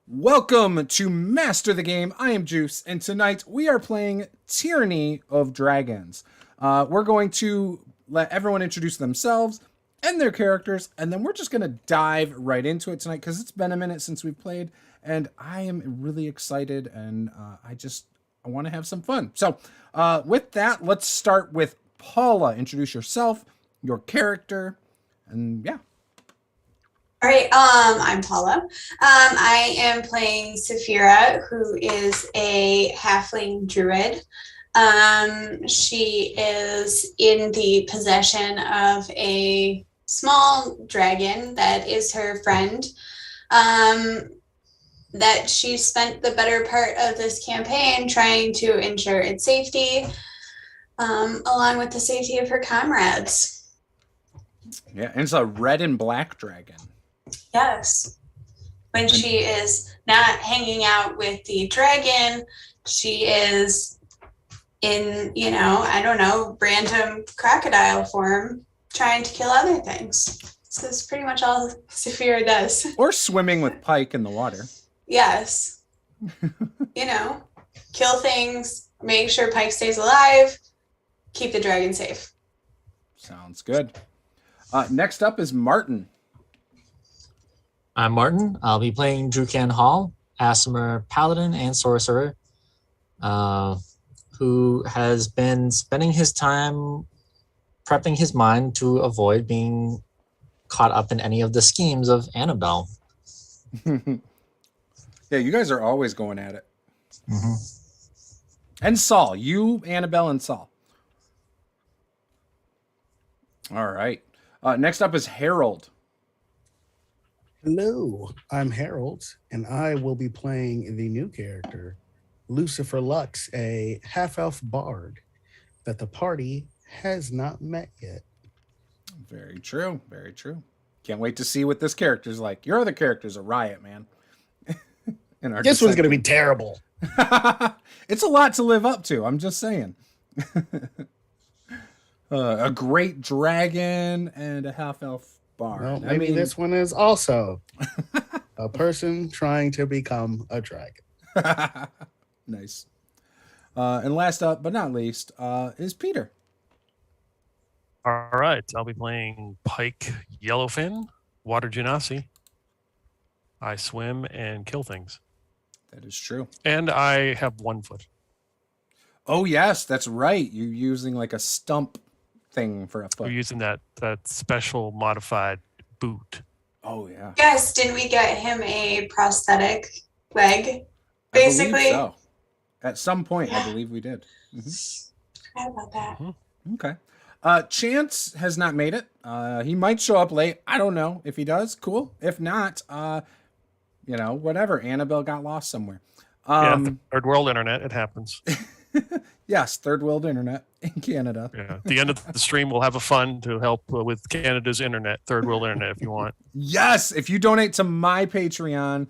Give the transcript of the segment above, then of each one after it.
Welcome to Master the Game. I am Juice, and tonight we are playing Tyranny of Dragons. We're going to let everyone introduce themselves and their characters, and then we're just going to dive right into it tonight because it's been a minute since we've played, and I am really excited, and I want to have some fun. So with that, let's start with Paula. Introduce yourself, your character, and yeah. All right, I'm Paula. I am playing Saphira, who is a halfling druid. She is in the possession of a small dragon that is her friend, that she spent the better part of this campaign trying to ensure its safety, along with the safety of her comrades. Yeah, and it's a red and black dragon. Yes. When she is not hanging out with the dragon, she is in, random crocodile form trying to kill other things. So that's pretty much all Saphira does. Or swimming with Pike in the water. Yes. Kill things, make sure Pike stays alive, keep the dragon safe. Sounds good. Next up is Martin. I'm Martin. I'll be playing Drukan Hall, Aasimar Paladin and Sorcerer, who has been spending his time prepping his mind to avoid being caught up in any of the schemes of Annabelle. Yeah, you guys are always going at it. Mm-hmm. And Saul. You, Annabelle, and Saul. All right. Next up is Harold. Hello, I'm Harold, and I will be playing the new character, Lucifer Lux, a half-elf bard that the party has not met yet. Very true, very true. Can't wait to see what this character's like. Your other character's a riot, man. This one's going to be terrible. It's a lot to live up to, I'm just saying. A great dragon and a half-elf bard. Well, maybe this one is also a person trying to become a dragon. Nice. And last up, but not least, is Peter. All right, I'll be playing Pike Yellowfin, Water Genasi. I swim and kill things. That is true. And I have 1 foot. Oh, yes, that's right. You're using like a stump thing for a foot. We're using that special modified boot. Oh, yeah. Yes, didn't we get him a prosthetic leg? Basically. I believe so. At some point, I believe we did. Mm-hmm. Forgot about that. Mm-hmm. Okay. Chance has not made it. He might show up late. I don't know. If he does, cool. If not, whatever. Annabelle got lost somewhere. Third world internet. It happens. Yes, third world internet in Canada. Yeah. At the end of the stream, we'll have a fund to help with Canada's internet, third world internet, if you want. Yes, if you donate to my Patreon,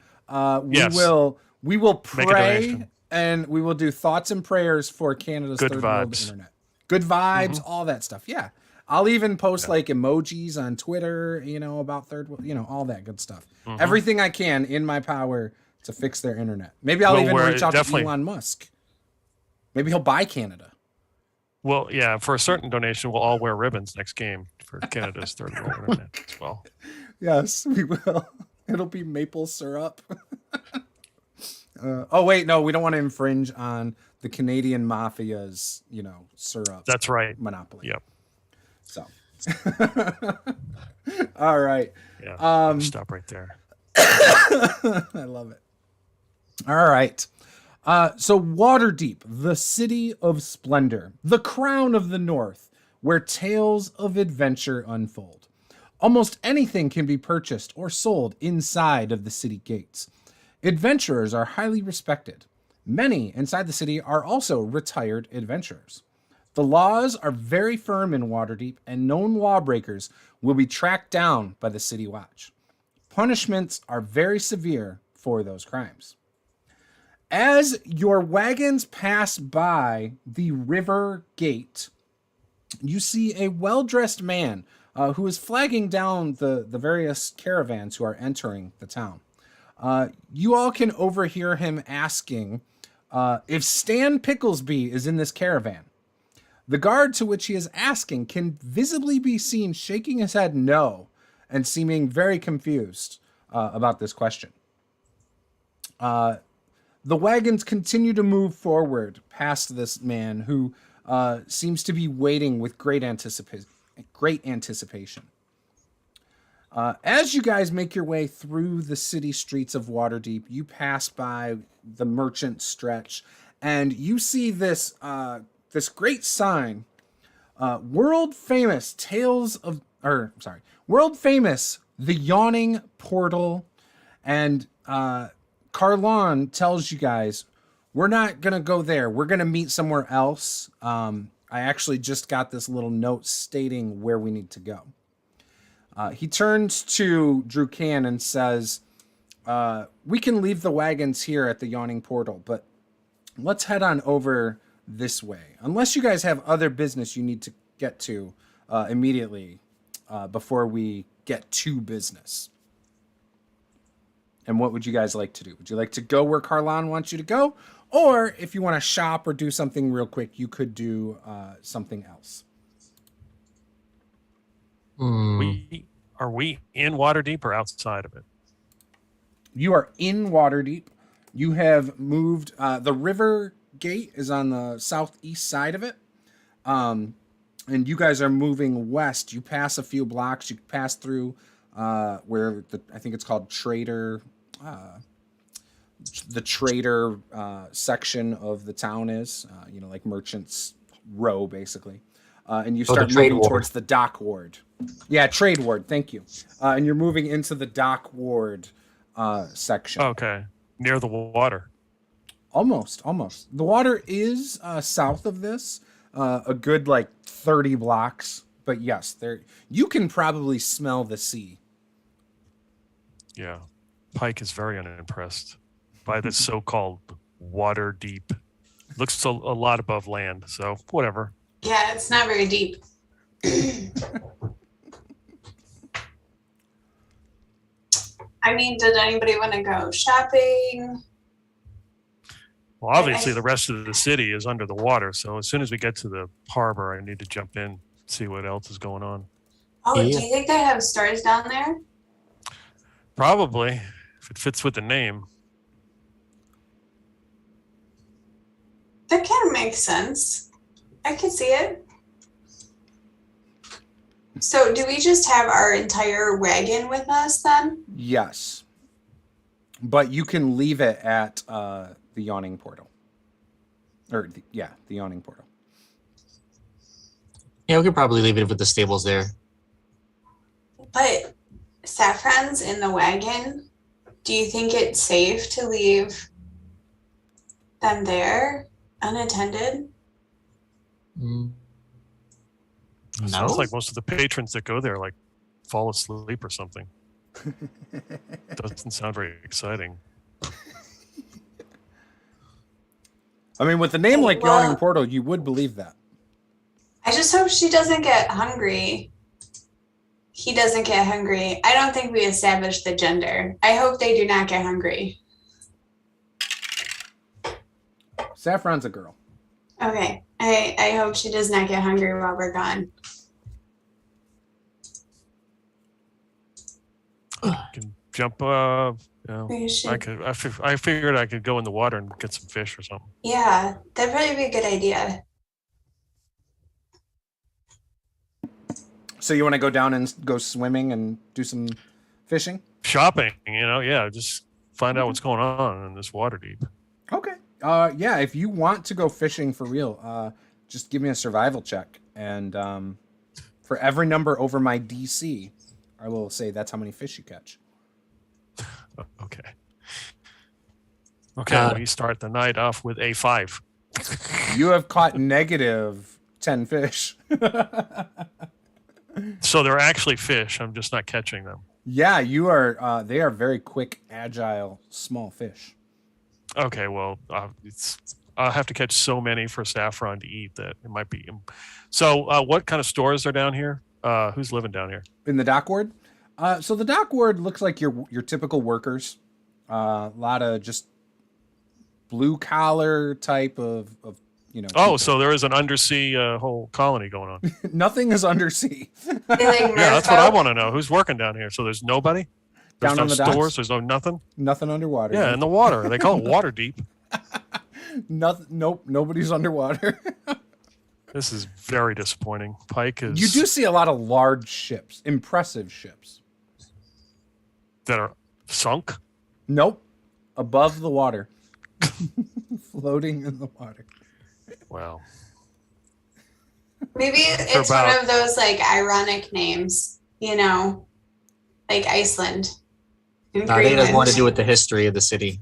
we will pray and we will do thoughts and prayers for Canada's Good third vibes. world internet. Good vibes, all that stuff. Yeah. I'll even post like emojis on Twitter, about third world, all that good stuff. Mm-hmm. Everything I can in my power to fix their internet. Maybe I'll even reach out to Elon Musk. Maybe he'll buy Canada. Well, yeah, for a certain donation, we'll all wear ribbons next game for Canada's third world internet as well. Yes, we will. It'll be maple syrup. Oh, wait, no, we don't want to infringe on the Canadian mafia's, syrup. That's right. Monopoly. Yep. So. All right. Yeah. Stop right there. I love it. All right. So Waterdeep, the city of splendor, the crown of the north, where tales of adventure unfold. Almost anything can be purchased or sold inside of the city gates. Adventurers are highly respected. Many inside the city are also retired adventurers. The laws are very firm in Waterdeep, and known lawbreakers will be tracked down by the City Watch. Punishments are very severe for those crimes. As your wagons pass by the river gate, you see a well-dressed man who is flagging down the various caravans who are entering the town. You all can overhear him asking if Stan Picklesby is in this caravan. The guard to which he is asking can visibly be seen shaking his head no and seeming very confused about this question. The wagons continue to move forward past this man who seems to be waiting with great anticipation. As you guys make your way through the city streets of Waterdeep, you pass by the merchant stretch, and you see this great sign, world famous the Yawning Portal, and Carlon tells you guys, we're not gonna go there. We're gonna meet somewhere else. I actually just got this little note stating where we need to go. He turns to Drukan and says, we can leave the wagons here at the Yawning Portal, but let's head on over this way. Unless you guys have other business you need to get to immediately before we get to business. And what would you guys like to do? Would you like to go where Carlon wants you to go? Or if you want to shop or do something real quick, you could do something else. Are we in Waterdeep or outside of it? You are in Waterdeep. You have moved. The river gate is on the southeast side of it. And you guys are moving west. You pass a few blocks. You pass through where I think it's called Trader. The trader section of the town is, like Merchants Row, basically. And you start moving towards the dock ward. Yeah, trade ward. Thank you. And you're moving into the dock ward section. Okay. Near the water. Almost. The water is south of this, a good 30 blocks. But yes, there you can probably smell the sea. Yeah. Pike is very unimpressed by this so-called Waterdeep. Looks a lot above land, so whatever. Yeah, it's not very deep. I mean, did anybody want to go shopping? Well, obviously the rest of the city is under the water, so as soon as we get to the harbor, I need to jump in, see what else is going on. Oh, do you think they have stores down there? Probably, if it fits with the name. That kind of makes sense. I can see it. So do we just have our entire wagon with us then? Yes. But you can leave it at the Yawning Portal. The Yawning Portal. Yeah, we could probably leave it with the stables there. But Saffron's in the wagon. Do you think it's safe to leave them there unattended? No. Sounds like most of the patrons that go there fall asleep or something. Doesn't sound very exciting. I mean, with the name Yawning Portal, you would believe that. I just hope she doesn't get hungry. He doesn't get hungry. I don't think we established the gender. I hope they do not get hungry. Saffron's a girl. Okay. I hope she does not get hungry while we're gone. I can jump. I figured I could go in the water and get some fish or something. Yeah, that'd probably be a good idea. So you want to go down and go swimming and do some fishing? Shopping, just find out what's going on in this Waterdeep. Okay. Yeah, if you want to go fishing for real, just give me a survival check. And for every number over my DC, I will say that's how many fish you catch. Okay. Okay, we start the night off with a 5. You have caught negative 10 fish. So they're actually fish. I'm just not catching them. Yeah, you are. They are very quick, agile, small fish. Okay, well, I'll have to catch so many for Saffron to eat that it might be. So, what kind of stores are down here? Who's living down here? In the dock ward? So the dock ward looks like your typical workers. A lot of just blue collar type of Oh, people. so there is an undersea whole colony going on. Nothing is undersea. They like Yeah, that's what I merfolk. want to know. Who's working down here? So there's nobody? There's Down no on the stores? docks? There's no nothing? Nothing underwater. Yeah, in the water. They call it Waterdeep. Nothing. Nope. Nobody's underwater. This is very disappointing. Pike is You do see a lot of large ships, impressive ships. that are sunk. Nope. Above the water. Floating in the water. Wow. Maybe it's about- one of those like ironic names, like Iceland. And I think it has more to Greenland. do with the history of the city.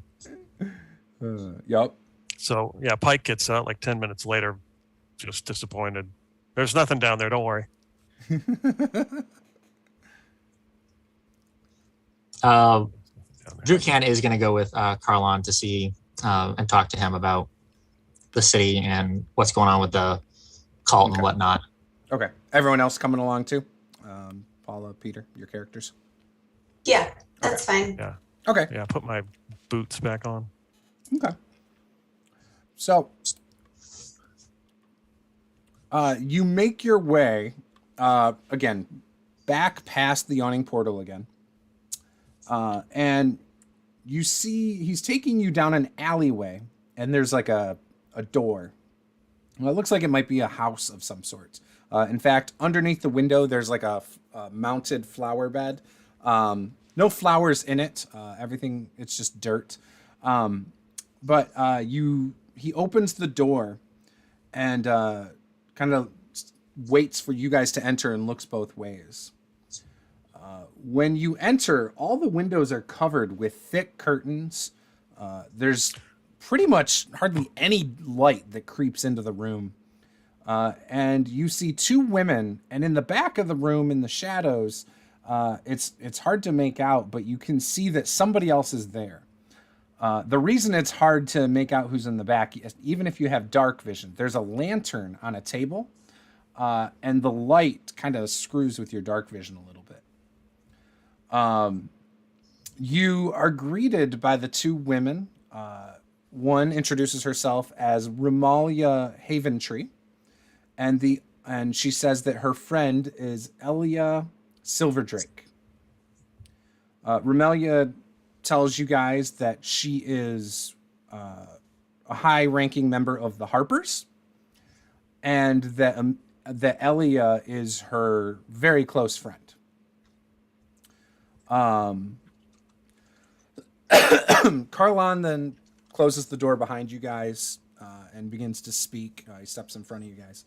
Yup. So yeah, Pike gets out like 10 minutes later, just disappointed. There's nothing down there. Don't worry. Drew Can is going to go with Carlon to see and talk to him about the city and what's going on with the cult Okay. and whatnot. Okay. Everyone else coming along too? Paula, Peter, your characters? Yeah, that's fine. Okay. Yeah, put my boots back on. Okay. So, you make your way, again, back past the yawning portal again. And you see he's taking you down an alleyway, and there's like a door. Well, it looks like it might be a house of some sort. In fact, underneath the window, there's like a mounted flower bed. No flowers in it. Everything, it's just dirt. But he opens the door and kind of waits for you guys to enter and looks both ways. When you enter, all the windows are covered with thick curtains. There's pretty much hardly any light that creeps into the room. And you see two women, and in the back of the room, in the shadows, it's hard to make out, but you can see that somebody else is there. The reason it's hard to make out who's in the back, even if you have dark vision, there's a lantern on a table, and the light kind of screws with your dark vision a little bit. You are greeted by the two women. One introduces herself as Remallia Haventree, and she says that her friend is Elia Silverdrake. Remallia tells you guys that she is a high-ranking member of the Harpers, and that Elia is her very close friend. Carlon then closes the door behind you guys and begins to speak. He steps in front of you guys.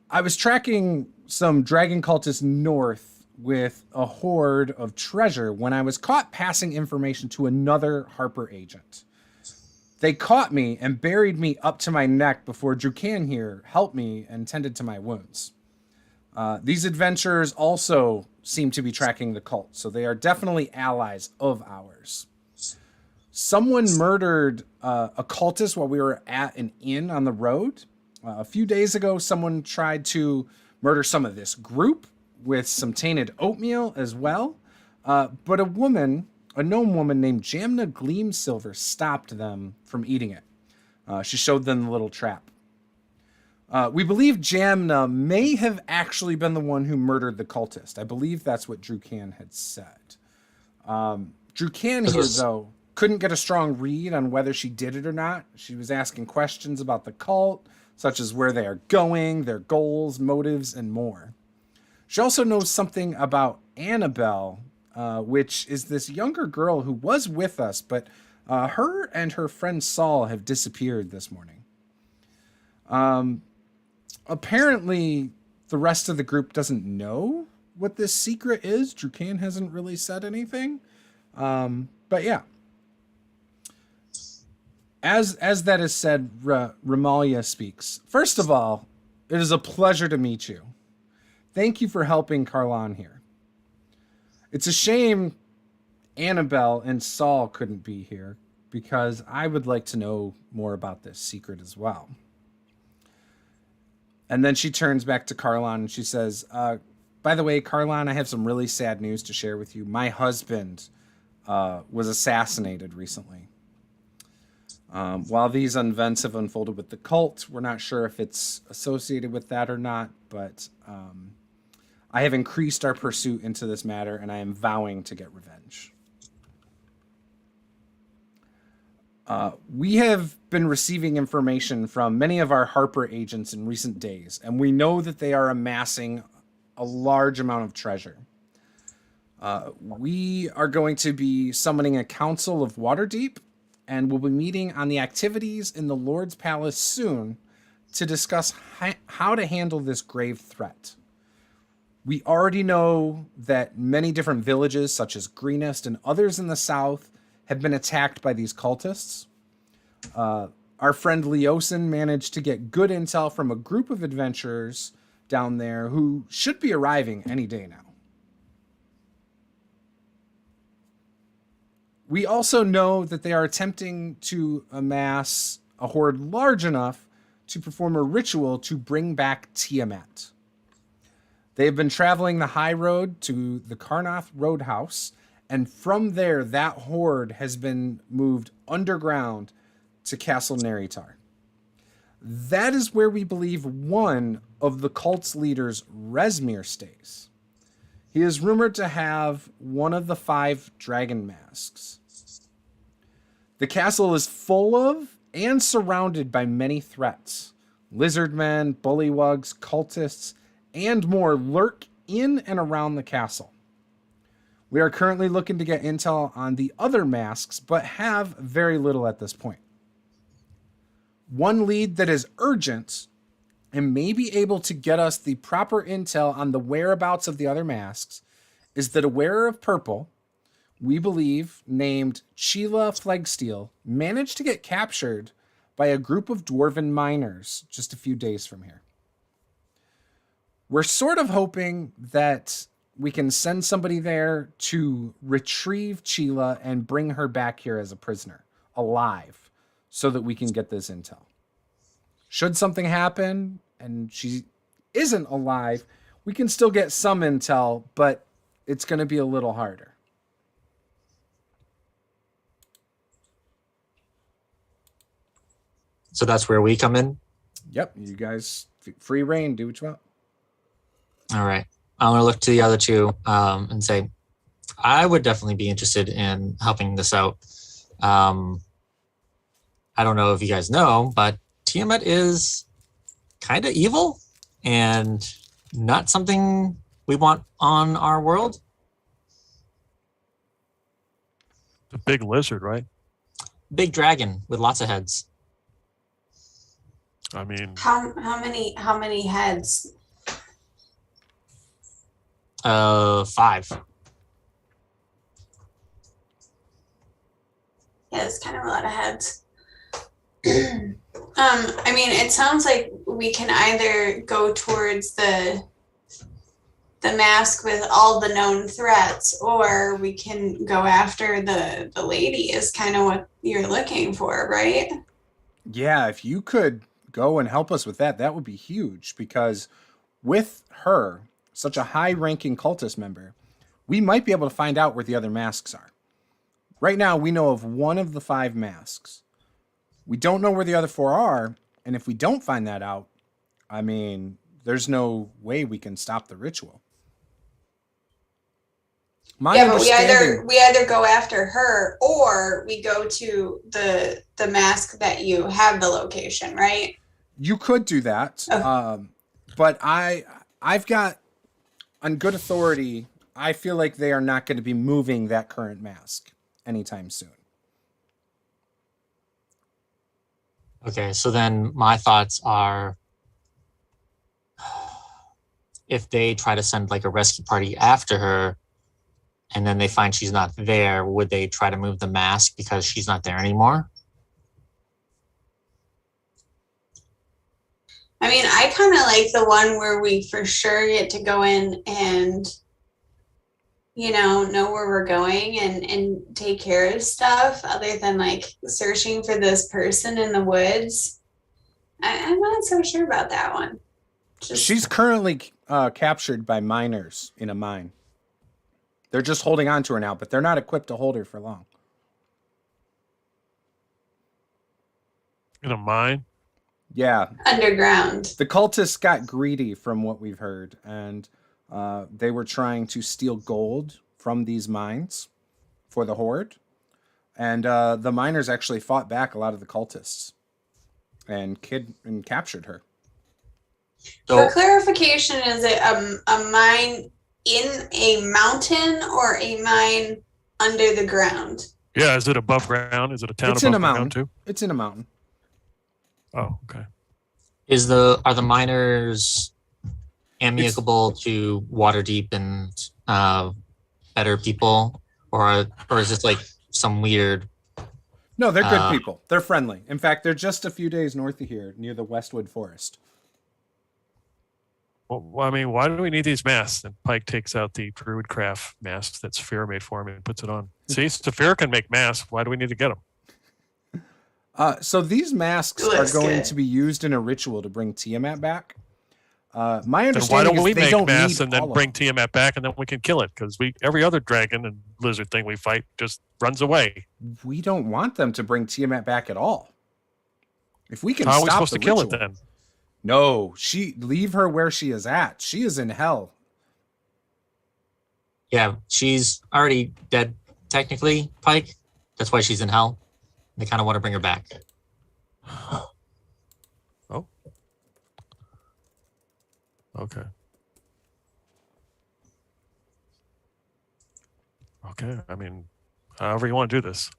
I was tracking some dragon cultists north with a hoard of treasure when I was caught passing information to another Harper agent. They caught me and buried me up to my neck before Drukan here helped me and tended to my wounds. These adventurers also seem to be tracking the cult, so they are definitely allies of ours. Someone murdered a cultist while we were at an inn on the road. A few days ago, someone tried to murder some of this group with some tainted oatmeal as well. But a gnome woman named Jamna Gleamsilver stopped them from eating it. She showed them the little trap. We believe Jamna may have actually been the one who murdered the cultist. I believe that's what Drukan had said. Drukan here, though, couldn't get a strong read on whether she did it or not. She was asking questions about the cult, such as where they are going, their goals, motives, and more. She also knows something about Annabelle, which is this younger girl who was with us, but her and her friend Saul have disappeared this morning. Apparently, the rest of the group doesn't know what this secret is. Drukan hasn't really said anything. But yeah. As that is said, Remallia speaks. First of all, it is a pleasure to meet you. Thank you for helping Carlon here. It's a shame Annabelle and Saul couldn't be here, because I would like to know more about this secret as well. And then she turns back to Carlon and she says, by the way, Carlon, I have some really sad news to share with you. My husband was assassinated recently. While these events have unfolded with the cult, we're not sure if it's associated with that or not, but I have increased our pursuit into this matter, and I am vowing to get revenge. We have been receiving information from many of our Harper agents in recent days, and we know that they are amassing a large amount of treasure. We are going to be summoning a council of Waterdeep, and we'll be meeting on the activities in the Lord's Palace soon to discuss how to handle this grave threat. We already know that many different villages, such as Greenest and others in the south, have been attacked by these cultists. Our friend Leosin managed to get good intel from a group of adventurers down there who should be arriving any day now. We also know that they are attempting to amass a horde large enough to perform a ritual to bring back Tiamat. They have been traveling the high road to the Karnath Roadhouse, and from there, that horde has been moved underground to Castle Neritar. That is where we believe one of the cult's leaders, Resmir, stays. He is rumored to have one of the 5 dragon masks. The castle is full of and surrounded by many threats. Lizardmen, bullywugs, cultists, and more lurk in and around the castle. We are currently looking to get intel on the other masks, but have very little at this point. One lead that is urgent and may be able to get us the proper intel on the whereabouts of the other masks is that a wearer of purple, we believe, named Sheila Flegsteel, managed to get captured by a group of dwarven miners just a few days from here. We're sort of hoping that we can send somebody there to retrieve Sheila and bring her back here as a prisoner, alive, so that we can get this intel. Should something happen and she isn't alive, we can still get some intel, but it's going to be a little harder. So that's where we come in? Yep, you guys, free reign, do what you want. All right. I'm going to look to the other two and say, I would definitely be interested in helping this out. I don't know if you guys know, but Tiamat is kind of evil and not something we want on our world. The big lizard, right? Big dragon with lots of heads. I mean, How many heads? 5. Yeah, it's kind of a lot of heads. I mean, it sounds like we can either go towards the mask with all the known threats, or we can go after the lady is kind of what you're looking for, right? Yeah, if you could go and help us with that, that would be huge, because with her, such a high-ranking cultist member, we might be able to find out where the other masks are. Right now, we know of one of the 5 masks. We don't know where the other 4 are, and if we don't find that out, I mean, there's no way we can stop the ritual. But we either go after her or we go to the mask that you have the location, right? You could do that, Okay. But I've got, on good authority, I feel like they are not going to be moving that current mask anytime soon. Okay, so then my thoughts are, if they try to send like a rescue party after her and then they find she's not there, would they try to move the mask because she's not there anymore? I mean, I kind of like the one where we for sure get to go in and, know where we're going and take care of stuff other than like searching for this person in the woods. I'm not so sure about that one. She's currently captured by miners in a mine. They're just holding on to her now, but they're not equipped to hold her for long. In a mine? Yeah. Underground. The cultists got greedy from what we've heard, and they were trying to steal gold from these mines for the horde. And the miners actually fought back a lot of the cultists and captured her. For clarification, is it a mine in a mountain or a mine under the ground? Yeah, is it above ground? Is it a town It's above in a ground mountain. too? It's in a mountain. Oh, okay. Are the miners amicable to Waterdeep and better people, or is this like some weird? No, they're good people. They're friendly. In fact, they're just a few days north of here, near the Westwood Forest. Well, I mean, why do we need these masks? And Pike takes out the Druidcraft mask that Saphira made for him and puts it on. See, Saphira can make masks. Why do we need to get them? So these masks are going to be used in a ritual to bring Tiamat back. My understanding then why don't we is they make don't masks need and then all of bring them. Tiamat back, and then we can kill it? Because every other dragon and lizard thing we fight just runs away. We don't want them to bring Tiamat back at all. If we can How are we stop supposed the to kill ritual, it then? No, leave her where she is at. She is in hell. Yeah, she's already dead technically, Pike. That's why she's in hell. They kind of want to bring her back. Oh. Okay. Okay. I mean, however you want to do this.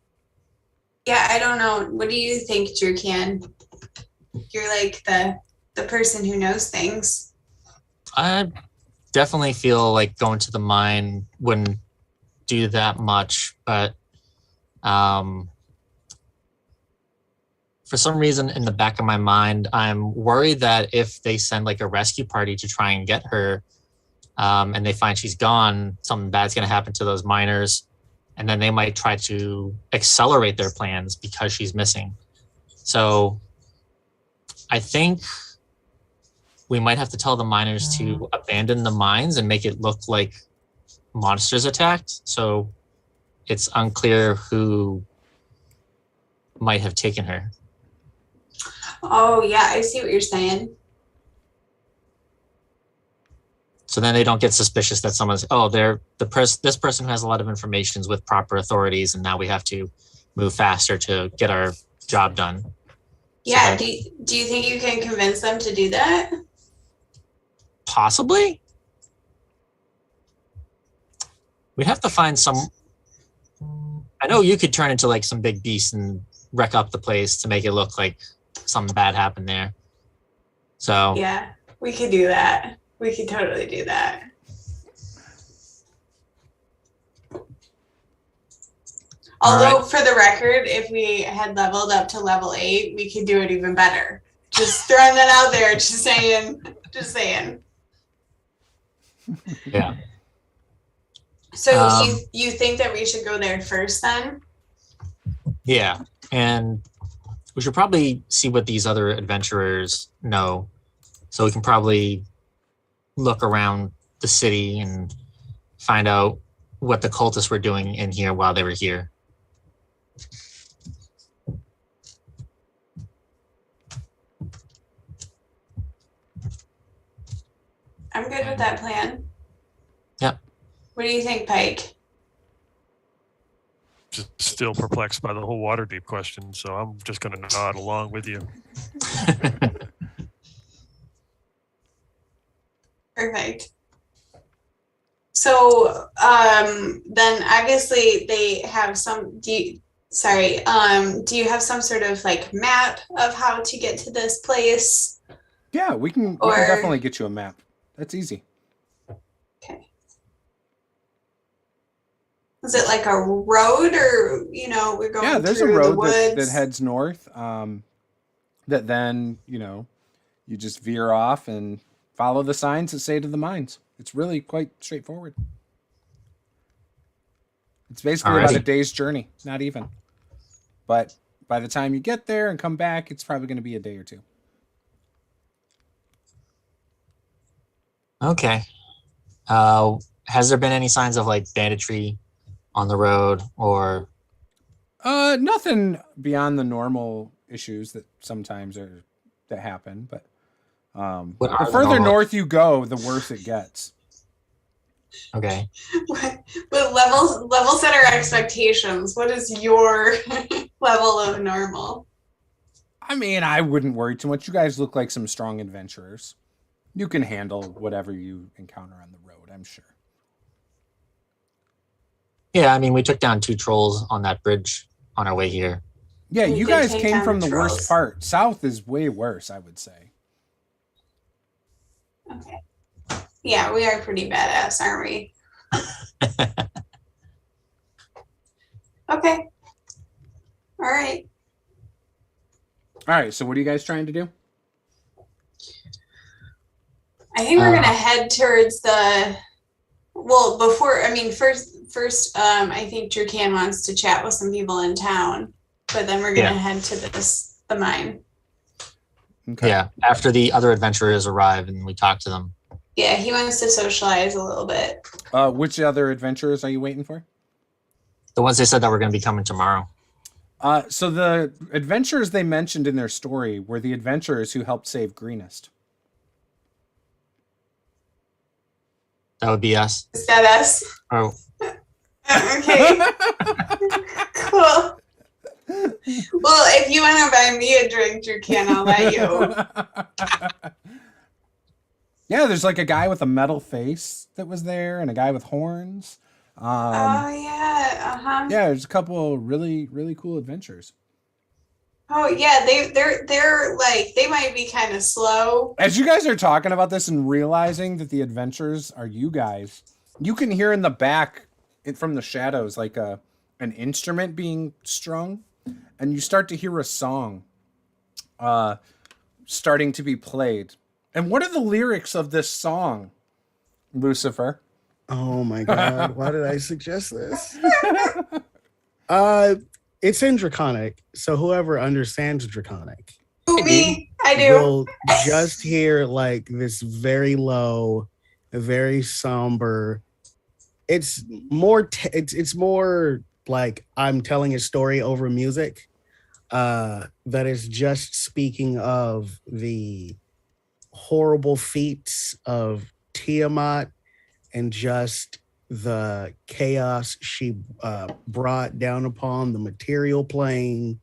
Yeah, I don't know. What do you think, Drukan? You're like the person who knows things. I definitely feel like going to the mine wouldn't do that much, but for some reason in the back of my mind, I'm worried that if they send like a rescue party to try and get her, and they find she's gone, something bad's going to happen to those miners, and then they might try to accelerate their plans because she's missing. So I think we might have to tell the miners to abandon the mines and make it look like monsters attacked. So it's unclear who might have taken her. Oh, yeah, I see what you're saying. So then they don't get suspicious that someone's, this person who has a lot of information is with proper authorities, and now we have to move faster to get our job done. Yeah, So do you think you can convince them to do that? possibly. We'd have to find some. I know you could turn into like some big beast and wreck up the place to make it look like something bad happened there. So Yeah, we could do that. We could totally do that. Although, for the record, if we had leveled up to level 8, we could do it even better. Just throwing that out there. Just saying. Just saying. yeah. So you think that we should go there first then? Yeah, and we should probably see what these other adventurers know, so we can probably look around the city and find out what the cultists were doing in here while they were here. I'm good with that plan. Yep. What do you think, Pike? Just still perplexed by the whole Waterdeep question, so I'm just going to nod along with you. Perfect. So then obviously they have some, do you have some sort of like map of how to get to this place? Yeah, we can definitely get you a map. That's easy. Okay. Is it like a road, or we're going Yeah, there's a through the road woods? that heads north. That then you just veer off and follow the signs that say to the mines. It's really quite straightforward. It's basically about a day's journey, not even. But by the time you get there and come back, it's probably going to be a day or two. Okay. I Has there been any signs of like banditry on the road or? Nothing beyond the normal issues that sometimes that happen, but What are the the further normal- north you go, the worse it gets. Okay. But level set our expectations. What is your level of normal? I mean, I wouldn't worry too much. You guys look like some strong adventurers. You can handle whatever you encounter on the road, I'm sure. Yeah, I mean, we took down 2 trolls on that bridge on our way here. Yeah, We you did guys take came down from the the worst trolls. part. South is way worse, I would say. Okay. Yeah, we are pretty badass, aren't we? Okay. All right. All right, so what are you guys trying to do? I think we're gonna head towards the. Well, first, I think Drukan wants to chat with some people in town, but then we're gonna head to the mine. Okay. Yeah, after the other adventurers arrive and we talk to them. Yeah, he wants to socialize a little bit. Which other adventurers are you waiting for? The ones they said that were going to be coming tomorrow. So the adventurers they mentioned in their story were the adventurers who helped save Greenest. That would be us. Is that us? Oh, Okay, cool. Well, if you want to buy me a drink, Drukan, I'll let you. Yeah, there's like a guy with a metal face that was there, and a guy with horns. Oh yeah, Yeah, there's a couple of really cool adventures. Oh yeah, they're like they might be kind of slow. As you guys are talking about this and realizing that the adventures are you guys, you can hear in the back, from the shadows, like an instrument being strung, and you start to hear a song starting to be played. And what are the lyrics of this song, Lucifer? Oh my god, why did I suggest this? It's in Draconic, so whoever understands Draconic Ooh, me, I do. will just hear like this very low, very somber. It's more it's more like I'm telling a story over music that is just speaking of the horrible feats of Tiamat and just the chaos she brought down upon the material plane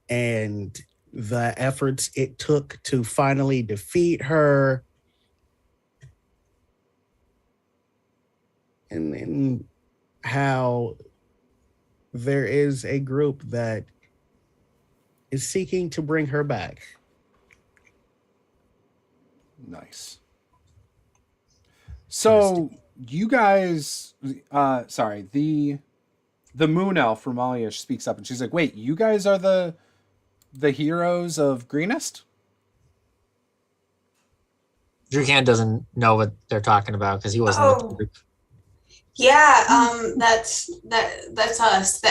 and the efforts it took to finally defeat her. And then how there is a group that is seeking to bring her back. Nice. So you guys, sorry, the moon elf Remallia speaks up and she's like, "Wait, you guys are the heroes of Greenest?" Oh. doesn't know what they're talking about because he wasn't with the group. Yeah, that's us.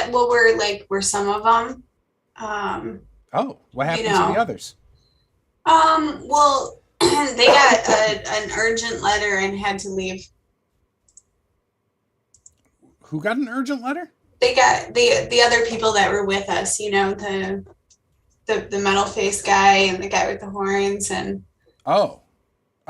We're some of them. Oh, what happened You know. to the others? Well, they got an urgent letter and had to leave. Who got an urgent letter? They got the other people that were with us. You know, the metal face guy and the guy with the horns and. Oh.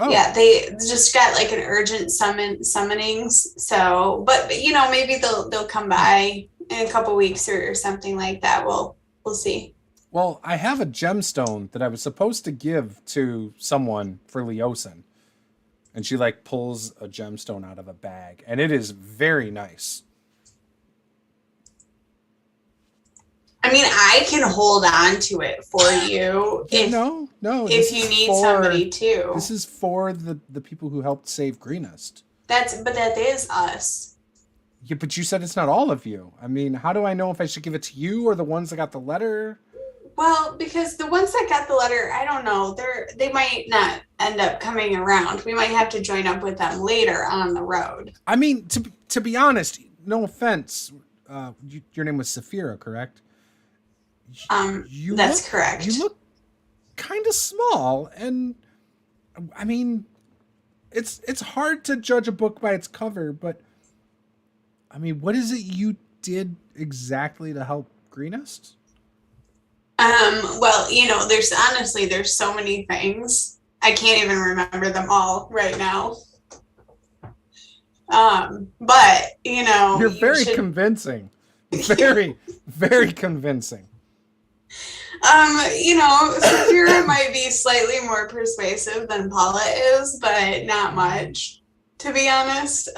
Yeah, they just got like an urgent summonings. So, but you know, maybe they'll come by in a couple weeks or something like that. We'll see. Well, I have a gemstone that I was supposed to give to someone for Leosin. And she like pulls a gemstone out of a bag, and it is very nice. I mean, I can hold on to it for you if No. if you need somebody too. This is for the people who helped save Greenest. That is us. Yeah, but you said it's not all of you. I mean, how do I know if I should give it to you or the ones that got the letter? Well, because the ones that got the letter, I don't know, they might not end up coming around. We might have to join up with them later on the road. I mean, to be honest, no offense, your name was Saphira, correct? That's correct. You look kind of small, and I mean, it's hard to judge a book by its cover, but I mean, what is it you did exactly to help Greenest? Well, there's so many things. I can't even remember them all right now. But you're very convincing. Very, very convincing. Saphira might be slightly more persuasive than Paula is, but not much, to be honest.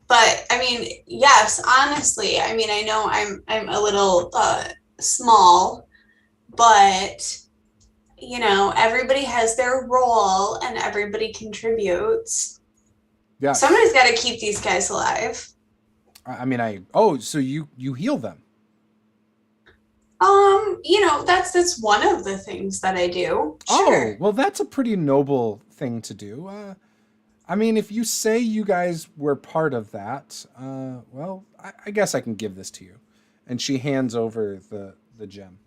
But I mean, yes, honestly, I mean, I know I'm a little small, but everybody has their role and everybody contributes. Yeah. Somebody's got to keep these guys alive. I mean, so you heal them. That's one of the things that I do. Sure. Oh, well, that's a pretty noble thing to do. I mean, if you say you guys were part of that, well, I guess I can give this to you. And she hands over the gem.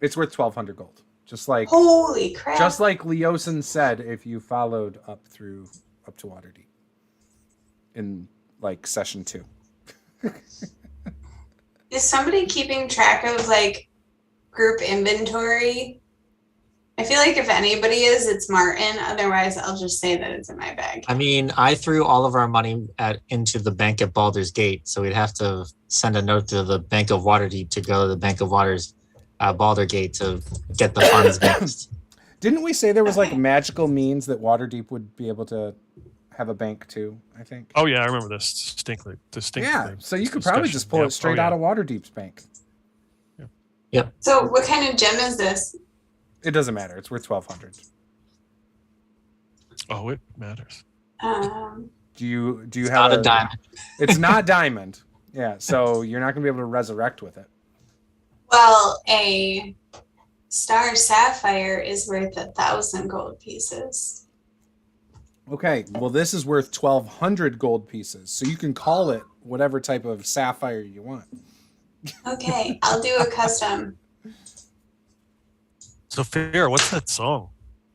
It's worth 1,200 gold. Just like holy crap. Just like Leosin said, if you followed up to Waterdeep in like session 2. Is somebody keeping track of like group inventory? I feel like if anybody is, it's Martin. Otherwise, I'll just say that it's in my bag. I mean, I threw all of our money into the bank at Baldur's Gate, so we'd have to send a note to the Bank of Waterdeep to go to the Bank of Baldur Gate to get the funds mixed. Didn't we say there was like magical means that Waterdeep would be able to have a bank too, I think? Oh yeah, I remember this distinctly. Yeah, so you could probably just pull it straight out of Waterdeep's bank. Yep. So what kind of gem is this? It doesn't matter. It's worth 1,200. Oh, it matters. Do you It's have not a diamond? It's not diamond. Yeah, so you're not gonna be able to resurrect with it. Well, a star sapphire is worth 1,000 gold pieces. Okay, well, this is worth 1,200 gold pieces, so you can call it whatever type of sapphire you want. Okay, I'll do a custom. So, Fair, what's that song?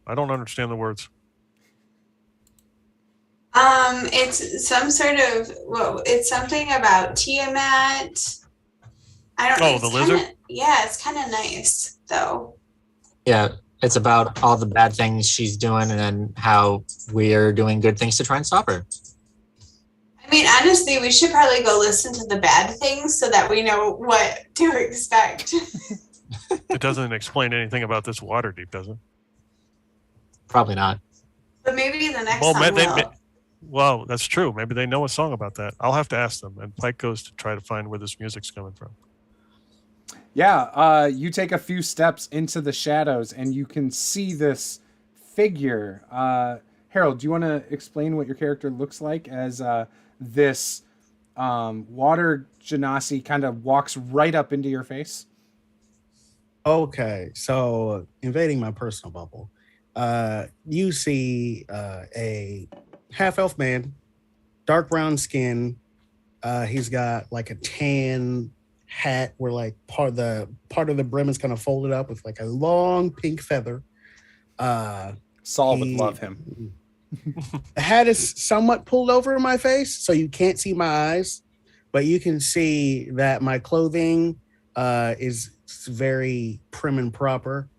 I don't understand the words. It's some sort of, it's something about Tiamat. I don't know. Oh, the lizard? Yeah, it's kind of nice, though. Yeah, it's about all the bad things she's doing and then how we're doing good things to try and stop her. I mean, honestly, we should probably go listen to the bad things so that we know what to expect. It doesn't explain anything about this Waterdeep, does it? Probably not. But maybe the next song will. Well, that's true. Maybe they know a song about that. I'll have to ask them. And Pike goes to try to find where this music's coming from. Yeah, you take a few steps into the shadows and you can see this figure. Harold, do you want to explain what your character looks like as this water genasi kind of walks right up into your face? Okay, so invading my personal bubble, you see a half-elf man, dark brown skin. He's got like a tan hat where like part of the brim is kind of folded up with like a long pink feather. Saul would love him. The hat is somewhat pulled over in my face, so you can't see my eyes, but you can see that my clothing is very prim and proper.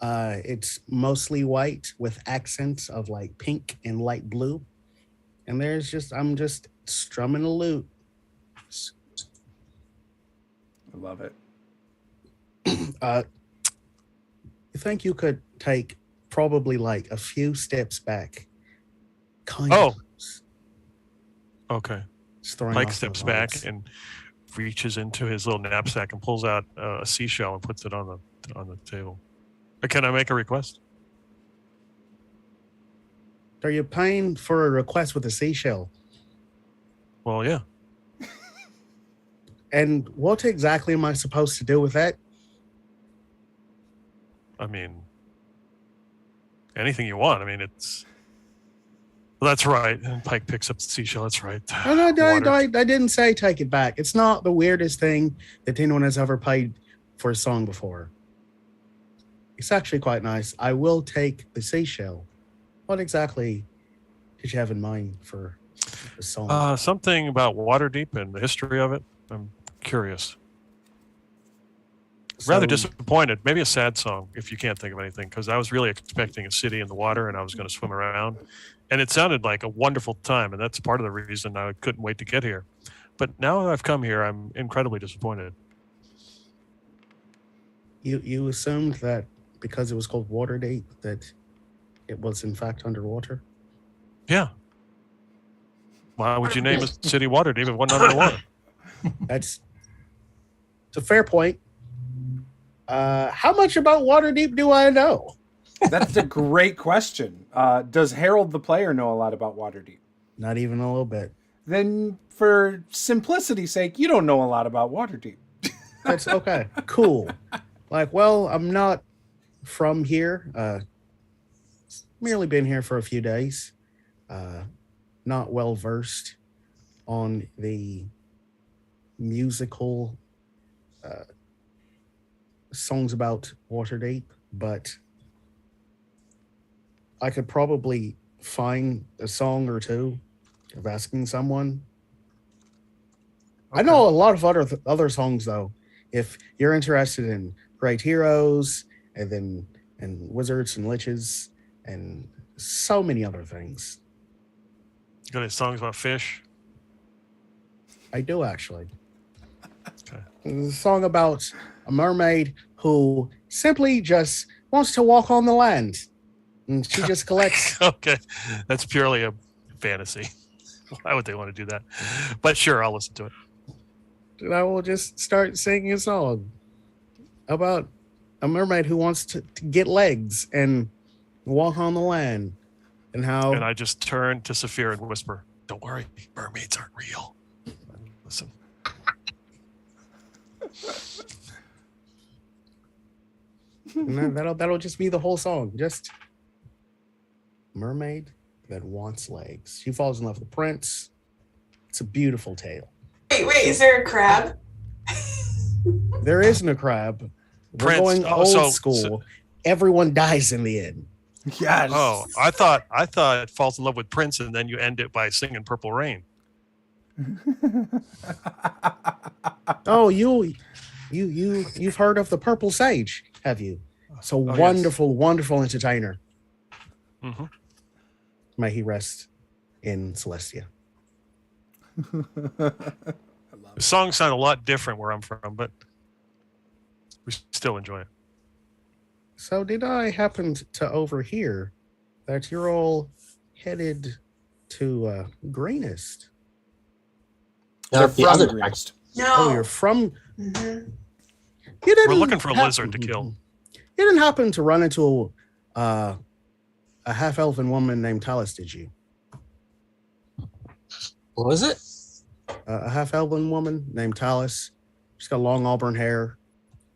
It's mostly white with accents of like pink and light blue. And I'm just strumming a lute. I love it. You think you could take probably like a few steps back? Kind of. Okay. Mike Mike steps back and reaches into his little knapsack and pulls out a seashell and puts it on the table. Can I make a request? Are you paying for a request with a seashell? Well, yeah. And what exactly am I supposed to do with that? I mean, anything you want. I mean, it's... Well, that's right. And Pike picks up the seashell. That's right. No, I didn't say take it back. It's not the weirdest thing that anyone has ever paid for a song before. It's actually quite nice. I will take the seashell. What exactly did you have in mind for the song? Something about Waterdeep and the history of it. I'm curious. Rather disappointed. Maybe a sad song if you can't think of anything, because I was really expecting a city in the water and I was going to swim around. And it sounded like a wonderful time. And that's part of the reason I couldn't wait to get here. But now that I've come here, I'm incredibly disappointed. You assumed that because it was called Waterdeep that it was in fact underwater? Yeah. Why would you name a city Waterdeep if it wasn't underwater? It's a fair point. How much about Waterdeep do I know? That's a great question. Does Harold the player know a lot about Waterdeep? Not even a little bit. Then, for simplicity's sake, you don't know a lot about Waterdeep. That's okay. Cool. Like, well, I'm not from here. Merely been here for a few days. Not well versed on the musical songs about Waterdeep, but I could probably find a song or two of asking someone. Okay. I know a lot of other songs though. If you're interested in great heroes and wizards and liches and so many other things. You got any songs about fish? I do actually. Okay. There's a song about a mermaid who simply just wants to walk on the land. And she just collects. Okay. That's purely a fantasy. Why would they want to do that? But sure, I'll listen to it. And I will just start singing a song about a mermaid who wants to get legs and walk on the land. And how. And I just turn to Saphir and whisper, "Don't worry, mermaids aren't real." Listen. And that'll just be the whole song. Just mermaid that wants legs. She falls in love with the prince. It's a beautiful tale. Wait, is there a crab? There isn't a crab. We're going old school. Everyone dies in the end. Yes. Oh, I thought it falls in love with Prince, and then you end it by singing "Purple Rain." Oh, you've heard of the Purple Sage, have you? It's a wonderful, yes. Wonderful entertainer. Mm-hmm. May he rest in Celestia. The songs sound a lot different where I'm from, but we still enjoy it. So did I happen to overhear that you're all headed to Greenest? No, They're the from other Greenest. No. Oh, you're from... Mm-hmm. We're looking for a lizard to kill. You didn't happen to run into a half-elven woman named Talus, did you? What was it? A half-elven woman named Talus. She's got long auburn hair,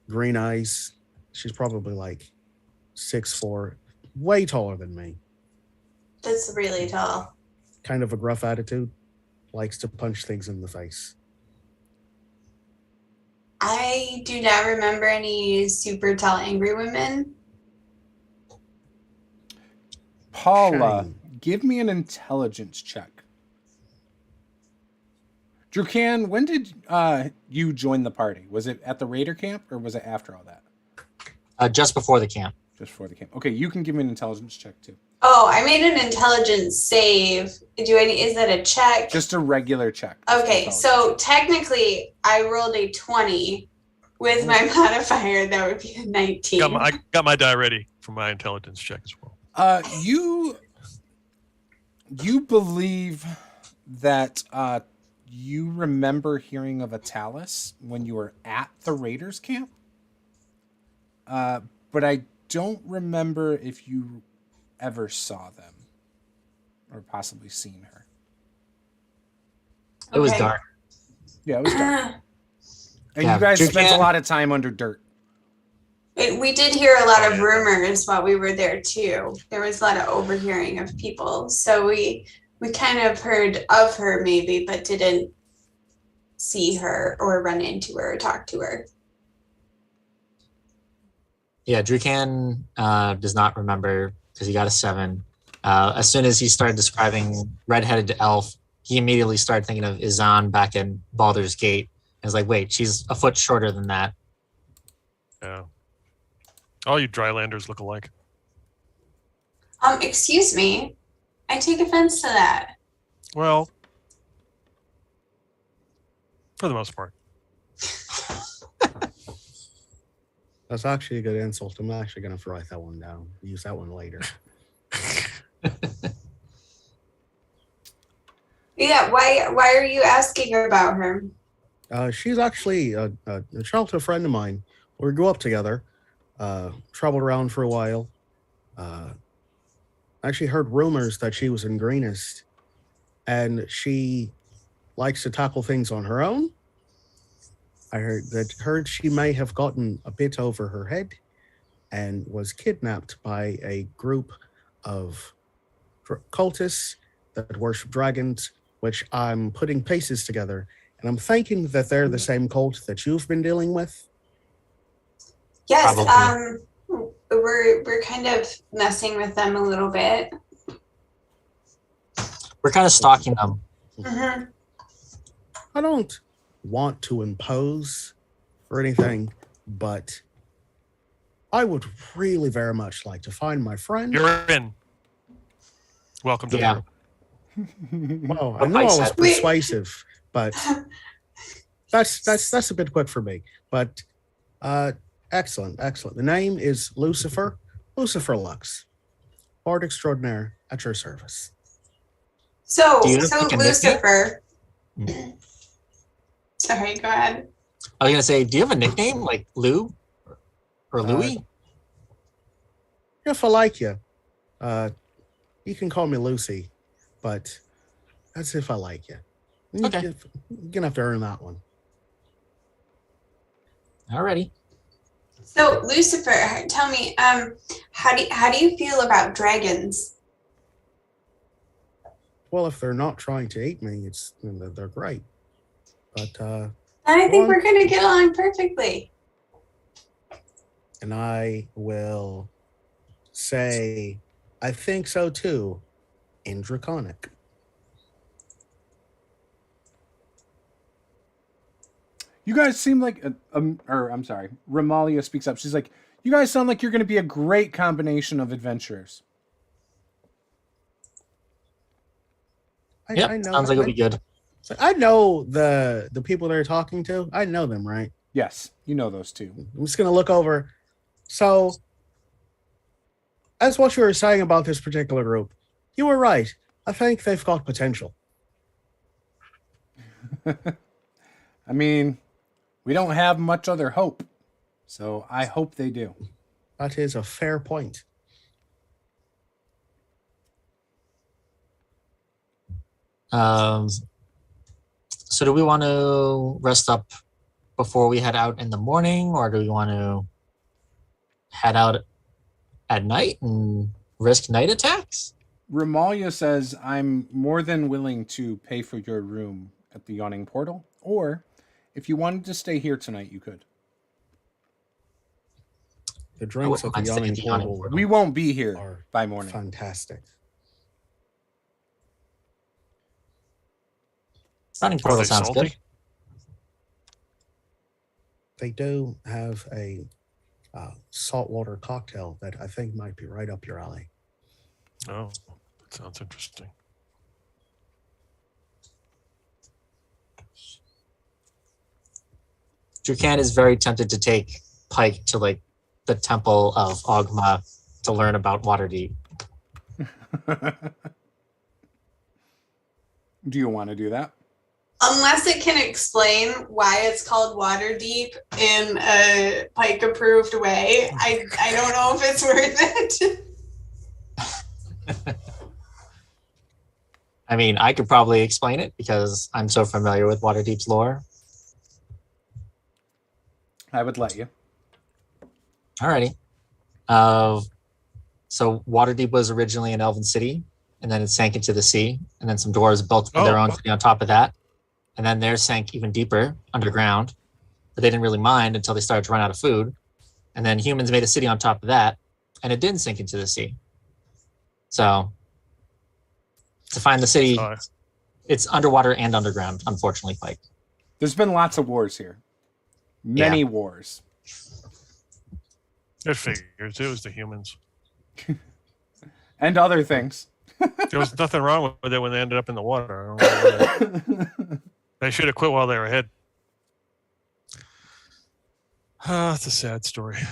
green eyes. She's probably like 6'4", way taller than me. That's really tall. Kind of a gruff attitude. Likes to punch things in the face. I do not remember any super tall angry women. Paula, Shame. give me an intelligence check. Drukan, when did you join the party? Was it at the Raider camp or was it after all that? Just before the camp. Just before the camp. Okay, you can give me an intelligence check too. Oh, I made an intelligence save. Is that a check? Just a regular check. Okay, so technically I rolled a 20. With my modifier, that would be a 19. I got my die ready for my intelligence check as well. You believe that you remember hearing of a Talus when you were at the Raiders camp? But I don't remember if you ever saw them or possibly seen her. It was dark. Yeah, it was dark. And Yeah, you guys Drukan- spent a lot of time under dirt. We did hear a lot of rumors while we were there too. There was a lot of overhearing of people. So we kind of heard of her maybe, but didn't see her or run into her or talk to her. Yeah, Drukan does not remember because he got a 7. As soon as he started describing redheaded elf, he immediately started thinking of Izan back in Baldur's Gate. And was like, wait, she's a foot shorter than that. Yeah. All you drylanders look alike. Excuse me. I take offense to that. Well, for the most part. That's actually a good insult. I'm actually going to write that one down. Use that one later. Yeah, why are you asking about her? She's actually a childhood friend of mine. We grew up together. Traveled around for a while. Actually heard rumors that she was in Greenest. And she likes to tackle things on her own. I heard she may have gotten a bit over her head and was kidnapped by a group of cultists that worship dragons, which I'm putting pieces together. And I'm thinking that they're the same cult that you've been dealing with. Yes, Probably. we're kind of messing with them a little bit. We're kind of stalking them. Mm-hmm. I don't want to impose or anything, but I would really very much like to find my friend. You're in. Welcome to Yeah. the group. Well, I know I was persuasive, but that's a bit quick for me. But excellent. The name is Lucifer. Lucifer Lux. Bard extraordinaire at your service. So Do you think a Lucifer. Sorry, go ahead. I was going to say, do you have a nickname like Lou or Louie? If I like you, you can call me Lucy, but that's if I like you. Okay. You're gonna have to earn that one. Alrighty. So Lucifer, tell me, how do you feel about dragons? Well, if they're not trying to eat me, they're great. But I think Well- we're gonna get along perfectly. and I will say, I think so too, in Draconic. You guys seem like, Remallia speaks up. She's like, you guys sound like you're going to be a great combination of adventurers. Yep, sounds like it'll be good. I know the people they're talking to. I know them, right? Yes, you know those two. I'm just gonna look over. So, as what you were saying about this particular group, you were right. I think they've got potential. I mean, we don't have much other hope, so I hope they do. That is a fair point. So do we want to rest up before we head out in the morning, or do we want to head out at night and risk night attacks? Remallia says, I'm more than willing to pay for your room at the Yawning Portal, or if you wanted to stay here tonight, you could. The drinks at the Yawning Portal We won't be here are by morning. fantastic. Running Are portal they sounds salty? good. They do have a saltwater cocktail that I think might be right up your alley. Oh, that sounds interesting. Drukan is very tempted to take Pike to like the Temple of Ogma to learn about Waterdeep. Do you want to do that? Unless it can explain why it's called Waterdeep in a Pike approved way, I don't know if it's worth it. I mean, I could probably explain it because I'm so familiar with Waterdeep's lore. I would let you. Alrighty. So Waterdeep was originally an elven city, and then it sank into the sea, and then some dwarves built their own city on top of that, and then theirs sank even deeper underground, but they didn't really mind until they started to run out of food. and then humans made a city on top of that, and it didn't sink into the sea. So to find the city, it's underwater and underground, unfortunately, Pike. There's been lots of wars here. Many wars. It figures. It was the humans. And other things. There was nothing wrong with it when they ended up in the water. I don't know. They should have quit while they were ahead. It's a sad story. I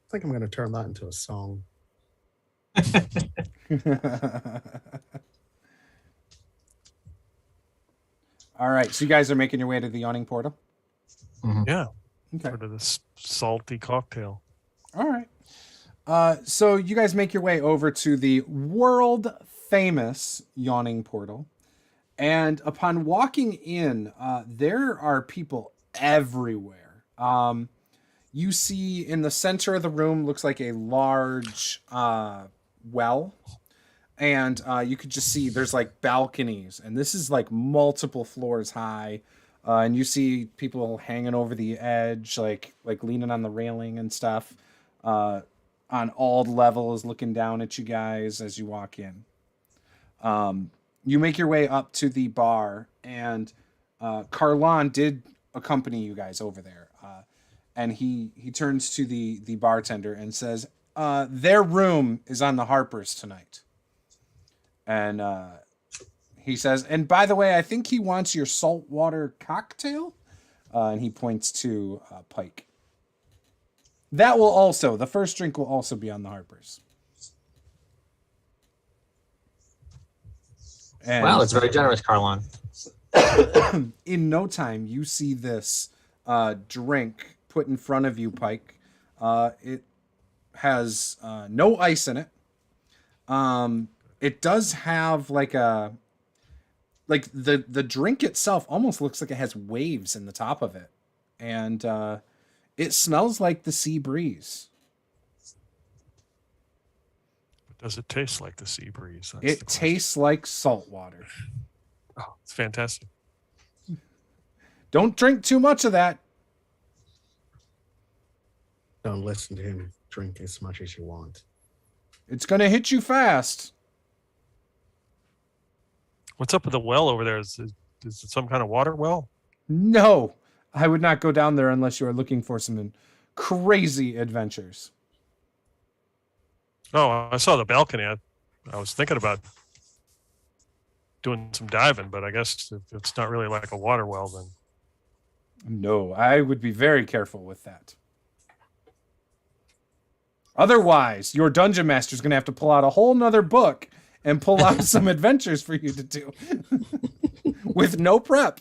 think I'm going to turn that into a song. All right, so you guys are making your way to the yawning portal. Yeah. Okay. For this salty cocktail. All right. So you guys make your way over to the world famous yawning portal, and upon walking in, there are people everywhere. You see in the center of the room looks like a large well. And you could just see there's like balconies, and this is like multiple floors high. And you see people hanging over the edge, like leaning on the railing and stuff, on all levels, looking down at you guys as you walk in. You make your way up to the bar, and Carlon did accompany you guys over there. And he turns to the bartender and says, their room is on the Harpers tonight. And he says, and by the way, I think he wants your saltwater cocktail. And he points to Pike. That will also, the first drink will also be on the Harpers. And wow, it's very generous, Carlon. in no time, you see this drink put in front of you, Pike. It has no ice in it. It does have the drink itself almost looks like it has waves in the top of it. And it smells like the sea breeze. Does it taste like the sea breeze? It tastes like salt water. Oh, it's fantastic. Don't drink too much of that. Don't listen to him. Drink as much as you want. It's going to hit you fast. What's up with the well over there? Is it some kind of water well? No, I would not go down there unless you are looking for some crazy adventures. Oh, I saw the balcony. I was thinking about doing some diving, but I guess if it's not really like a water well, then. No, I would be very careful with that. Otherwise, your dungeon master is going to have to pull out a whole nother book and pull out some adventures for you to do with no prep.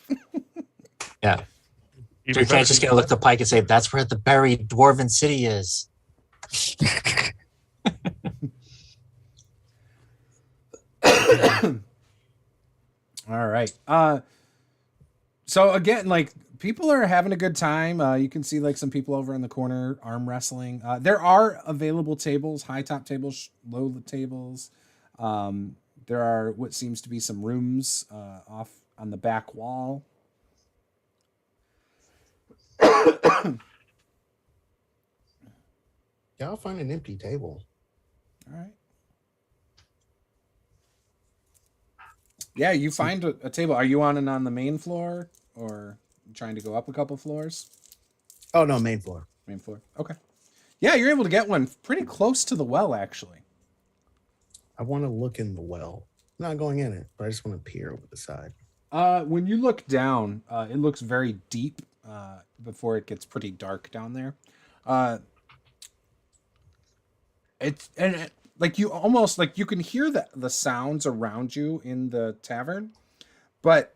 Yeah. You can't just get a look at the Pike and say, that's where the buried dwarven city is. All right. So again, like people are having a good time. You can see like some people over in the corner arm wrestling. There are available tables, high top tables, low tables. There are what seems to be some rooms off on the back wall. Yeah, I'll find an empty table. All right. Yeah, you find a table. Are you on the main floor or trying to go up a couple floors? Oh, no, main floor. Main floor. Okay. Yeah, you're able to get one pretty close to the well, actually. I want to look in the well. I'm not going in it, but I just want to peer over the side. When you look down, it looks very deep before it gets pretty dark down there. Like you almost like you can hear the sounds around you in the tavern, but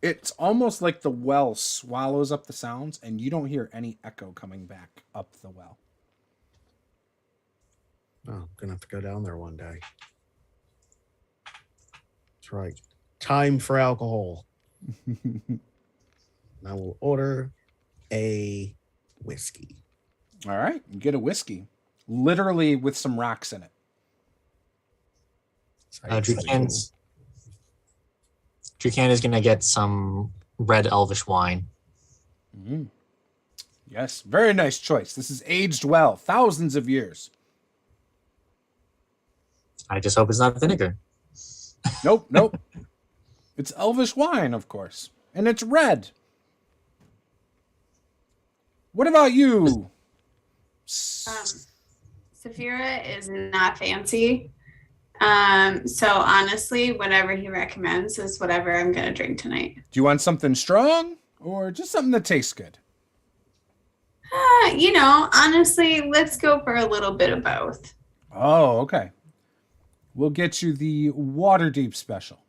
it's almost like the well swallows up the sounds and you don't hear any echo coming back up the well. Oh, I'm going to have to go down there one day. That's right. Time for alcohol. And I will order a whiskey. All right, you get a whiskey. Literally with some rocks in it. Drukan is going to get some red elvish wine. Mm. Yes, very nice choice. This is aged well, thousands of years. I just hope it's not vinegar. Nope. It's elvish wine, of course. And it's red. What about you? Saphira is not fancy. So honestly, whatever he recommends is whatever I'm going to drink tonight. Do you want something strong or just something that tastes good? Honestly, let's go for a little bit of both. Oh, okay. We'll get you the Waterdeep special.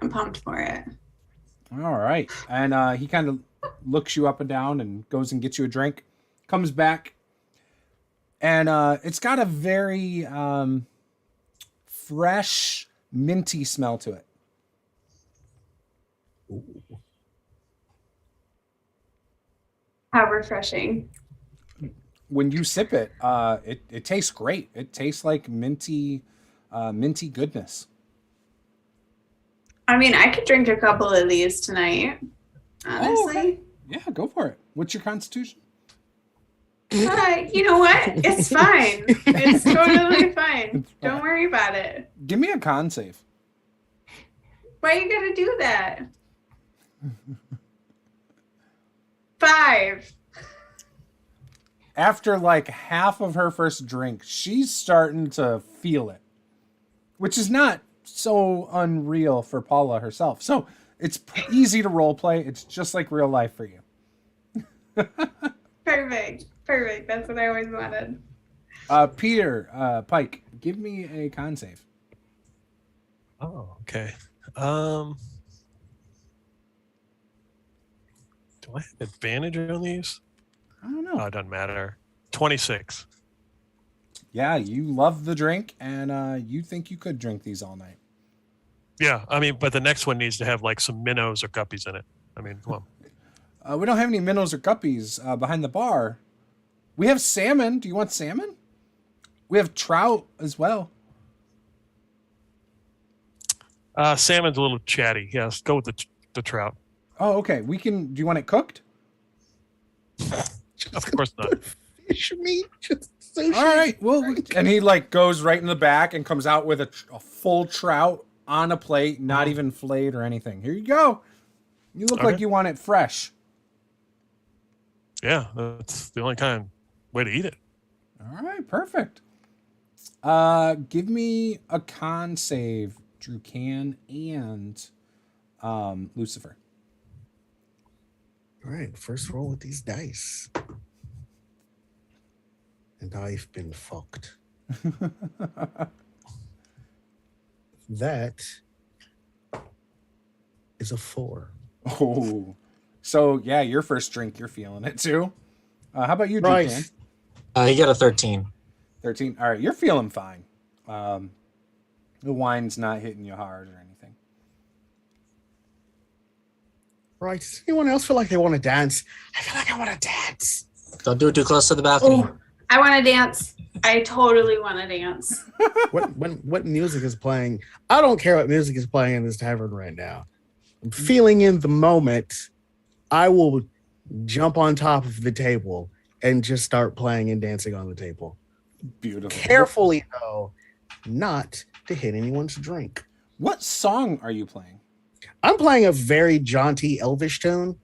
I'm pumped for it. All right. And he kind of looks you up and down and goes and gets you a drink. Comes back. And it's got a very fresh, minty smell to it. Ooh. How refreshing. When you sip it, it tastes great. It tastes like minty goodness. I mean, I could drink a couple of these tonight, honestly. Oh, okay. Yeah, go for it. What's your constitution? You know what? It's fine. It's totally fine. Don't worry about it. Give me a con save. Why you gotta do that? 5. After like half of her first drink, she's starting to feel it, which is not so unreal for Paula herself. So it's easy to role play. It's just like real life for you. Perfect. That's what I always wanted. Peter, Pike, give me a con save. Oh, okay. Do I have advantage on these? I don't know. Oh, it doesn't matter. 26. Yeah, you love the drink, and you think you could drink these all night. Yeah, I mean, but the next one needs to have like some minnows or guppies in it. I mean, come on. We don't have any minnows or guppies behind the bar. We have salmon. Do you want salmon? We have trout as well. Salmon's a little chatty. Yes, go with the trout. Oh, okay. We can. Do you want it cooked? Of course not. Fish meat, just sushi. All right. Well, and he like goes right in the back and comes out with a full trout on a plate, not even flayed or anything. Here you go. You look like you want it fresh. Yeah, that's the only kind of way to eat it. All right, perfect. Give me a con save, Drucan and Lucifer. All right, first roll with these dice. And I've been fucked. That is a 4. Oh, so yeah, your first drink, you're feeling it too. How about you, Right. Drucan? You got a 13. 13. All right, you're feeling fine. The wine's not hitting you hard or anything. Right. Does anyone else feel like they want to dance? I feel like I want to dance. Don't do it too close to the balcony. Oh, I want to dance. I totally want to dance. What music is playing? I don't care what music is playing in this tavern right now. I'm feeling in the moment. I will jump on top of the table and just start playing and dancing on the table. Beautiful. Carefully, though, not to hit anyone's drink. What song are you playing? I'm playing a very jaunty elvish tune.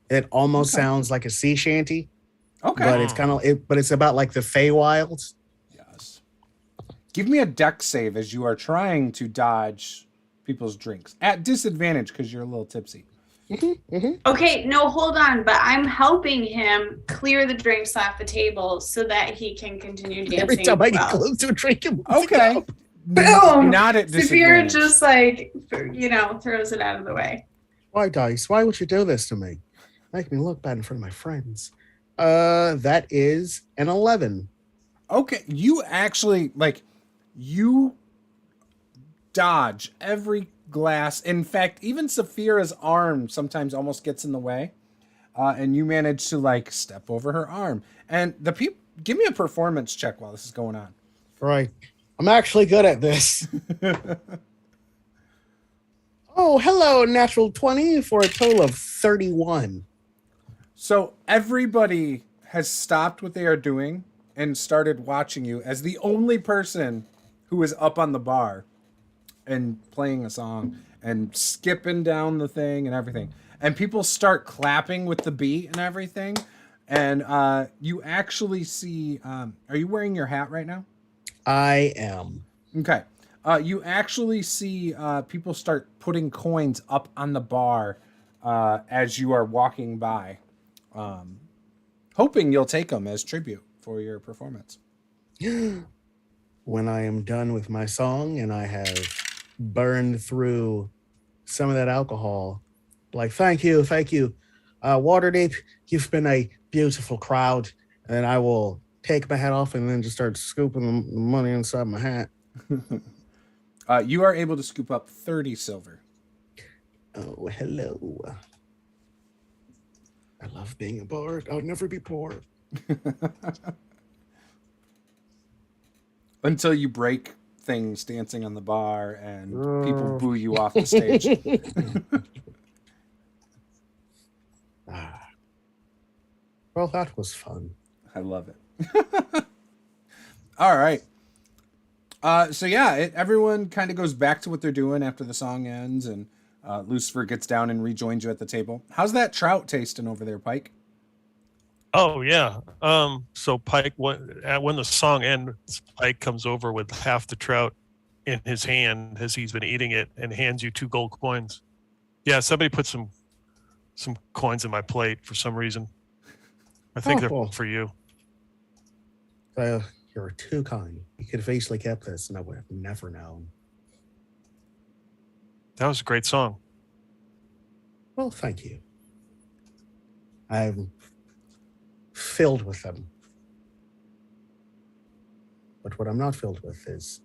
It almost sounds like a sea shanty, Okay. but it's kind of but it's about like the Feywilds. Yes. Give me a dex save as you are trying to dodge people's drinks at disadvantage because you're a little tipsy. Okay, no, hold on. But I'm helping him clear the drinks off the table so that he can continue dancing. Every time I get well. close to a drink, it moves Okay. up. Boom! Not at Saphira disadvantage. just like, throws it out of the way. Why, Dice? Why would you do this to me? Make me look bad in front of my friends. That is an 11. Okay, you actually you dodge every glass. In fact, even Saphira's arm sometimes almost gets in the way, and you manage to step over her arm. And the people, give me a performance check while this is going on. Right. I'm actually good at this. Oh, hello, natural 20 for a total of 31. So everybody has stopped what they are doing and started watching you as the only person who is up on the bar and playing a song and skipping down the thing and everything. And people start clapping with the beat and everything. And you actually see, are you wearing your hat right now? I am. Okay. You actually see people start putting coins up on the bar as you are walking by, hoping you'll take them as tribute for your performance. When I am done with my song and I have burned through some of that alcohol, like, thank you. Waterdeep, you've been a beautiful crowd. And I will take my hat off and then just start scooping the money inside my hat. You are able to scoop up 30 silver. Oh, hello. I love being a bard. I'll never be poor. Until you break things dancing on the bar and people boo you off the stage. Well, that was fun. I love it. All right. So yeah, everyone kind of goes back to what they're doing after the song ends, and Lucifer gets down and rejoins you at the table. How's that trout tasting over there, Pike? Oh yeah. So Pike, when the song ends, Pike comes over with half the trout in his hand as he's been eating it, and hands you 2 gold coins. Yeah, somebody put some coins in my plate for some reason. I think they're for you. You're too kind. You could have easily kept this, and I would have never known. That was a great song. Well, thank you. I'm filled with them. But what I'm not filled with is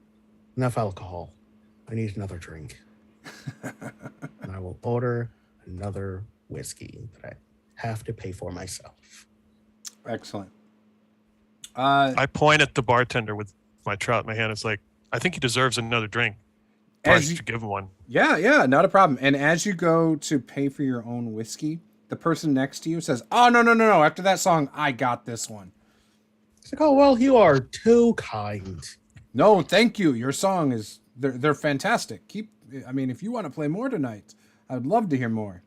enough alcohol. I need another drink. And I will order another whiskey that I have to pay for myself. Excellent. I point at the bartender with my trout in my hand. It's like, I think he deserves another drink. I should give him one. Yeah, not a problem. And as you go to pay for your own whiskey, the person next to you says, "Oh, no. After that song, I got this one." It's like, oh, well, you are too kind. No, thank you. Your song is, they're fantastic. If you want to play more tonight, I'd love to hear more.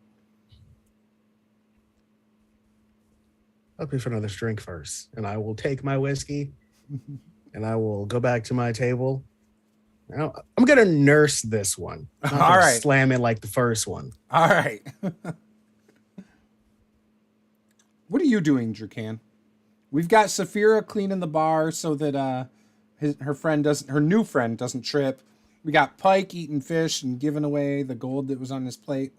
I'll pay for another drink first, and I will take my whiskey, and I will go back to my table. Now, I'm gonna nurse this one. I'm not gonna slam it like the first one. All right. What are you doing, Dracan? We've got Saphira cleaning the bar so that her new friend doesn't trip. We got Pike eating fish and giving away the gold that was on his plate.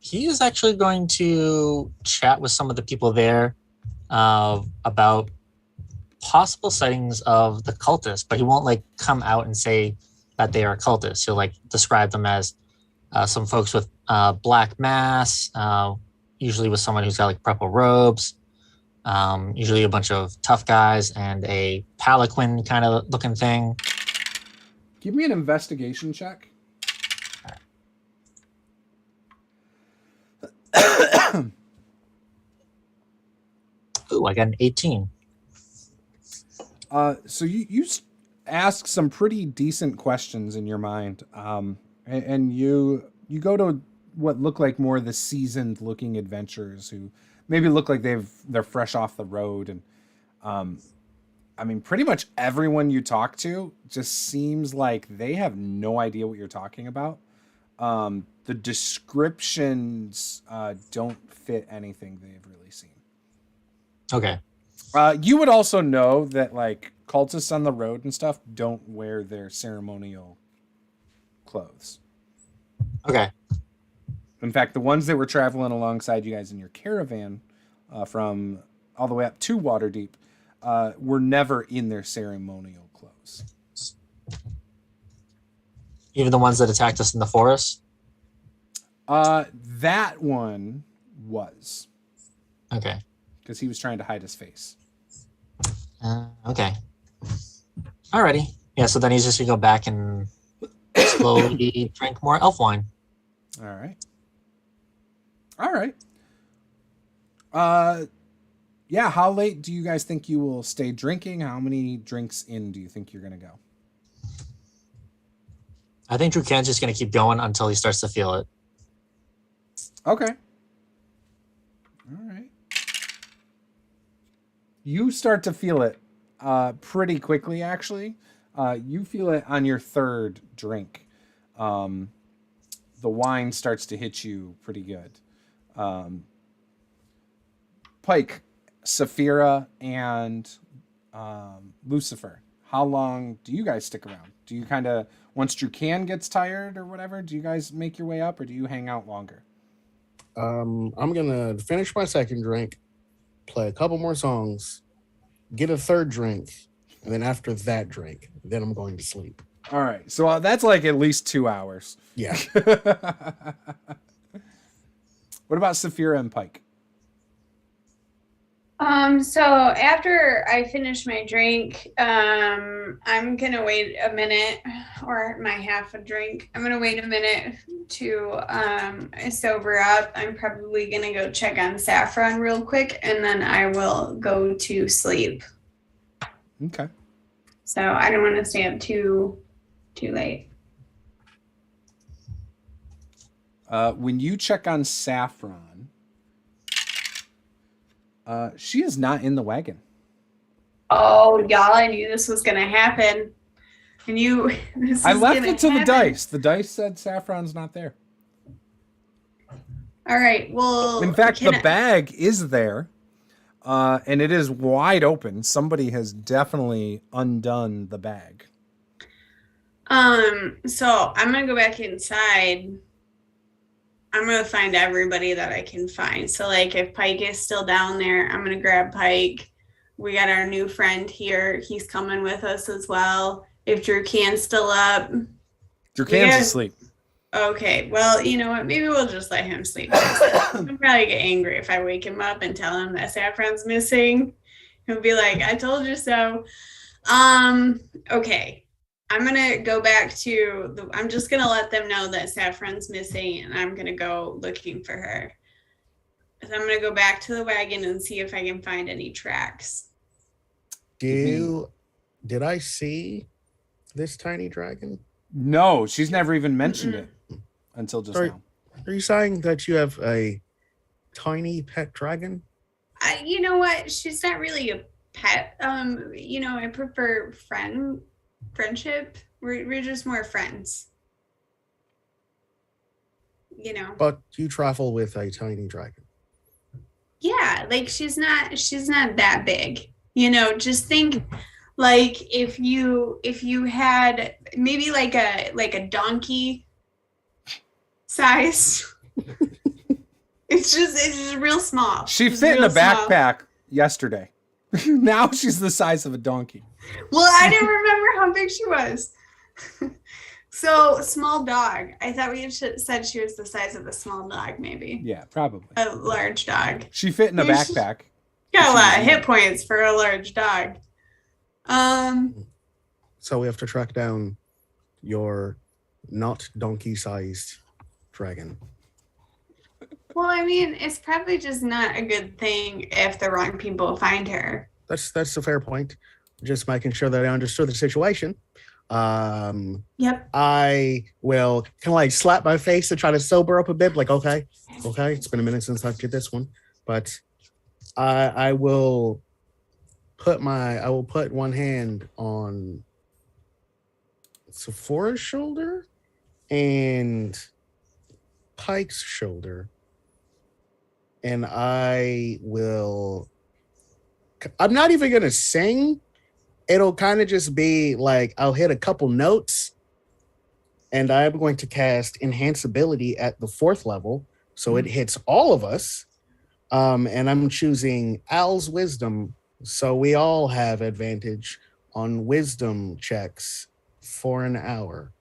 He is actually going to chat with some of the people there about possible sightings of the cultists, but he won't come out and say that they are cultists. He'll describe them as some folks with black mass, usually with someone who's got purple robes, usually a bunch of tough guys and a palanquin kind of looking thing. Give me an investigation check. Ooh, I got an 18. So you ask some pretty decent questions in your mind, and you go to what look like more the seasoned looking adventurers who maybe look like they're fresh off the road, and pretty much everyone you talk to just seems like they have no idea what you're talking about. The descriptions don't fit anything they've really seen. Okay. You would also know that cultists on the road and stuff don't wear their ceremonial clothes. Okay. In fact, the ones that were traveling alongside you guys in your caravan from all the way up to Waterdeep were never in their ceremonial clothes. Even the ones that attacked us in the forest? That one was. Okay. Because he was trying to hide his face. Okay. Alrighty. Yeah, so then he's just going to go back and slowly drink more elf wine. All right. All right. Yeah, how late do you guys think you will stay drinking? How many drinks in do you think you're going to go? I think Drew Ken's just going to keep going until he starts to feel it. Okay. All right. You start to feel it pretty quickly, actually. You feel it on your third drink. The wine starts to hit you pretty good. Pike, Saphira, and Lucifer, how long do you guys stick around? Do you kind of, once Drukan gets tired or whatever, do you guys make your way up or do you hang out longer? I'm gonna finish my second drink, play a couple more songs, get a third drink, and then after that drink, then I'm going to sleep. All right, so that's like at least 2 hours. Yeah. What about Saphira and Pike? So after I finish my drink, I'm gonna wait a minute, or my half a drink. I'm gonna wait a minute to sober up. I'm probably gonna go check on Saffron real quick, and then I will go to sleep. Okay. So I don't want to stay up too late. When you check on Saffron, she is not in the wagon. Oh, y'all, I knew this was gonna happen. I knew this I was left gonna it to the happen. dice. The dice said Saffron's not there. All right. Well, In fact, can the bag is there, and it is wide open. Somebody has definitely undone the bag. So I'm gonna go back inside. I'm gonna find everybody that I can find. So like if Pike is still down there, I'm gonna grab Pike. We got our new friend here. He's coming with us as well. If Drukan's still up. Drukan's asleep. Okay, well, you know what? Maybe we'll just let him sleep. He'll probably get angry if I wake him up and tell him that Saffron's missing. He'll be like, I told you so. Okay. I'm going to go back to I'm just going to let them know that Saffron's missing and I'm going to go looking for her. So I'm going to go back to the wagon and see if I can find any tracks. Did I see this tiny dragon? No, she's never even mentioned it until just now. Are you saying that you have a tiny pet dragon? You know what? She's not really a pet. I prefer friendship. We're just more friends. You know. But you travel with a tiny dragon. Yeah, like she's not that big. You know, just think like if you had maybe like a donkey size. It's just real small. She fit in a backpack yesterday. Now she's the size of a donkey. Well, I didn't remember how big she was. So, small dog. I thought we had said she was the size of a small dog, maybe. Yeah, probably. A large dog. She fit in a backpack. Got a lot of hit points for a large dog. So we have to track down your not donkey-sized dragon. Well, I mean, it's probably just not a good thing if the wrong people find her. That's a fair point. Just making sure that I understood the situation. Yep. I will kind of like slap my face and try to sober up a bit. Like, okay, it's been a minute since I did this one, but I will put one hand on Sephora's shoulder and Pike's shoulder, and I'm not even gonna sing. It'll kind of just be like I'll hit a couple notes, and I'm going to cast Enhance Ability at the 4th level, so it hits all of us. And I'm choosing Al's Wisdom, so we all have advantage on Wisdom checks for an hour.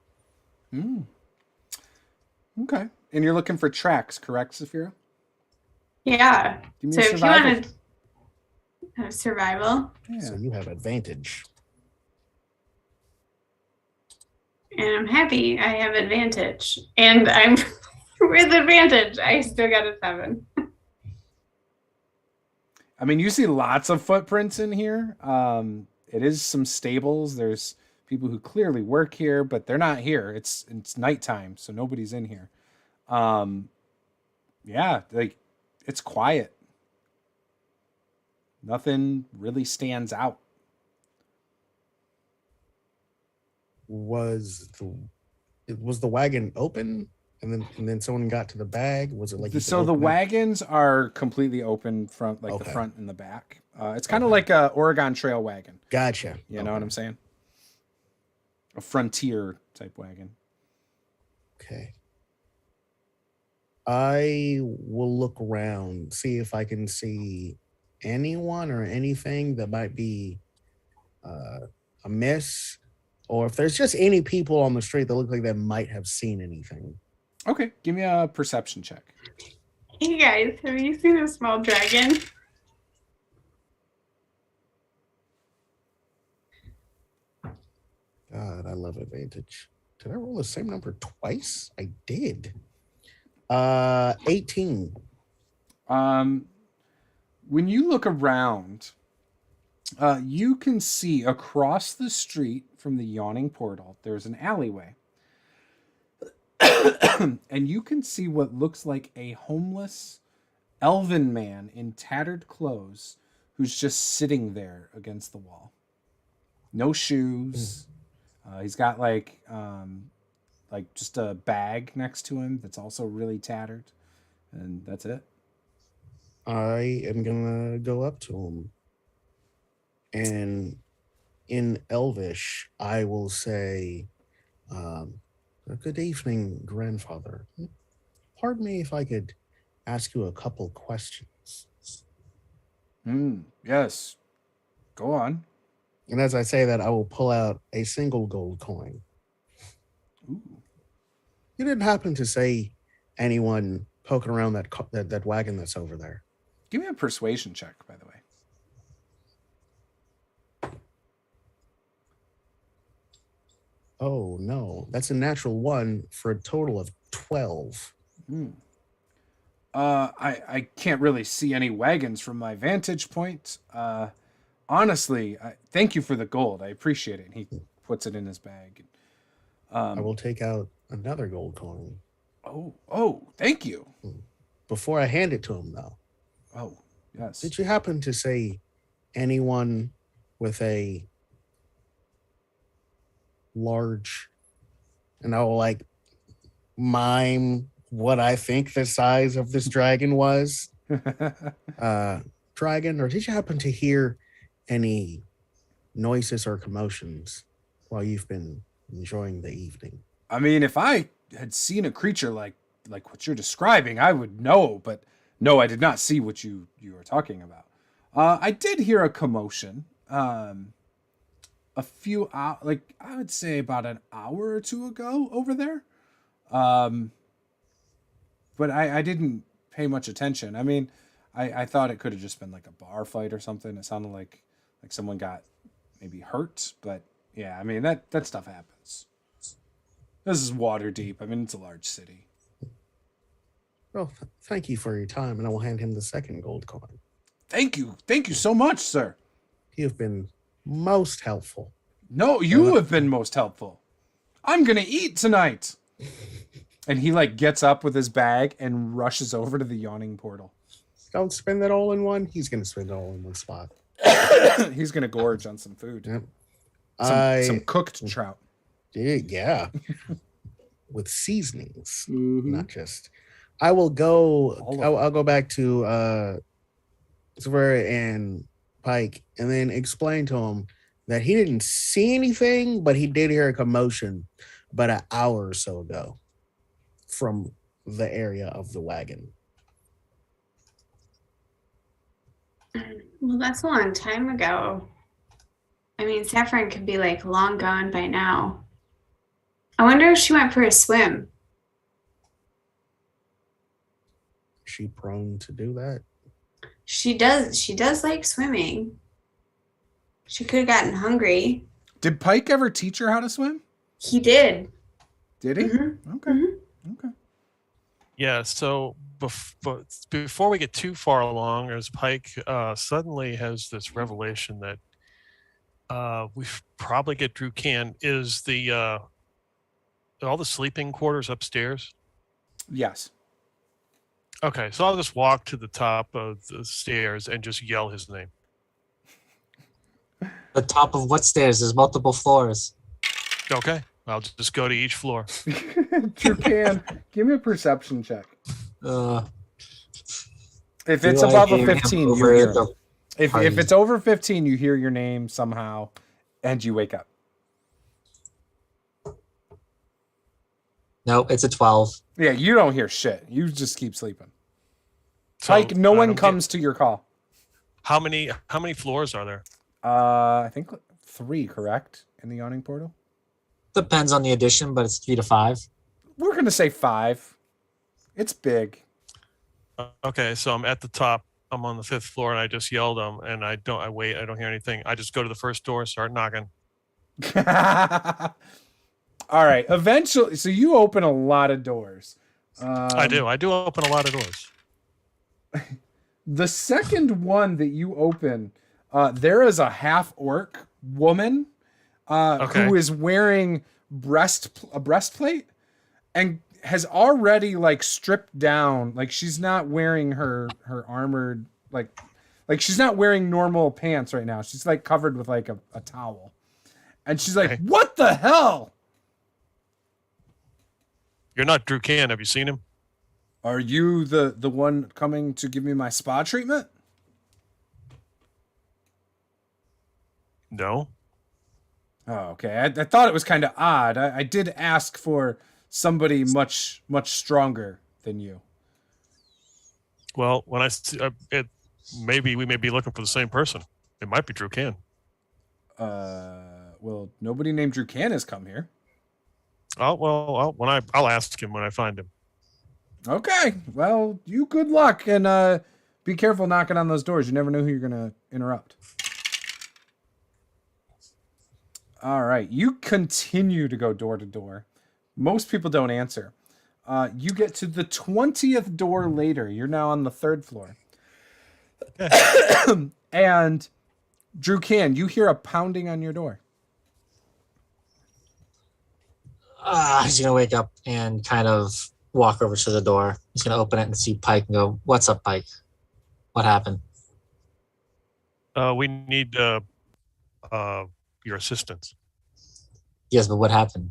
Okay, and you're looking for tracks, correct, Saphira? Yeah. Give me So a if you survival. want to have survival, Yeah. So you have advantage. and I'm happy I have advantage, and I'm With advantage, I still got a 7. I mean, you see lots of footprints in here. It is some stables. There's people who clearly work here, but they're not here. It's nighttime, so nobody's in here. Yeah, like it's quiet. Nothing really stands out. Was the wagon open? And then someone got to the bag. Was it like So the wagons are completely open from like the front and the back. It's kind of like a Oregon Trail wagon. Gotcha. You know what I'm saying? A frontier type wagon. Okay. I will look around, see if I can see anyone or anything that might be amiss, or if there's just any people on the street that look like they might have seen anything. Okay, give me a perception check. Hey guys, have you seen a small dragon? God, I love advantage. Did I roll the same number twice? I did. 18. When you look around, you can see across the street from the yawning portal, there's an alleyway. And you can see what looks like a homeless elven man in tattered clothes who's just sitting there against the wall. No shoes. He's got like just a bag next to him that's also really tattered. And that's it. I am gonna go up to him, and in Elvish, I will say, "Good evening, grandfather. Pardon me if I could ask you a couple questions." Yes. Go on. And as I say that, I will pull out a single gold coin. Ooh. You didn't happen to say anyone poking around that wagon that's over there? Give me a persuasion check, by the way. Oh, no. That's a natural 1 for a total of 12. I can't really see any wagons from my vantage point. Honestly, thank you for the gold. I appreciate it. And he puts it in his bag. I will take out another gold coin. Oh, thank you. Before I hand it to him, though. Oh, yes. Did you happen to say anyone with a large, and I will like mime what I think the size of this dragon was, dragon, or did you happen to hear any noises or commotions while you've been enjoying the evening? I mean, if I had seen a creature like what you're describing, I would know, but no, I did not see what you were talking about. I did hear a commotion. A few hours, like I would say about an hour or two ago over there. But I didn't pay much attention. I mean, I thought it could have just been like a bar fight or something. It sounded like someone got maybe hurt, but yeah, I mean that stuff happens. This is Waterdeep. I mean, it's a large city. Well, thank you for your time, and I will hand him the second gold coin. Thank you so much, sir. You've been most helpful. No, you have been most helpful. I'm gonna eat tonight. And he like gets up with his bag and rushes over to the yawning portal. Don't spend it all in one. He's going to spend it all in one spot. He's gonna gorge on some food. Yep. Some cooked trout. Yeah. With seasonings, not just. I will go. I'll go back to Silver and Pike, and then explain to him that he didn't see anything, but he did hear a commotion about an hour or so ago from the area of the wagon. Well, that's a long time ago. I mean, Saffron could be like long gone by now. I wonder if she went for a swim. Is she prone to do that? She does like swimming. She could have gotten hungry. Did Pike ever teach her how to swim? He did. Did he? Mm-hmm. Okay. Mm-hmm. Okay. Yeah, so before we get too far along, as Pike suddenly has this revelation that we probably get Drew can is all the sleeping quarters upstairs. Yes. Okay, so I'll just walk to the top of the stairs and just yell his name. The top of what stairs? There's multiple floors. Okay, I'll just go to each floor. Drew can give me a perception check. If Do it's I above a hear him 15, you over hear. the If party? it's over 15, you hear your name somehow, and you wake up. No, it's a 12. Yeah, you don't hear shit. You just keep sleeping. So Pike, no I one don't get- comes to your call. How many floors are there? I think 3, correct? In the yawning portal? Depends on the edition, but it's 3 to 5. We're going to say 5. It's big. Okay, so I'm at the top. I'm on the 5th floor, and I just yelled them, and I wait. I don't hear anything. I just go to the first door, start knocking. All right. Eventually, so you open a lot of doors. I do open a lot of doors. The second one that you open, there is a half-orc woman who is wearing a breastplate and has already like stripped down. Like she's not wearing her armored like she's not wearing normal pants right now. She's like covered with like a towel. And she's like, Okay. "What the hell? You're not Drew Can. Have you seen him? Are you the one coming to give me my spa treatment?" No. Oh, okay. I thought it was kind of odd. I did ask for somebody much stronger than you. Well, when I see it, maybe we may be looking for the same person. It might be Drew Can. Well, nobody named Drew Can has come here. Oh well, I'll ask him when I find him. Okay. Well, you good luck and be careful knocking on those doors. You never know who you're gonna interrupt. All right. You continue to go door to door. Most people don't answer. You get to the 20th door later. You're now on the 3rd floor. And Drew Can, you hear a pounding on your door. He's going to wake up and kind of walk over to the door. He's going to open it and see Pike and go, "What's up, Pike? What happened?" We need your assistance. Yes, but what happened?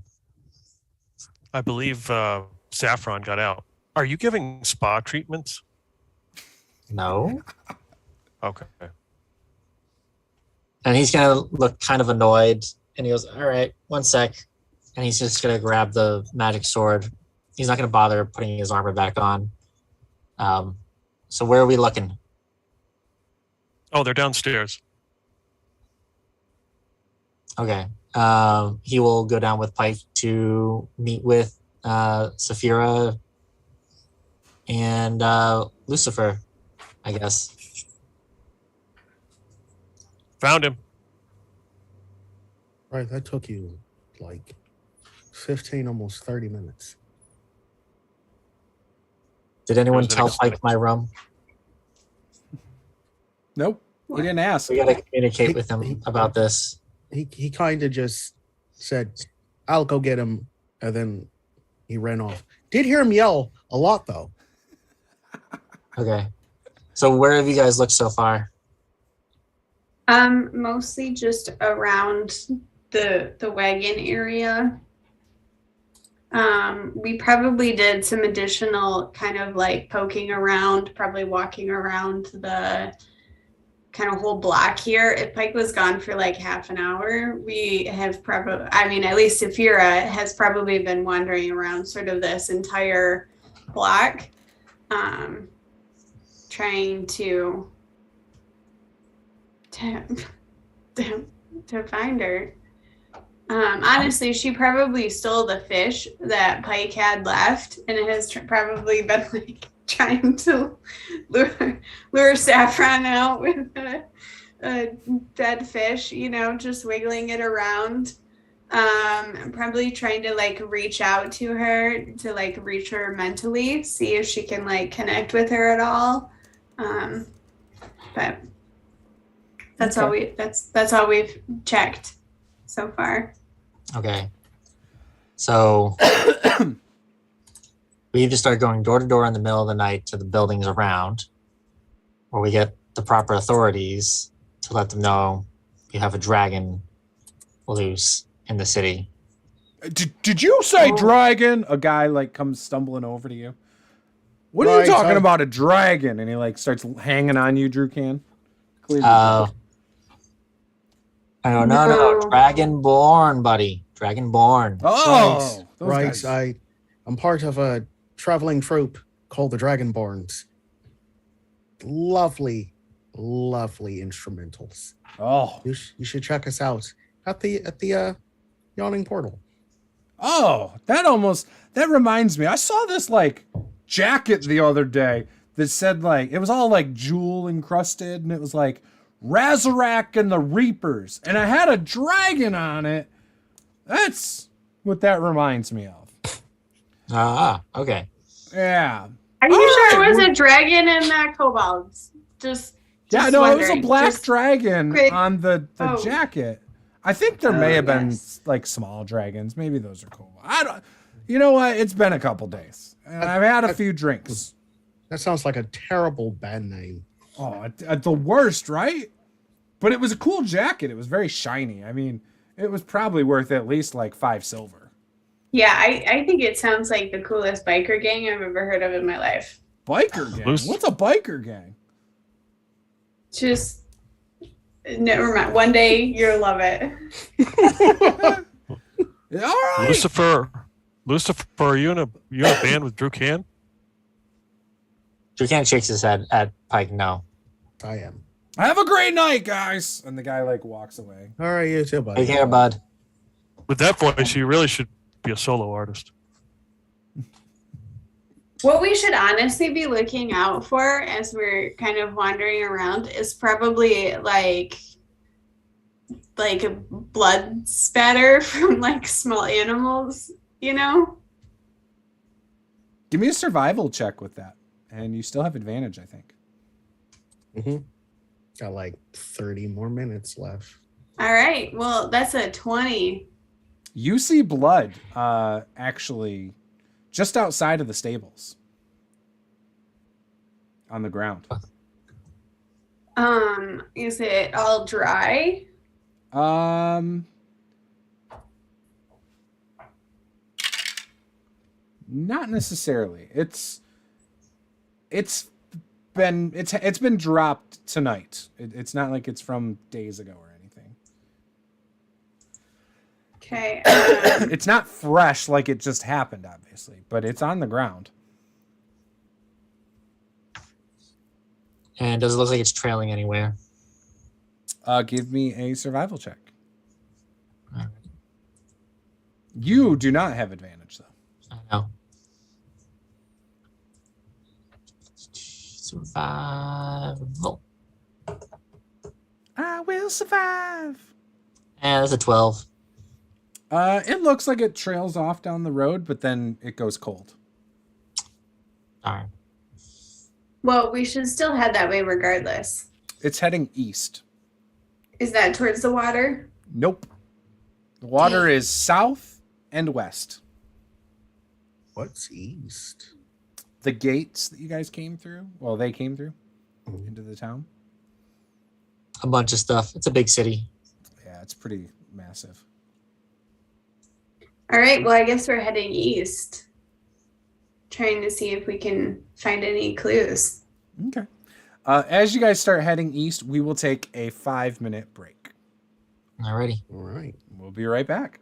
I believe Saffron got out. Are you giving spa treatments? No. Okay. And he's going to look kind of annoyed. And he goes, "All right, one sec." And he's just going to grab the magic sword. He's not going to bother putting his armor back on. So where are we looking? Oh, they're downstairs. Okay. He will go down with Pike to meet with Saphira and Lucifer, I guess. Found him. Right, that took you like 15, almost 30 minutes. Did anyone There's an tell explain- Pike my room? Nope. He didn't ask. We got to communicate with him about this. He kind of just said, "I'll go get him," and then he ran off. Did hear him yell a lot though. Okay. So where have you guys looked so far? Mostly just around the wagon area. We probably did some additional kind of like poking around, probably walking around the kind of whole block here. If Pike was gone for like half an hour, we have probably, I mean, at least Saphira has probably been wandering around sort of this entire block, trying to find her. Honestly, she probably stole the fish that Pike had left and has probably been like trying to lure Saffron out with a dead fish, you know, just wiggling it around. Probably trying to like reach out to her to like reach her mentally, see if she can like connect with her at all. But that's all that's all we've checked so far. Okay. So we either start going door to door in the middle of the night to the buildings around, or we get the proper authorities to let them know you have a dragon loose in the city. Did you say dragon? A guy like comes stumbling over to you. What are you Right, talking about, a dragon? And he like starts hanging on you, Drew Can. Clearly. I don't know. No, Dragonborn, buddy. Dragonborn. Oh, those right. guys. I'm part of a traveling troupe called the Dragonborns. Lovely, lovely instrumentals. Oh, You should check us out at the yawning portal. oh, that reminds me. I saw this like jacket the other day that said like, it was all like jewel encrusted, and it was like Razarak and the Reapers, and I had a dragon on it. That's what that reminds me of. Okay. Yeah. Are you sure it was a dragon and not kobolds? Just Yeah, no, wondering. it was a black dragon quick- on the jacket. I think there may have been yes. like small dragons. Maybe those are cool. I don't. You know what? It's been a couple days, and I've had a few drinks. That sounds like a terrible band name. Oh, the worst, right? But it was a cool jacket. It was very shiny. I mean, it was probably worth at least like 5 silver. Yeah, I think it sounds like the coolest biker gang I've ever heard of in my life. Biker gang. What's a biker gang? Just never mind. One day you'll love it. All right. Lucifer, are you in a band with Drew Can? Drew Can shakes his head at Pike. No. I am. Have a great night, guys. And the guy like walks away. All right, you too, buddy. Take care, bud. With that voice, you really should be a solo artist. What we should honestly be looking out for as we're kind of wandering around is probably like a blood spatter from like small animals, you know? Give me a survival check with that, and you still have advantage, I think. Mm-hmm. Got like 30 more minutes left. All right. Well, that's a 20. You see blood, actually, just outside of the stables, on the ground. Is it all dry? Not necessarily. It's been dropped tonight. It's not like it's from days ago or anything. Okay. It's not fresh like it just happened, obviously, but it's on the ground. And does it look like it's trailing anywhere? Give me a survival check. All right. You do not have advantage, though. I know. Survival. I will survive. And that's a 12. It looks like it trails off down the road, but then it goes cold. Darn. Well, we should still head that way regardless. It's heading east. Is that towards the water? Nope. The water is south and west. What's east? The gates that you guys came through, well, they came through into the town. A bunch of stuff. It's a big city. Yeah, it's pretty massive. All right. Well, I guess we're heading east. Trying to see if we can find any clues. Okay. As you guys start heading east, we will take a 5-minute break. Alrighty. All right. We'll be right back.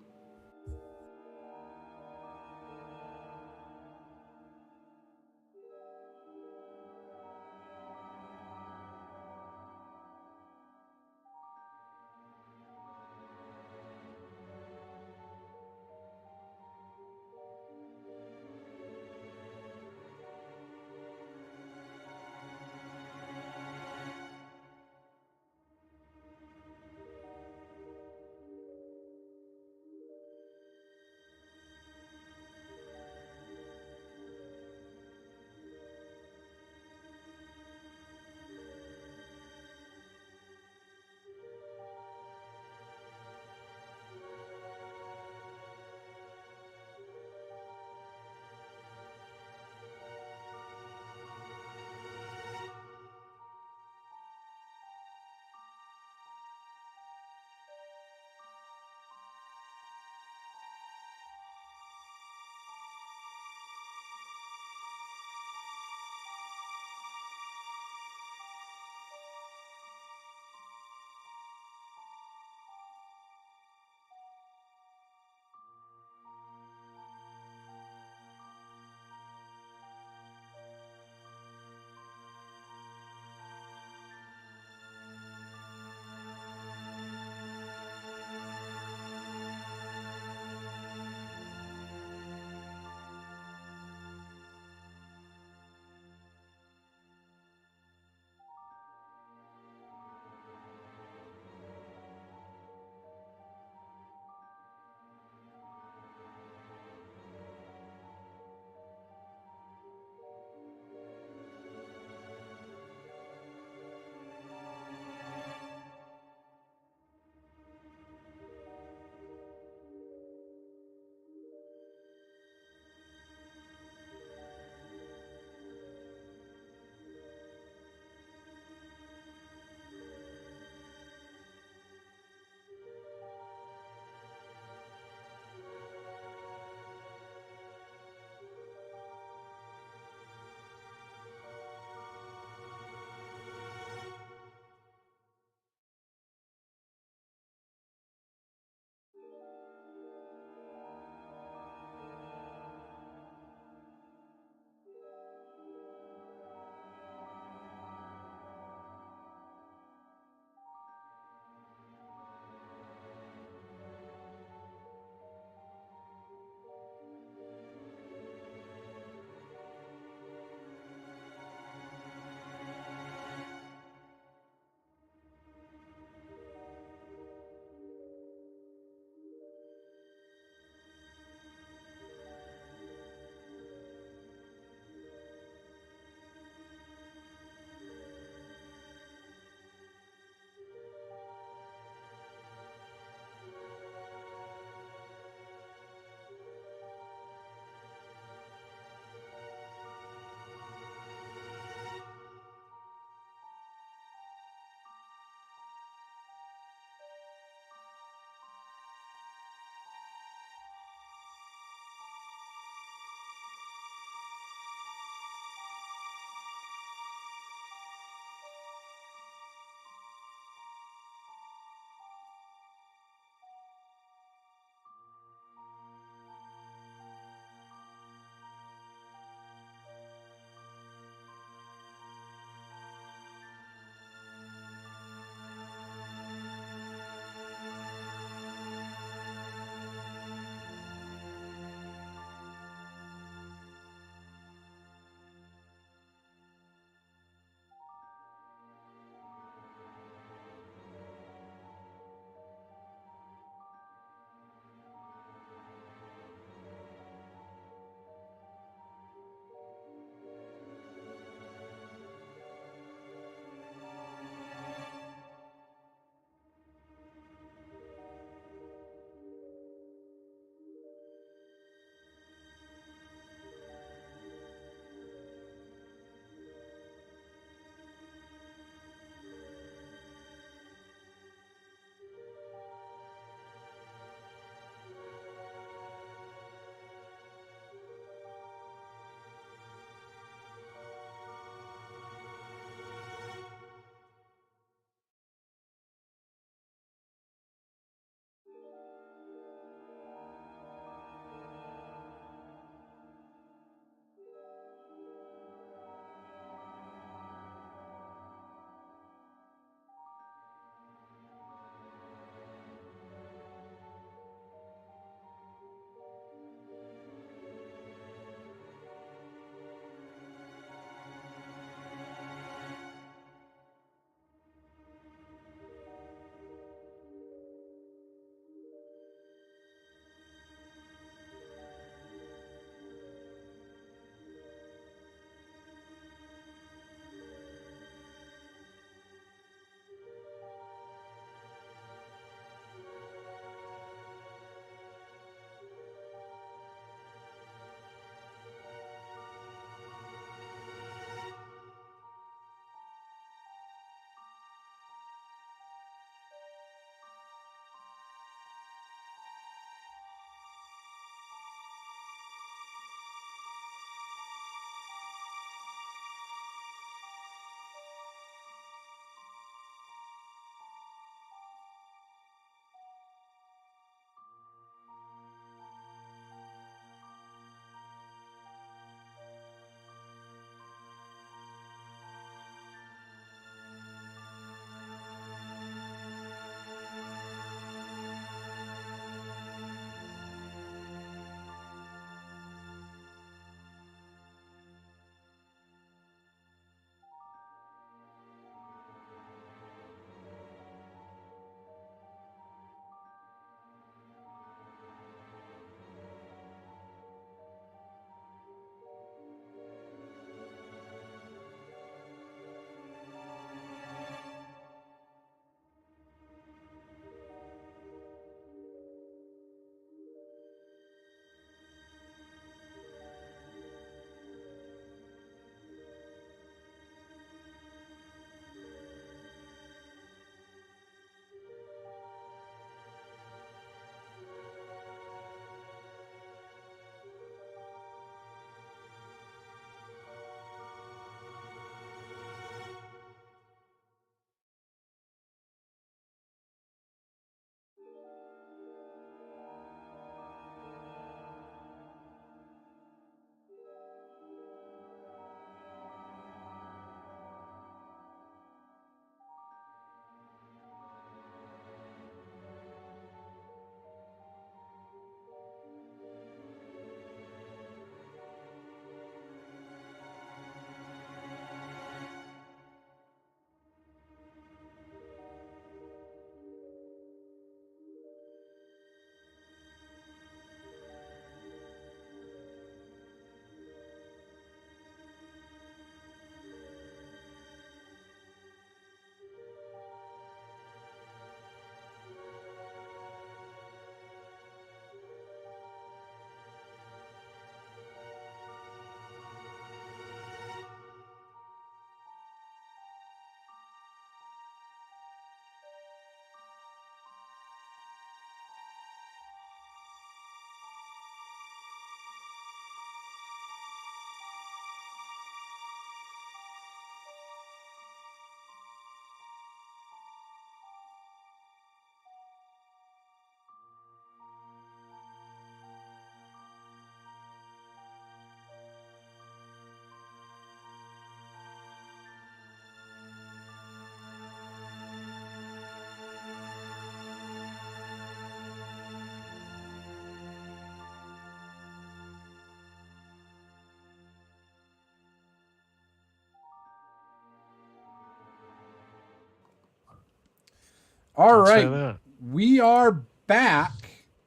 All Don't say right. that. We are back,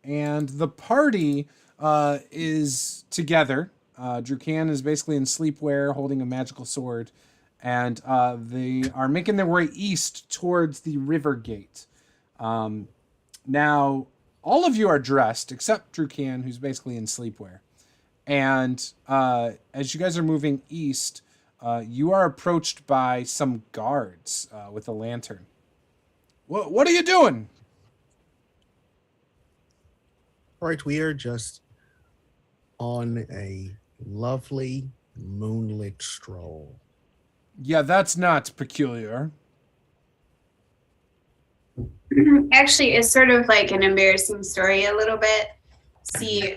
and the party is together. Drukan is basically in sleepwear, holding a magical sword, and they are making their way east towards the river gate. Now, all of you are dressed except Drukan, who's basically in sleepwear. And as you guys are moving east, you are approached by some guards with a lantern. What are you doing? All right, we are just on a lovely moonlit stroll. Yeah, that's not peculiar. Actually, it's sort of like an embarrassing story a little bit. See,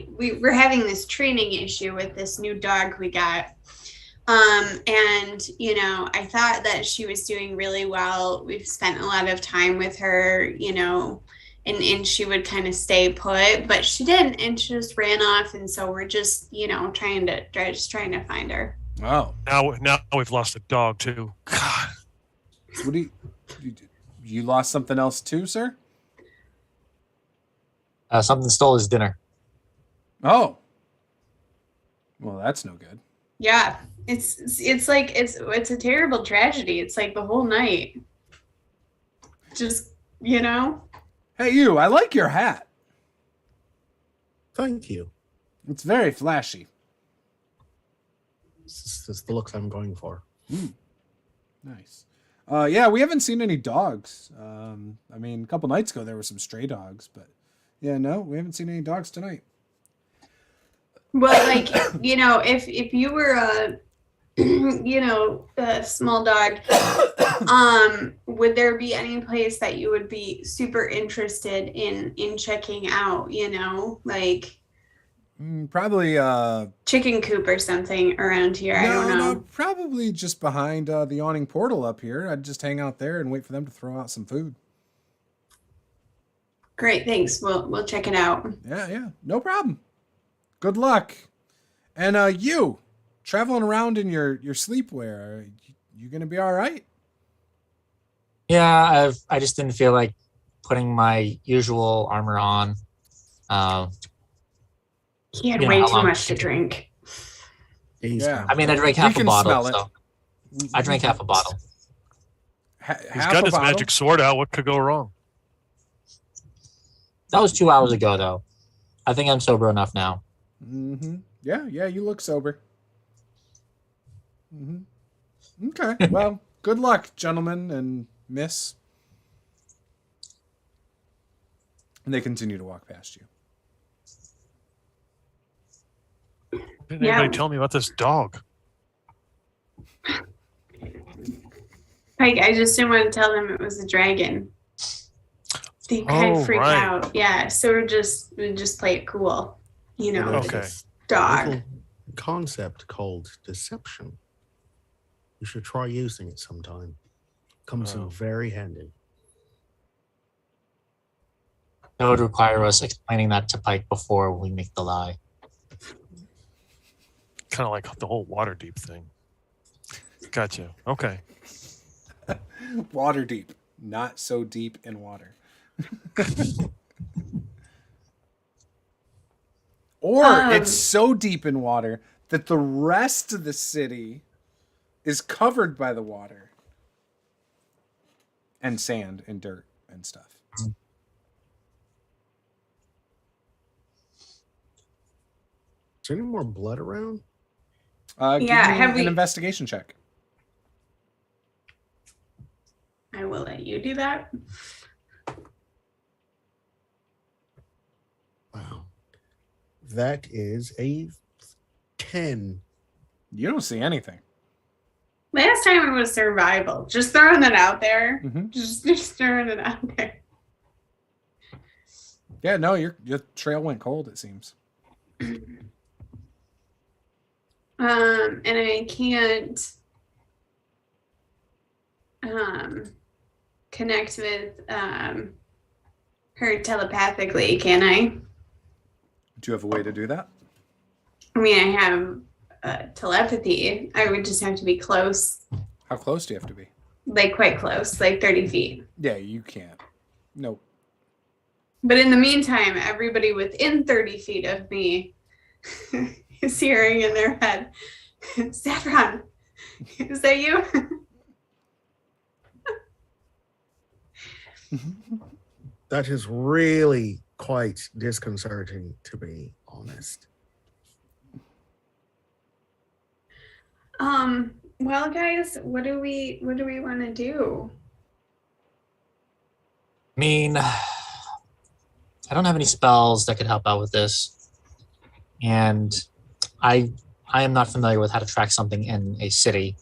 we're having this training issue with this new dog we got. And you know, I thought that she was doing really well. We've spent a lot of time with her, you know, and she would kind of stay put, but she didn't, and she just ran off. And so we're just, you know, trying to find her. Oh, Now we've lost a dog too. God. what do you lost something else too, sir? Something stole his dinner. Oh, well, that's no good. Yeah, it's like it's a terrible tragedy. It's like the whole night. Just, you know. Hey, you! I like your hat. Thank you. It's very flashy. This is the looks I'm going for. Nice. Yeah, we haven't seen any dogs. I mean, a couple nights ago there were some stray dogs, but yeah, no, we haven't seen any dogs tonight. Well, like, you know, if you were a you know, a small dog, would there be any place that you would be super interested in checking out, you know, like Probably chicken coop or something around here? I don't know. No, probably just behind the awning portal up here. I'd just hang out there and wait for them to throw out some food. Great, thanks. We'll check it out. Yeah, no problem. Good luck. And you traveling around in your sleepwear, you gonna be all right? Yeah, I just didn't feel like putting my usual armor on. He had You know way how too long- much to drink. Yeah. I mean, I drank half a can bottle, smell it. so I drank half a bottle. He's Half got a his bottle? magic sword out. What could go wrong? That was 2 hours ago, though. I think I'm sober enough now. Mm-hmm. Yeah, you look sober. Mm-hmm. Okay, well, good luck, gentlemen and miss. And they continue to walk past you. Didn't Yeah. anybody tell me about this dog? Like, I just didn't want to tell them it was a dragon. They kind Oh, of freak right. out. Yeah, so we just play it cool. You know, There's Okay. this dog. little concept called deception. You should try using it sometime. Comes Oh. in very handy. That would require us explaining that to Pike before we make the lie. Kind of like the whole Waterdeep thing. Gotcha. Okay. Waterdeep, not so deep in water. Or it's so deep in water that the rest of the city is covered by the water and sand and dirt and stuff. Is there any more blood around? Give Yeah, me have an we- investigation check. I will let you do that. Wow. That is a 10. You don't see anything. Last time it was survival. Just throwing it out there. Mhm. Just throwing it out there. Yeah, no, your trail went cold, it seems. And I can't connect with her telepathically, can I? Do you have a way to do that? I mean, I have telepathy. I would just have to be close. How close do you have to be? like quite close, like 30 feet. Yeah, you can't. Nope. But in the meantime, everybody within 30 feet of me is hearing in their head, Saffron, is that you? That is really quite disconcerting, to be honest. Well, guys, what do we want to do? I mean, I don't have any spells that could help out with this, and I am not familiar with how to track something in a city.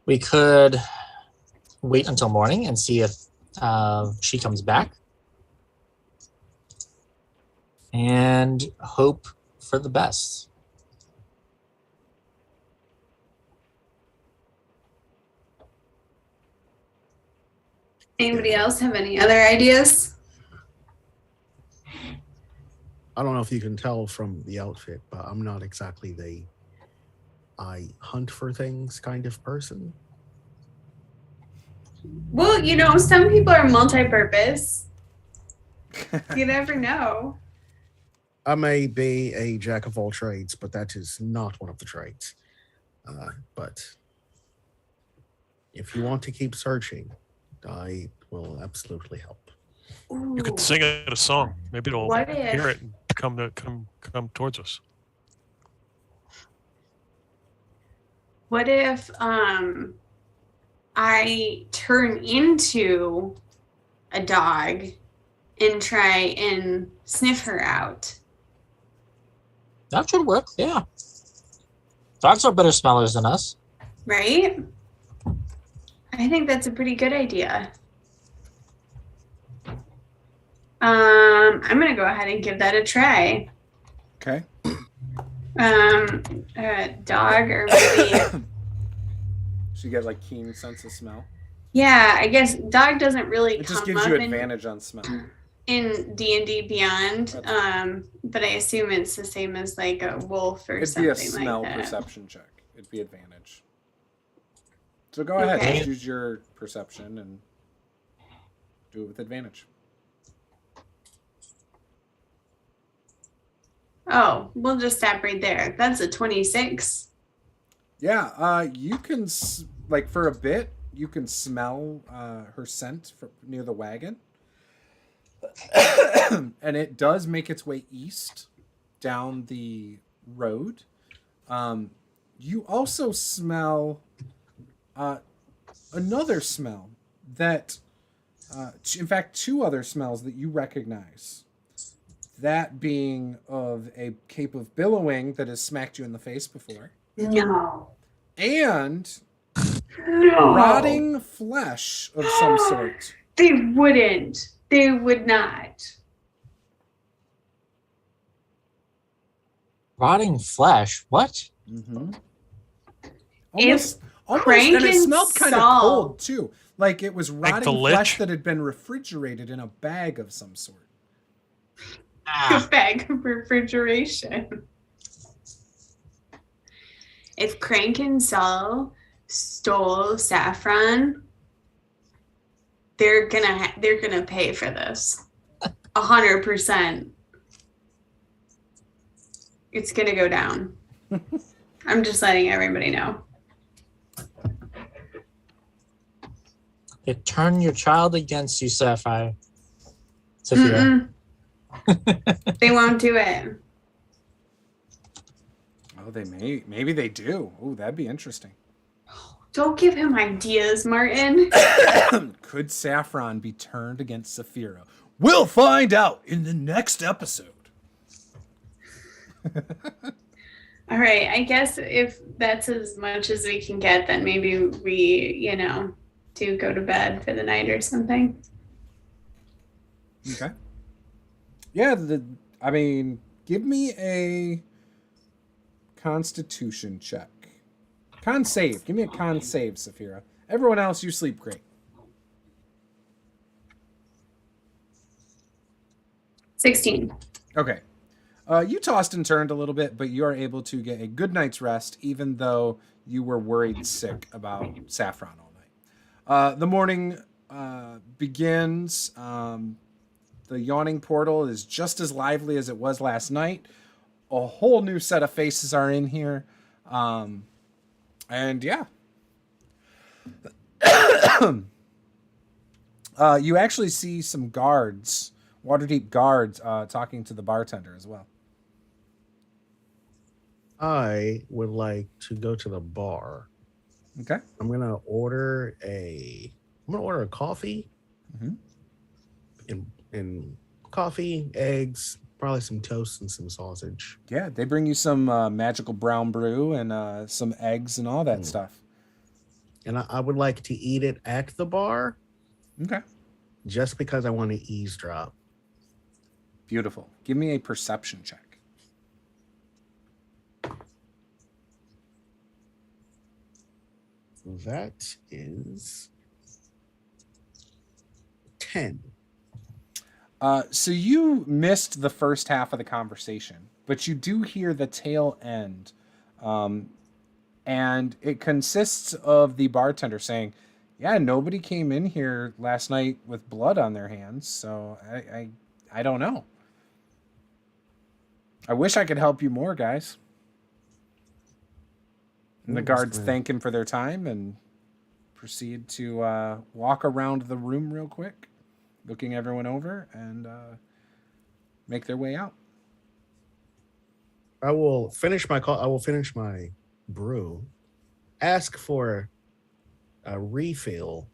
We could wait until morning and see if she comes back, and hope for the best. Anybody else have any other ideas? I don't know if you can tell from the outfit, but I'm not exactly the I hunt for things kind of person. Well, you know, some people are multi-purpose. You never know. I may be a jack of all trades, but that is not one of the trades. But if you want to keep searching, I will absolutely help. Ooh. You could sing it a song. Maybe it'll What if- hear it and come towards us. What if I turn into a dog and try and sniff her out? That should work, yeah. Dogs are better smellers than us. Right? I think that's a pretty good idea. I'm gonna go ahead and give that a try. Okay. Dog or maybe So you get like keen sense of smell. yeah, I guess dog doesn't really It come just gives up you in advantage on smell. D&D Beyond. But I assume it's the same as like a wolf or It'd be a something smell like that. perception check. It'd be advantage. So go ahead, Okay. just use your perception and do it with advantage. Oh, we'll just stop right there. That's a 26. Yeah, you can like for a bit you can smell her scent near the wagon, and it does make its way east down the road. You also smell another smell that, in fact, two other smells that you recognize. That being of a cape of billowing that has smacked you in the face before. No. And No. rotting flesh of some sort. They wouldn't. They would not. Rotting flesh? What? Mm-hmm. If Almost, Crank and it and smelled kind of Saul- cold too. Like it was rotting the flesh lich? that had been refrigerated in a bag of some sort. A bag of refrigeration. If Crank and Saul stole saffron, they're gonna pay for this. 100%. It's gonna go down. I'm just letting everybody know. They turn your child against you, Sapphire. Sophia. Mm-mm. They won't do it. Oh, they may. Maybe they do. Oh, that'd be interesting. Don't give him ideas, Martin. Could Saffron be turned against Saphira? We'll find out in the next episode. All right, I guess if that's as much as we can get, then maybe we, do go to bed for the night or something. Okay. Yeah, give me a Constitution check. Con save. Give me a con save, Saphira. Everyone else, you sleep great. 16. Okay. You tossed and turned a little bit, but you are able to get a good night's rest, even though you were worried sick about Saffron all The morning begins. The yawning portal is just as lively as it was last night. A whole new set of faces are in here. And yeah. You actually see some guards, Waterdeep guards, talking to the bartender as well. I would like to go to the bar. Okay. I'm gonna order a coffee. Mhm. And coffee, eggs, probably some toast and some sausage. Yeah, they bring you some magical brown brew and some eggs and all that stuff. And I would like to eat it at the bar. Okay. Just because I want to eavesdrop. Beautiful. Give me a perception check. That is 10. So you missed the first half of the conversation, but you do hear the tail end. And it consists of the bartender saying, yeah, nobody came in here last night with blood on their hands, so I don't know. I wish I could help you more, guys. And the guards thank him for their time and proceed to walk around the room real quick, looking everyone over, and make their way out. I will finish my brew, ask for a refill,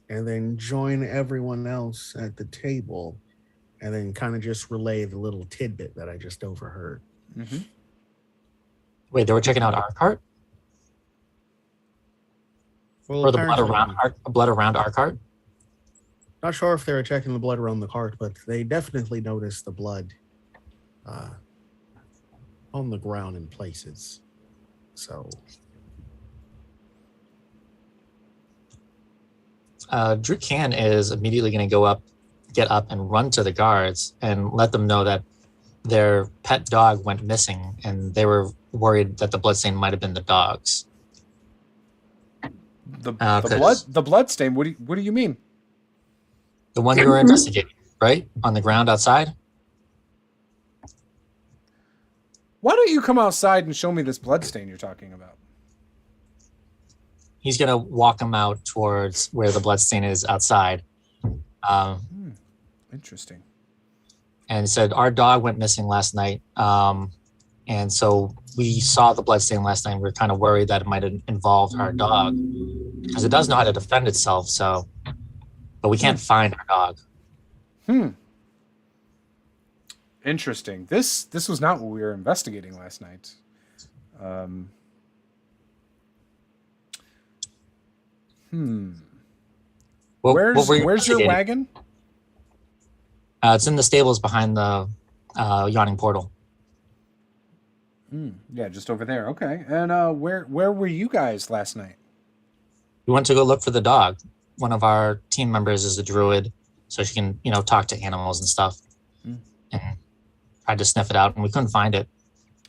and then join everyone else at the table, and then kind of just relay the little tidbit that I just overheard. Mm-hmm. Wait, they were checking out our cart? Well, Or the blood around our cart? Not sure if they were checking the blood around the cart, but they definitely noticed the blood on the ground in places. So Drew Can is immediately going to get up and run to the guards and let them know that their pet dog went missing and they were worried that the bloodstain might have been the dog's. The blood stain. What do you mean? The one you were investigating, right? On the ground outside? Why don't you come outside and show me this blood stain you're talking about? He's going to walk him out towards where the blood stain is outside. Interesting. And said, our dog went missing last night. And so we saw the blood stain last night. We were kind of worried that it might have involved our dog because it does know how to defend itself. So, but we can't find our dog. Interesting. This was not what we were investigating last night. Where's your wagon? It's in the stables behind the yawning portal. Yeah, just over there. Okay. And where were you guys last night? We went to go look for the dog. One of our team members is a druid, so she can, talk to animals and stuff. And tried to sniff it out, and we couldn't find it.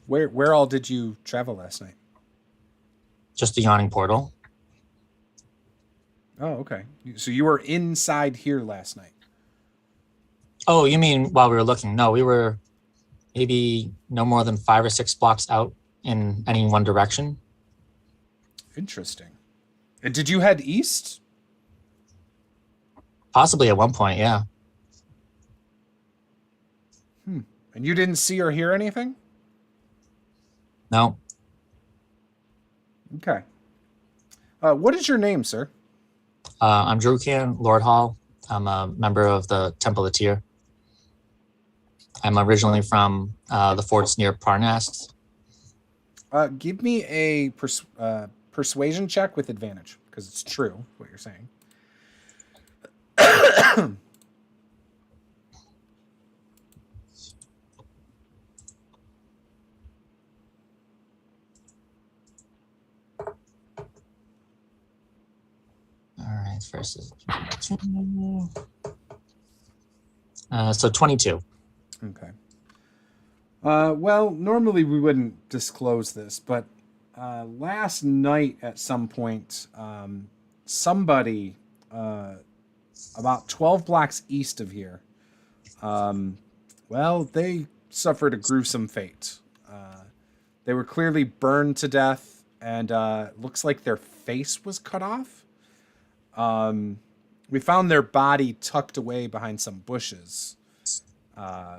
Where all did you travel last night? Just the yawning portal. Oh, okay. So you were inside here last night? Oh, you mean while we were looking? No, we were maybe no more than 5 or 6 blocks out in any one direction. Interesting. And did you head east? Possibly at one point, yeah. And you didn't see or hear anything? No. Okay. What is your name, sir? I'm Drew Can, Lord Hall. I'm a member of the Temple of Tyr. I'm originally from the forts near Parnast. Give me a persuasion check with advantage, because it's true what you're saying. All right, versus so 22. Okay. Well, normally we wouldn't disclose this, but last night at some point, somebody about 12 blocks east of here, they suffered a gruesome fate. They were clearly burned to death, and looks like their face was cut off. We found their body tucked away behind some bushes.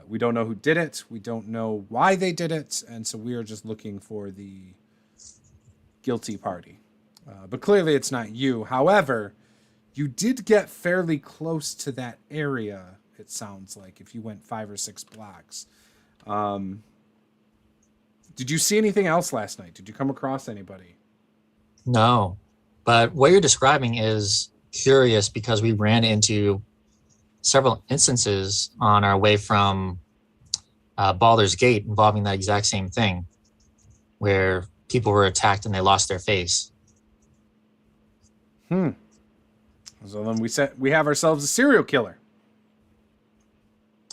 We don't know who did it. We don't know why they did it. And so we are just looking for the guilty party. But clearly it's not you. However, you did get fairly close to that area, it sounds like, if you went 5 or 6 blocks. Did you see anything else last night? Did you come across anybody? No, but what you're describing is curious because we ran into several instances on our way from Baldur's Gate involving that exact same thing, where people were attacked and they lost their face. So then we have ourselves a serial killer.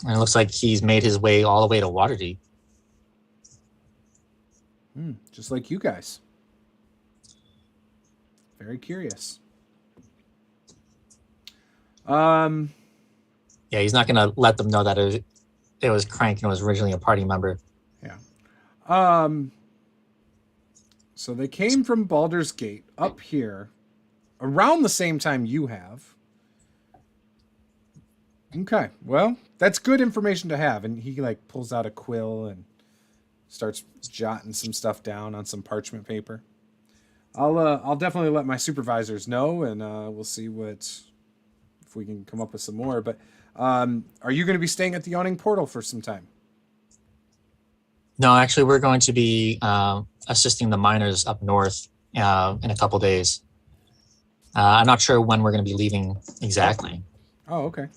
And it looks like he's made his way all the way to Waterdeep. Just like you guys. Very curious. Yeah, he's not going to let them know that it was Crank and was originally a party member. Yeah. So they came from Baldur's Gate up here around the same time you have. Okay, well, that's good information to have. And he pulls out a quill and starts jotting some stuff down on some parchment paper. I'll definitely let my supervisors know, and we'll see if we can come up with some more. But are you going to be staying at the Yawning Portal for some time? No, actually, we're going to be assisting the miners up north in a couple days. I'm not sure when we're going to be leaving exactly. Oh, okay.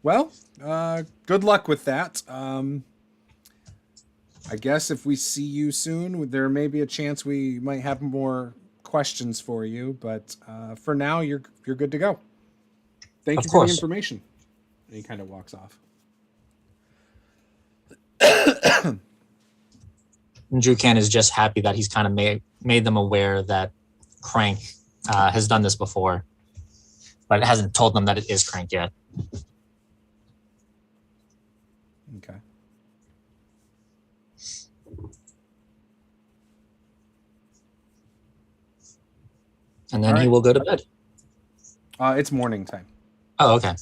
Well, good luck with that. I guess if we see you soon, there may be a chance we might have more questions for you. But for now, you're good to go. Thank you for the information. And he kind of walks off. Drukan is just happy that he's kind of made them aware that Crank has done this before, but it hasn't told them that it is Crank yet. Okay. And then he will go to bed. It's morning time. Oh, okay.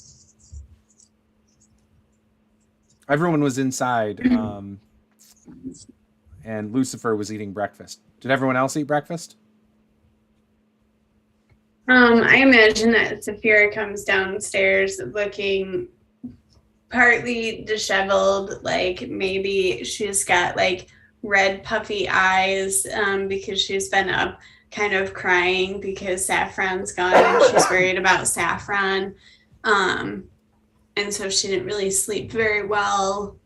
Everyone was inside, and Lucifer was eating breakfast. Did everyone else eat breakfast? I imagine that Saphira comes downstairs looking partly disheveled, like maybe she's got red puffy eyes because she's been up kind of crying because Saffron's gone and she's worried about Saffron. And so she didn't really sleep very well.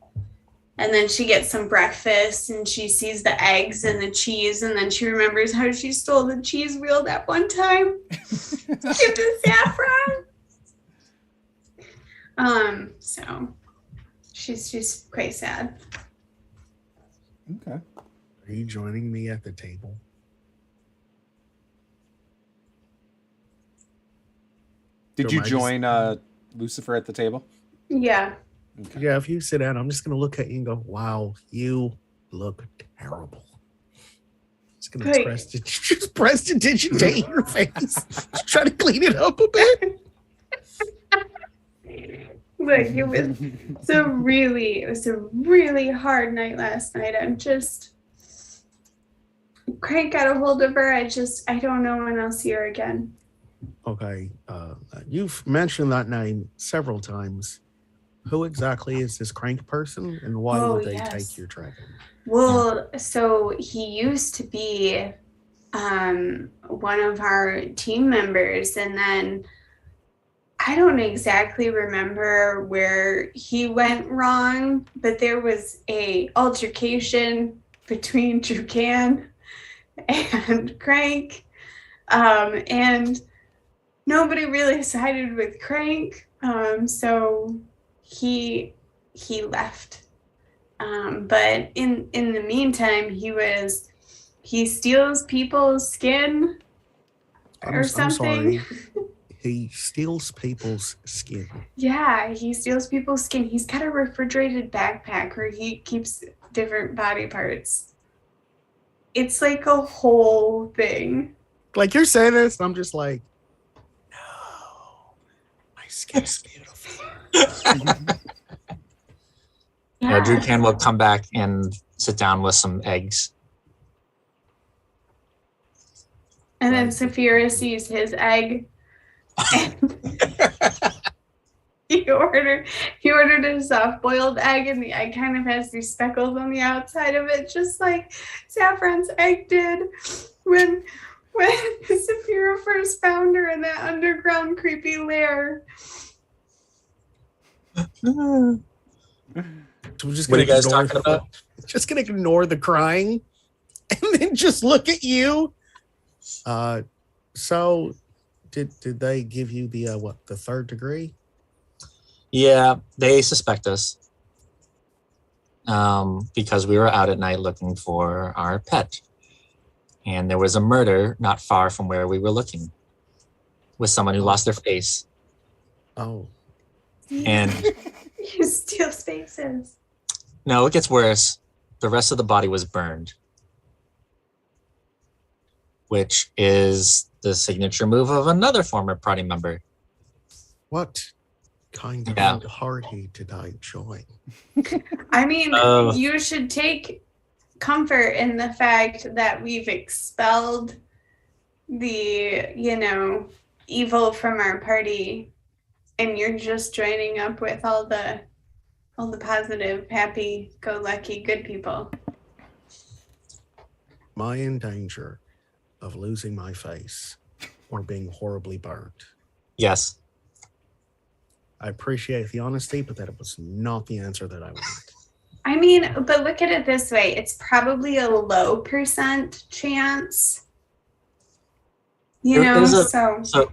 And then she gets some breakfast and she sees the eggs and the cheese, and then she remembers how she stole the cheese wheel that one time to give to Saffron. So she's quite sad. Okay. Are you joining me at the table? Did you join Lucifer at the table? Yeah. Okay. Yeah, if you sit down, I'm just going to look at you and go, wow, you look terrible. Just going to prestidigitate your face. Just try to clean it up a bit. Look, it was a really hard night last night. Crank got a hold of her. I don't know when I'll see her again. Okay. You've mentioned that name several times. Who exactly is this Crank person, and why would they take your dragon? Well, so he used to be one of our team members, and then I don't exactly remember where he went wrong, but there was a altercation between Drukan and Crank, and nobody really sided with Crank, so he left. But in the meantime, he steals people's skin or something. I'm sorry. He steals people's skin. Yeah, he steals people's skin. He's got a refrigerated backpack where he keeps different body parts. It's like a whole thing. Like you're saying this, I'm just like, no, my skin's beautiful. Drew Can will come back and sit down with some eggs. And then Saphira sees his egg. And he ordered a soft-boiled egg, and the egg kind of has these speckles on the outside of it, just like Saffron's egg did when Saphira first found her in that underground creepy lair. So we're just What are gonna you guys talking about? Just gonna ignore the crying, and then just look at you. So did they give you the the 3rd degree? Yeah, they suspect us because we were out at night looking for our pet. And there was a murder not far from where we were looking with someone who lost their face. Oh. And You steal spaces. no, it gets worse. The rest of the body was burned, which is the signature move of another former party member. What kind of Yeah. party did I join? I mean, you should take comfort in the fact that we've expelled the, evil from our party, and you're just joining up with all the positive, happy-go-lucky, good people. Am I in danger of losing my face or being horribly burnt? Yes. I appreciate the honesty, but that was not the answer that I wanted. I mean, but look at it this way. It's probably a low percent chance. So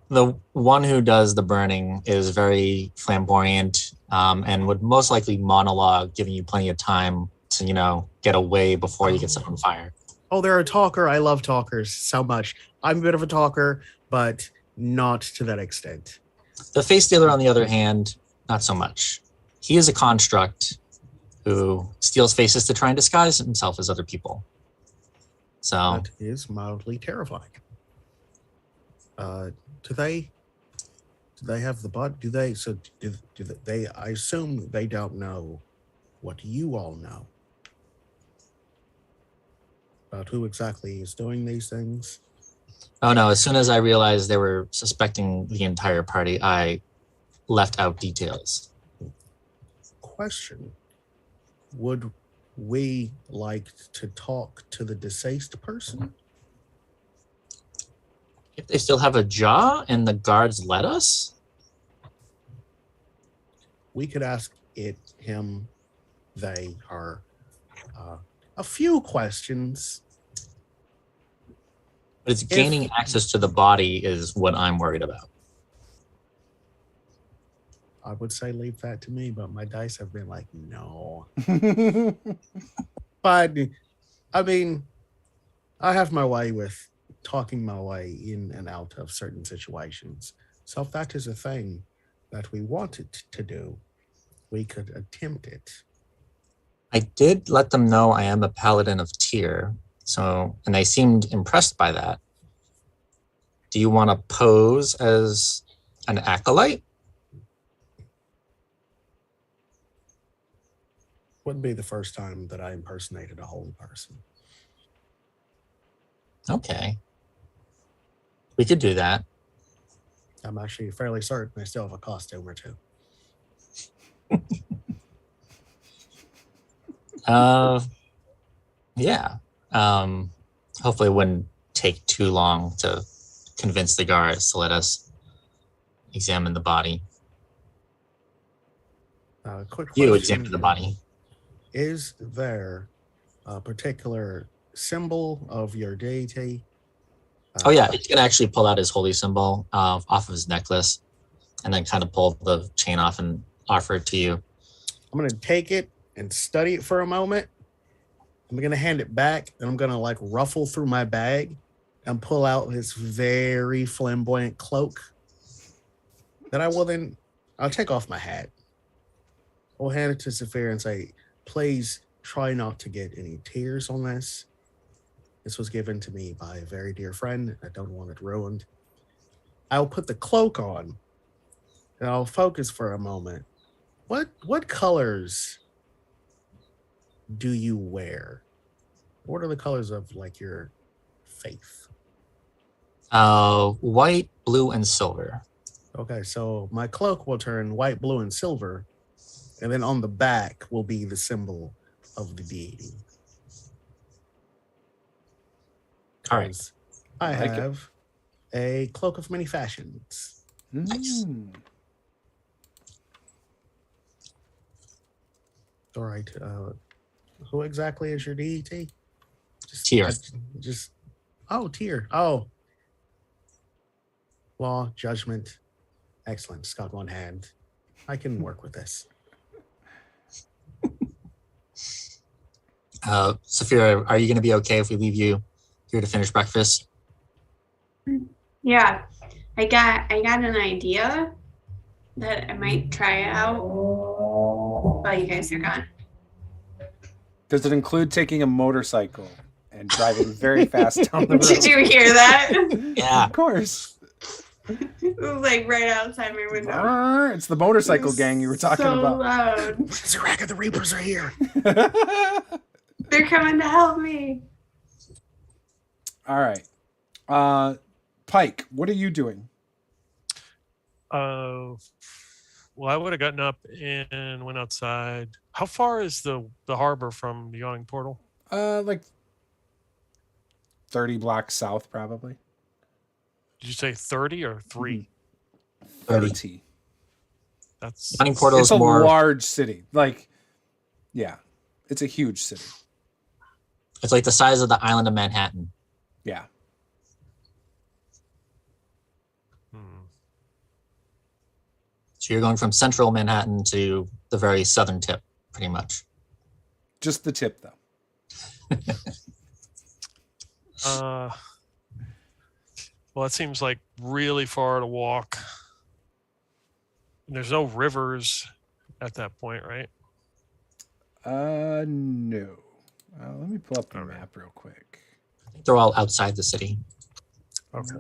the one who does the burning is very flamboyant and would most likely monologue, giving you plenty of time to, get away before you get set on fire. Oh, they're a talker. I love talkers so much. I'm a bit of a talker, but not to that extent. The face stealer, on the other hand, not so much. He is a construct who steals faces to try and disguise himself as other people. So That is mildly terrifying. Do they have the bud? Do they? So do they? I assume they don't know what you all know about who exactly is doing these things. oh no, as soon as I realized they were suspecting the entire party, I left out details. Question: would we like to talk to the deceased person? If they still have a jaw and the guards let us? We could ask him, they, her, a few questions. But it's gaining access to the body is what I'm worried about. I would say leave that to me, but my dice have been like, no. But, I mean, I have my way with talking my way in and out of certain situations. So if that is a thing that we wanted to do, we could attempt it. I did let them know I am a paladin of tier, and they seemed impressed by that. Do you want to pose as an acolyte? Wouldn't be the first time that I impersonated a holy person. Okay. We could do that. I'm actually fairly certain I still have a costume or two. Yeah. Hopefully it wouldn't take too long to convince the guards to let us examine the body. Quick question. You examine the body. Is there a particular symbol of your deity? Oh yeah, he can actually pull out his holy symbol off of his necklace and then kind of pull the chain off and offer it to you. I'm going to take it and study it for a moment. I'm going to hand it back, and I'm going to ruffle through my bag and pull out this very flamboyant cloak that I'll take off my hat. I'll hand it to Saphira and say, please try not to get any tears on this. This was given to me by a very dear friend. I don't want it ruined. I'll put the cloak on and I'll focus for a moment. What colors do you wear? What are the colors of like your faith? White, blue, and silver. Okay, so my cloak will turn white, blue, and silver, and then on the back will be the symbol of the deity. All right. I like it. have a cloak of many fashions. Nice. All right. Who exactly is your deity? Tyr. Tyr. Oh. Law, judgment. Excellent. It's got one hand. I can work with this. Saphira, are you going to be okay if we leave you here to finish breakfast? Yeah, I got an idea that I might try out while you guys are gone. Does it include taking a motorcycle and driving very fast down the road? Did you hear that? Yeah. Of course. It was like right outside my window. It's the motorcycle gang you were talking so about. Loud. Zaraka, the Reapers are here. They're coming to help me. All right. Pike, what are you doing? Well, I would have gotten up and went outside. How far is the harbor from the yawning portal? Like 30 blocks south, probably. Did you say 30 or 3? 30. That's Yawning portal It's is a more. large city. Like, yeah, it's a huge city. It's like the size of the island of Manhattan. Yeah. So you're going from central Manhattan to the very southern tip, pretty much. Just the tip, though. Well, it seems like really far to walk. And there's no rivers at that point, right? No. Let me pull up the Okay. map real quick. I think they're all outside the city. Okay.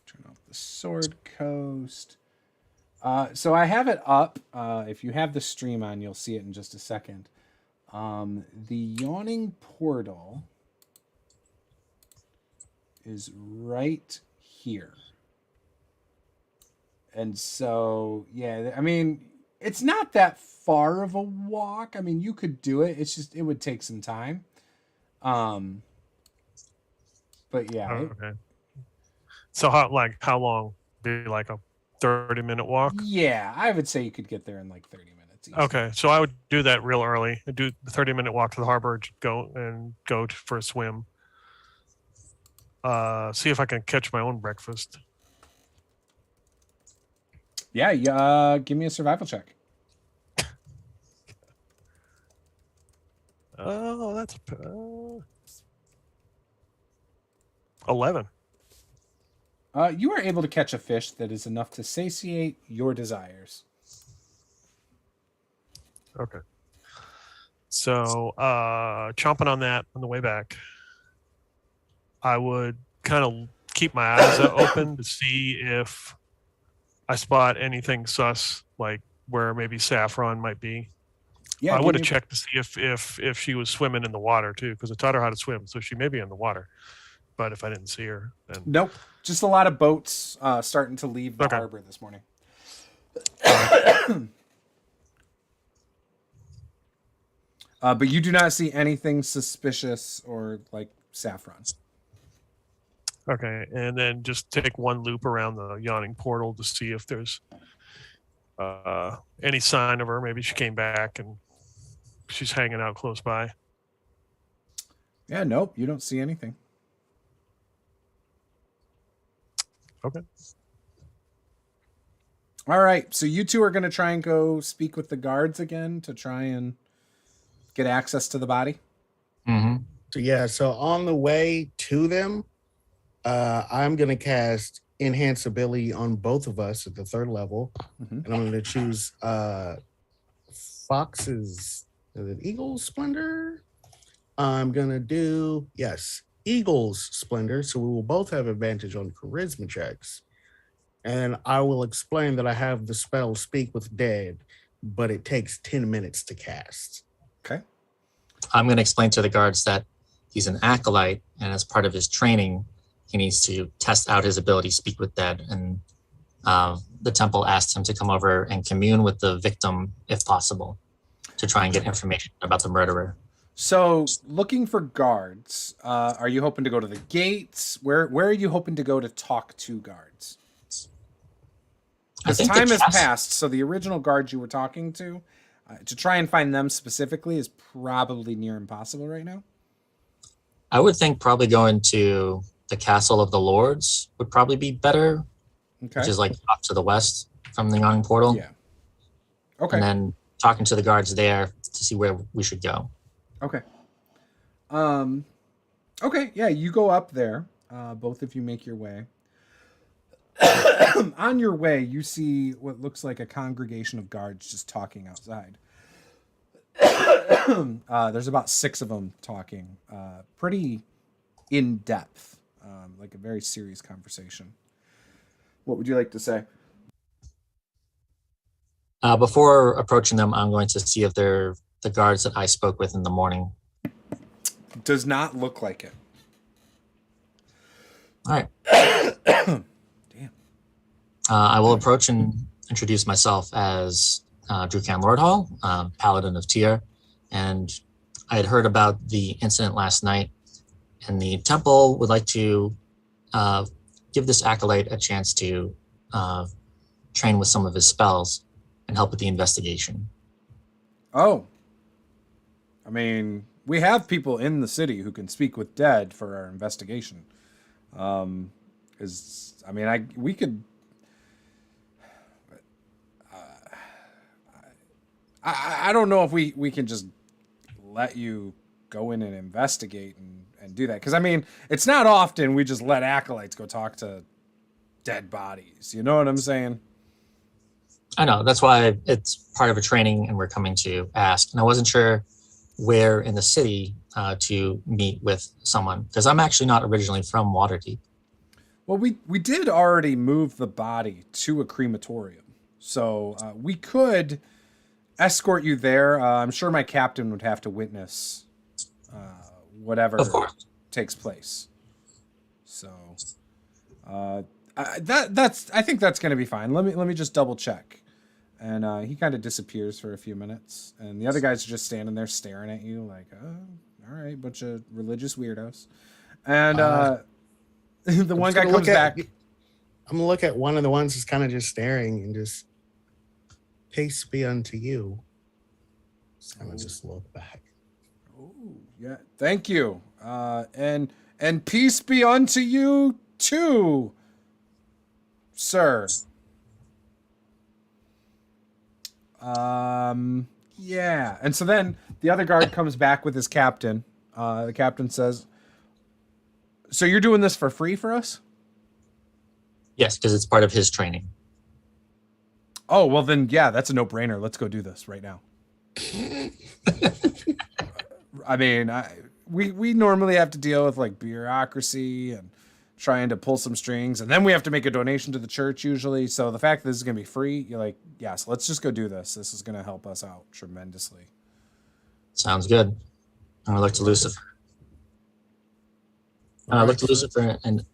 Turn off the Sword Coast. So I have it up. If you have the stream on, you'll see it in just a second. The Yawning Portal is right here. And so, yeah, I mean, it's not that far of a walk. I mean, you could do it. It's just, it would take some time. But yeah. Okay. So how long? Be like a 30-minute walk? Yeah, I would say you could get there in like 30 minutes. Easy. Okay, so I would do that real early. I'd do the 30-minute walk to the harbor, go for a swim. See if I can catch my own breakfast. Yeah, give me a survival check. Oh, that's 11. You are able to catch a fish that is enough to satiate your desires. Okay. So, chomping on that on the way back, I would kind of keep my eyes open to see if I spot anything sus, like where maybe Saffron might be. Yeah, I would have checked to see if she was swimming in the water too, because I taught her how to swim, so she may be in the water. But if I didn't see her, then Nope. Just a lot of boats starting to leave the harbor this morning. But you do not see anything suspicious or like Saffron. okay, and then just take one loop around the yawning portal to see if there's any sign of her. Maybe she came back and she's hanging out close by. Yeah, nope. You don't see anything. Okay. All right. So you two are going to try and go speak with the guards again to try and get access to the body. Mm-hmm. So on the way to them, I'm going to cast Enhance Ability on both of us at the 3rd level. Mhm. And I'm going to choose Fox's Eagle's Splendor. I'm going to do, yes, Eagle's Splendor. So we will both have advantage on charisma checks. And I will explain that I have the spell Speak with Dead, but it takes 10 minutes to cast. Okay. I'm going to explain to the guards that he's an acolyte, and as part of his training, he needs to test out his ability to speak with dead. And the temple asked him to come over and commune with the victim, if possible, to try and get information about the murderer. So, looking for guards, are you hoping to go to the gates? Where are you hoping to go to talk to guards? Because time has passed, so the original guards you were talking to try and find them specifically is probably near impossible right now. I would think probably going to the Castle of the Lords would probably be better, Okay. which is like off to the west from the Yawning Portal. Yeah. Okay. And then talking to the guards there to see where we should go. Okay. Okay, yeah, you go up there. Both of you make your way. On your way, you see what looks like a congregation of guards just talking outside. There's about 6 of them talking, pretty in depth, like a very serious conversation. What would you like to say? Before approaching them, I'm going to see if they're the guards that I spoke with in the morning. Does not look like it. All right. Damn. I will approach and introduce myself as Drukan Lordhall, Paladin of Tyr, and I had heard about the incident last night, and the temple would like to give this acolyte a chance to train with some of his spells and help with the investigation. Oh. I mean, we have people in the city who can speak with dead for our investigation. We could. I don't know if we can just let you go in and investigate and do that. Because, I mean, it's not often we just let acolytes go talk to dead bodies. You know what I'm saying? I know. That's why it's part of a training and we're coming to ask. And I wasn't sure where in the city to meet with someone. Because I'm actually not originally from Waterdeep. Well, we did already move the body to a crematorium. So we could escort you there. I'm sure my captain would have to witness whatever takes place. So I think that's going to be fine. Let me just double check. And he kind of disappears for a few minutes, and the other guys are just standing there staring at you like, "Oh, all right, bunch of religious weirdos." And the one guy comes back. I'm gonna look at one of the ones that's kind of just staring and just, "Peace be unto you." Kind of just look back. Oh, yeah. Thank you. And peace be unto you too, sir. Yeah. And so then the other guard comes back with his captain. The captain says, "So you're doing this for free for us?" Yes, because it's part of his training. Oh, well then, yeah, that's a no-brainer. Let's go do this right now. I mean, we normally have to deal with like bureaucracy and trying to pull some strings, and then we have to make a donation to the church usually. So the fact that this is going to be free, you're like, yes, let's just go do this. This is going to help us out tremendously. Sounds good. I look to Lucifer. I look to Lucifer and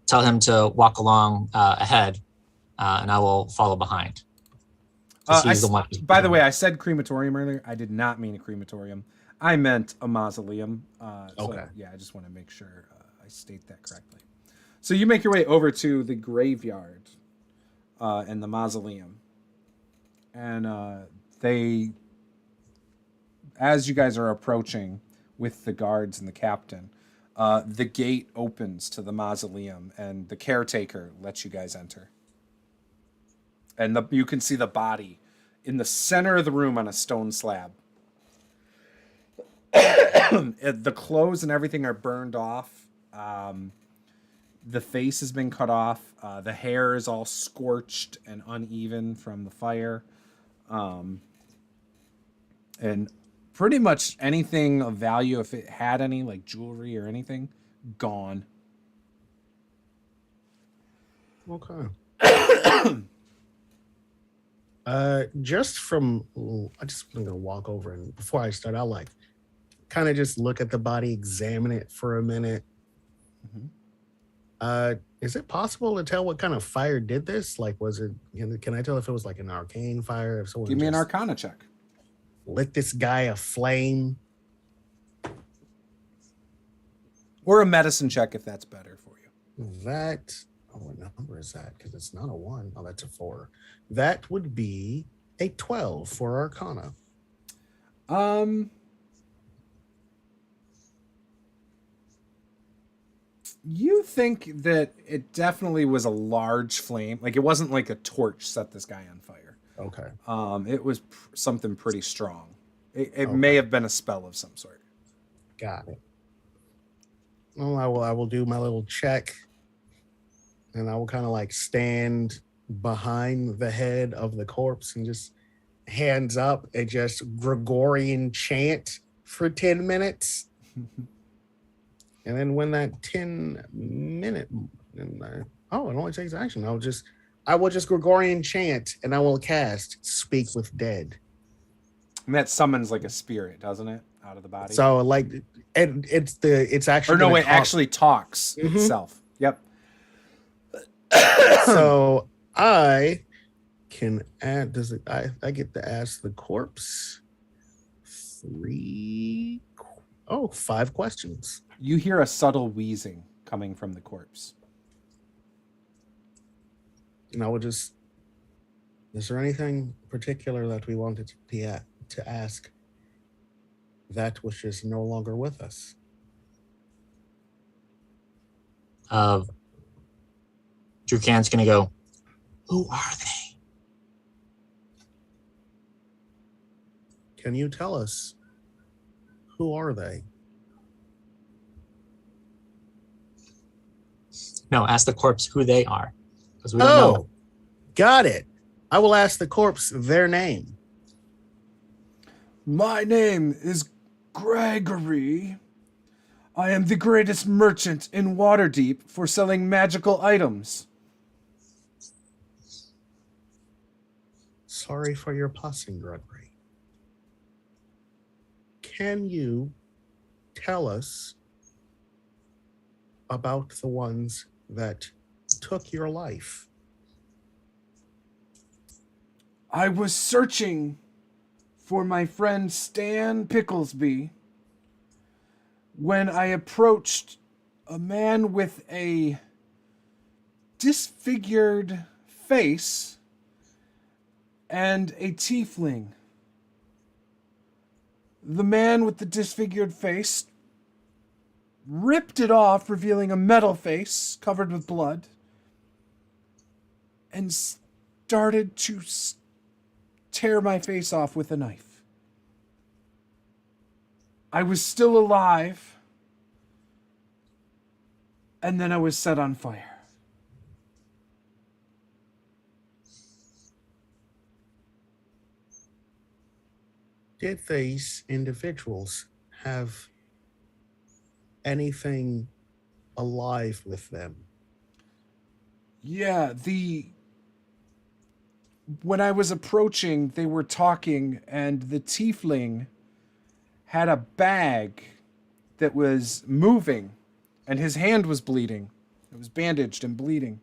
tell him to walk along ahead, and I will follow behind. By the way, I said crematorium earlier. I did not mean a crematorium. I meant a mausoleum. Okay. So, yeah, I just want to make sure I state that correctly. So you make your way over to the graveyard and the mausoleum. And as you guys are approaching with the guards and the captain, the gate opens to the mausoleum and the caretaker lets you guys enter. And you can see the body in the center of the room on a stone slab. The clothes and everything are burned off. The face has been cut off. The hair is all scorched and uneven from the fire. And pretty much anything of value, if it had any, like jewelry or anything, gone. Okay. Just from, I just gonna walk over, and before I start, I'll like kind of just look at the body, examine it for a minute. Mm-hmm. Is it possible to tell what kind of fire did this? Like, was it? Can I tell if it was like an arcane fire? If someone Give me an just Arcana check. lit this guy aflame? Or a medicine check if that's better for you. That. Oh, what number is that? Because it's not a 1. Oh, that's a 4. That would be a 12 for Arcana. You think that it definitely was a large flame. Like, it wasn't like a torch set this guy on fire. Okay. It was something pretty strong. It Okay. may have been a spell of some sort. Got it. Well, I will do my little check, and I will kind of like stand behind the head of the corpse and just hands up and just Gregorian chant for 10 minutes. And then when that 10-minute, it only takes action. I will just Gregorian chant, and I will cast Speak with Dead. And that summons like a spirit, doesn't it? Out of the body. So like, it's actually. Or no, gonna it actually talks Mhm. itself. Yep. So I can add. I get to ask the corpse 5 questions. You hear a subtle wheezing coming from the corpse. And I would just. Is there anything particular that we wanted to ask? That which is no longer with us. Drukan's gonna go, who are they? Can you tell us who are they? No, ask the corpse who they are. Because we don't know. Got it. I will ask the corpse their name. My name is Gregory. I am the greatest merchant in Waterdeep for selling magical items. Sorry for your passing, Gregory. Can you tell us about the ones that took your life? I was searching for my friend Stan Picklesby when I approached a man with a disfigured face and a tiefling. The man with the disfigured face ripped it off, revealing a metal face covered with blood, and started to tear my face off with a knife. I was still alive, and then I was set on fire. Did these individuals have anything alive with them? Yeah, when I was approaching, they were talking, and the tiefling had a bag that was moving, and his hand was bleeding. It was bandaged and bleeding.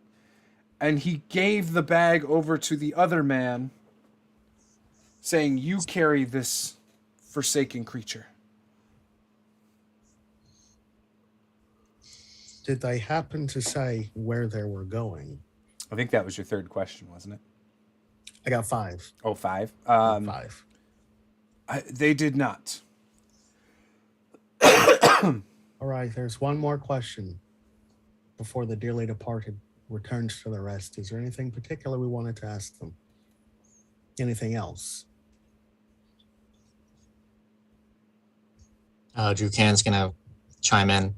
And he gave the bag over to the other man, saying, "You carry this forsaken creature." Did they happen to say where they were going? I think that was your third question, wasn't it? I got 5. Oh, 5. 5. They did not. All right, there's one more question before the dearly departed returns to the rest. Is there anything particular we wanted to ask them? Anything else? Drukan's gonna chime in.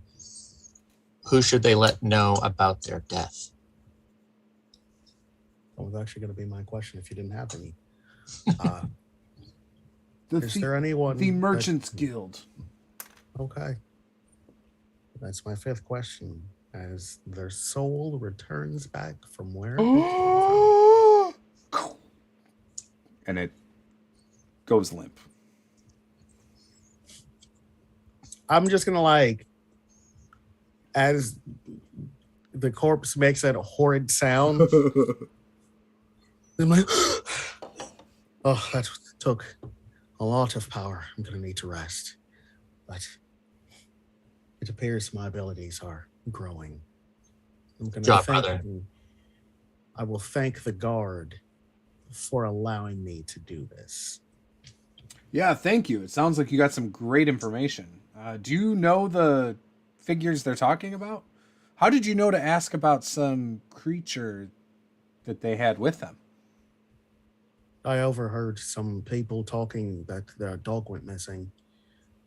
Who should they let know about their death? That was actually going to be my question if you didn't have any. The Is there anyone? The Merchants Guild. Okay. That's my fifth question. As their soul returns back from where? And it goes limp. I'm just going to as the corpse makes that horrid sound, I'm like, oh, that took a lot of power. I'm going to need to rest. But it appears my abilities are growing. I'm going to brother. I will thank the guard for allowing me to do this. Yeah, thank you. It sounds like you got some great information. Do you know the figures they're talking about? How did you know to ask about some creature that they had with them? I overheard some people talking that their dog went missing.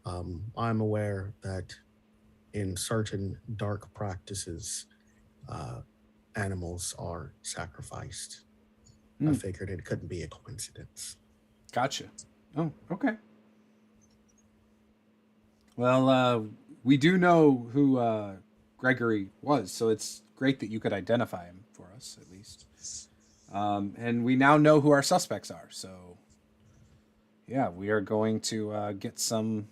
I'm aware that in certain dark practices, animals are sacrificed. I figured it couldn't be a coincidence. Gotcha. Oh, okay. Well, we do know who Gregory was, so it's great that you could identify him for us, at least. And we now know who our suspects are, so yeah, we are going to get some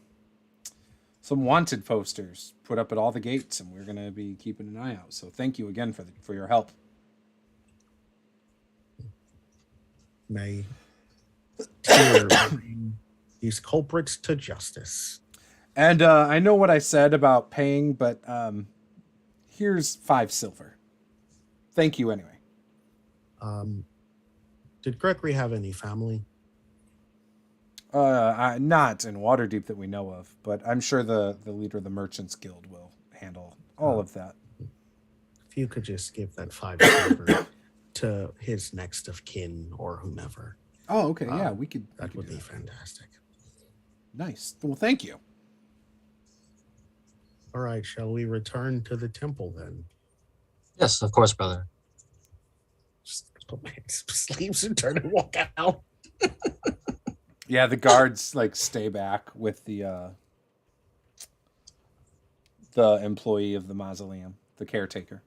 wanted posters put up at all the gates, and we're going to be keeping an eye out. So thank you again for your help. May Tyr bring these culprits to justice. And I know what I said about paying, but here's 5 silver. Thank you anyway. Did Gregory have any family? Not in Waterdeep that we know of, but I'm sure the leader of the Merchants Guild will handle all of that. If you could just give that 5 silver to his next of kin or whomever. Oh, okay. Yeah, we could. That would be fantastic. Nice. Well, thank you. All right, shall we return to the temple then? Yes, of course, brother. Just put my sleeves and turn and walk out. Yeah, the guards stay back with the employee of the mausoleum, the caretaker.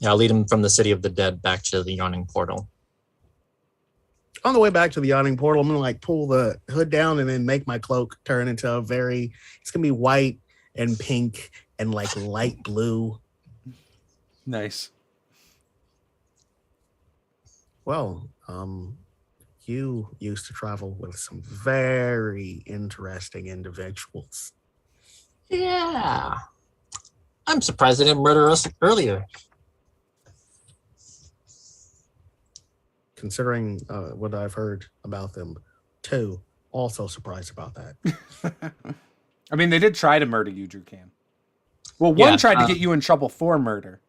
Yeah, I'll lead him from the city of the dead back to the yawning portal. On the way back to the yawning portal, I'm gonna pull the hood down and then make my cloak turn into it's gonna be white and pink and light blue. Nice. Well, you used to travel with some very interesting individuals. Yeah. I'm surprised they didn't murder us earlier. Considering what I've heard about them, too, also surprised about that. I mean, they did try to murder you, Drukan. Well, one tried to get you in trouble for murder.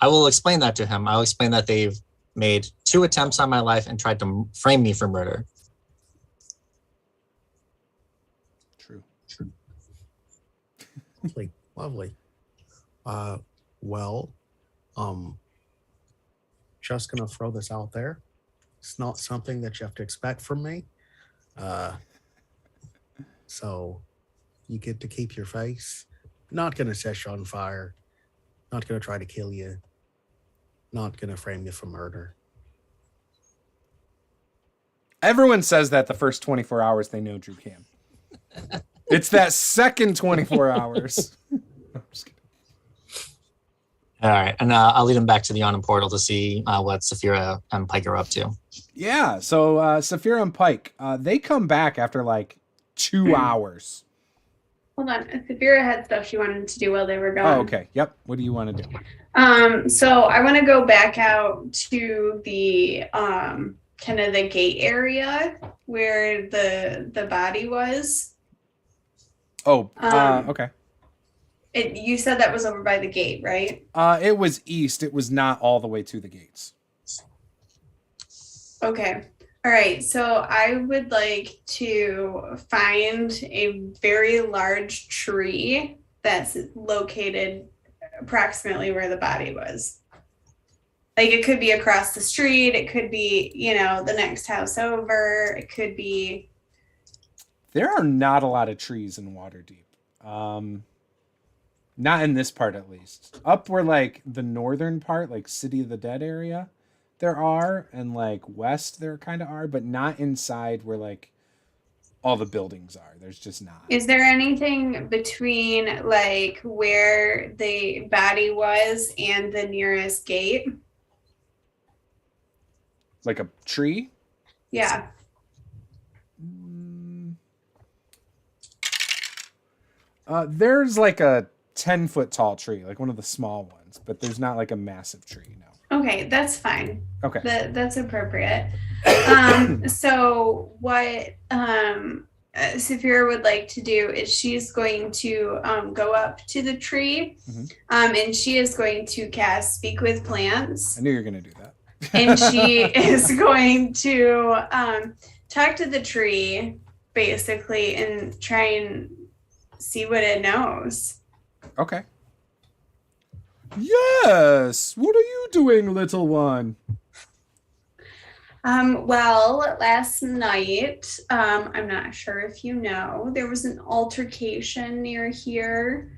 I will explain that to him. I'll explain that they've made 2 attempts on my life and tried to frame me for murder. True. Lovely. Well, just gonna throw this out there. It's not something that you have to expect from me. So you get to keep your face. Not gonna set you on fire. Not gonna try to kill you. Not gonna frame you for murder. Everyone says that the first 24 hours they know Drukan. It's that second 24 hours. I'm just kidding. All right, and I'll lead him back to the yawning portal to see what Saphira and Pike are up to. Yeah, so Saphira and Pike, they come back after 2 hours. Hold on. Saphira had stuff she wanted to do while they were gone. Oh, okay. Yep. What do you want to do? So I want to go back out to the kind of the gate area where the body was. Oh, okay. You said that was over by the gate, right? It was east. It was not all the way to the gates. Okay. All All right, so I would like to find a very large tree that's located approximately where the body was. Like it could be across the street, it could be, the next house over, it could be. There are not a lot of trees in Waterdeep. Not in this part, at least. Up where, like, the northern part, like City of the Dead area, there are, and, like, west there kind of are, but not inside where, like, all the buildings are. There's just not. Is there anything between, like, where the body was and the nearest gate? Like a tree? Yeah. There's, like, a 10-foot tall tree, like one of the small ones, but there's not, like, a massive tree, no. Okay, that's fine. Okay. That's appropriate. So what Saphira would like to do is she's going to go up to the tree, and she is going to cast Speak with Plants. I knew you were going to do that. And she is going to talk to the tree, basically, and try and see what it knows. Okay. Yes! What are you doing, little one? Well, last night, I'm not sure if you know, there was an altercation near here.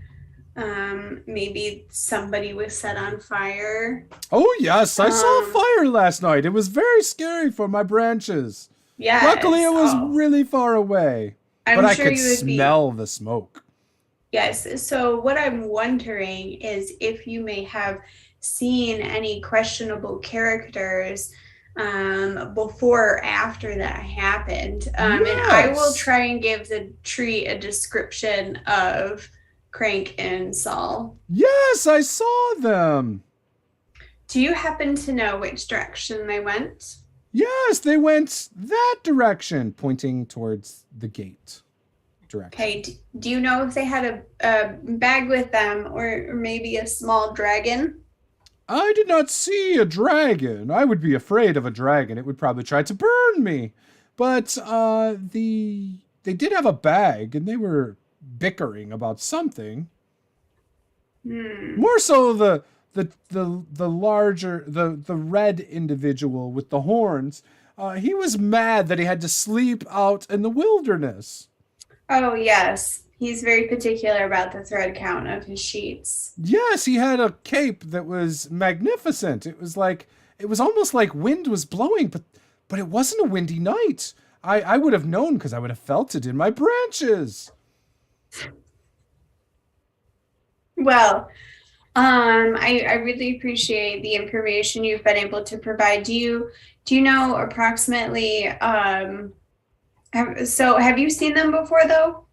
Maybe somebody was set on fire. Oh, yes, I saw a fire last night. It was very scary for my branches. Yeah. Luckily, it was really far away. But I could smell the smoke. Yes. So what I'm wondering is if you may have seen any questionable characters before or after that happened. And I will try and give the tree a description of Crank and Saul. Yes, I saw them. Do you happen to know which direction they went? Yes, they went that direction, pointing towards the gate direction. Okay, do you know if they had a bag with them or maybe a small dragon? I did not see a dragon. I would be afraid of a dragon. It would probably try to burn me. But they did have a bag, and they were bickering about something. More so the larger, the red individual with the horns. He was mad that he had to sleep out in the wilderness. Oh, yes. He's very particular about the thread count of his sheets. Yes, he had a cape that was magnificent. It was almost like wind was blowing, but it wasn't a windy night. I would have known because I would have felt it in my branches. Well, I really appreciate the information you've been able to provide. Do you know approximately, have you seen them before though?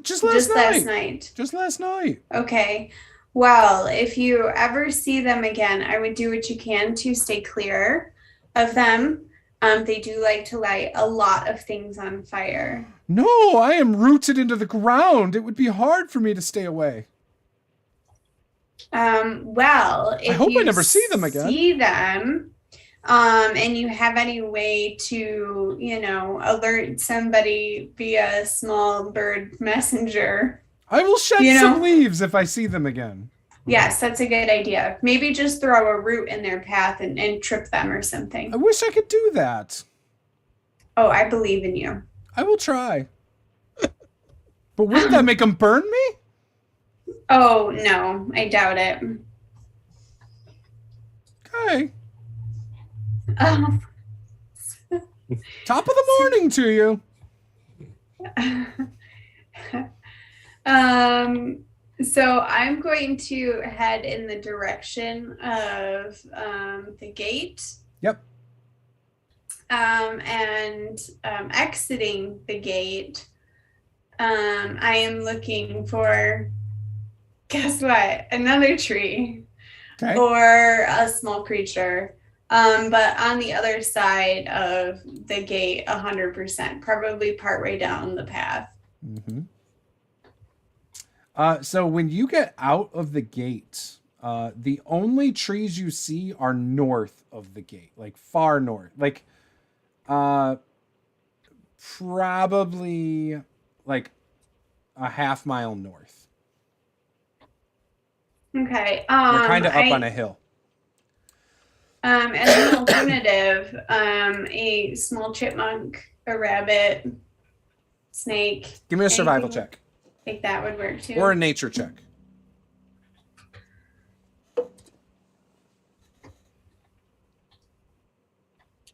Just last night. Okay. Well, if you ever see them again, I would do what you can to stay clear of them. They do like to light a lot of things on fire. No, I am rooted into the ground. It would be hard for me to stay away. Well, if I hope you I never see them again. And you have any way to, alert somebody via small bird messenger. I will shed some leaves if I see them again. Yes, that's a good idea. Maybe just throw a root in their path and trip them or something. I wish I could do that. Oh, I believe in you. I will try. But wouldn't that make them burn me? Oh, no, I doubt it. Okay. Top of the morning to you. So I'm going to head in the direction of the gate. Yep. And exiting the gate, I am looking for, guess what? Another tree. Okay. Or a small creature. But on the other side of the gate, 100%, probably partway down the path. Mm-hmm. So when you get out of the gate, the only trees you see are north of the gate, like far north. Like Probably like a half mile north. Okay. They're kind of up on a hill. As an alternative, a small chipmunk, a rabbit, snake. Give me a survival anything check. Like that would work too. Or a nature check.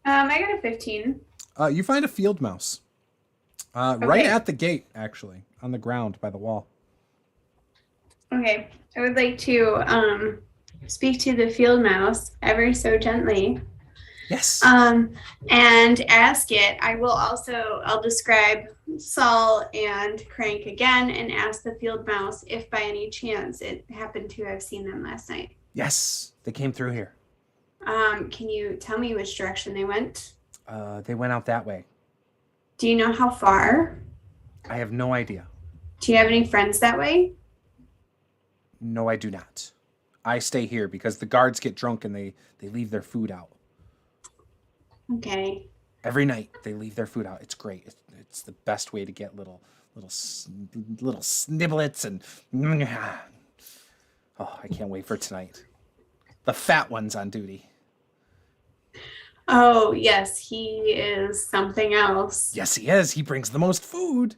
I got a 15. You find a field mouse. Right at the gate, actually, on the ground by the wall. Okay. I would like to speak to the field mouse ever so gently. Yes. And ask it. I'll describe Saul and Crank again and ask the field mouse if by any chance it happened to have seen them last night. Yes, they came through here. Can you tell me which direction they went? They went out that way. Do you know how far? I have no idea. Do you have any friends that way? No, I do not. I stay here because the guards get drunk and they leave their food out. Okay. Every night they leave their food out. It's great. It's the best way to get little sniblets and oh, I can't wait for tonight. The fat one's on duty. Oh, yes, he is something else. Yes, he is. He brings the most food.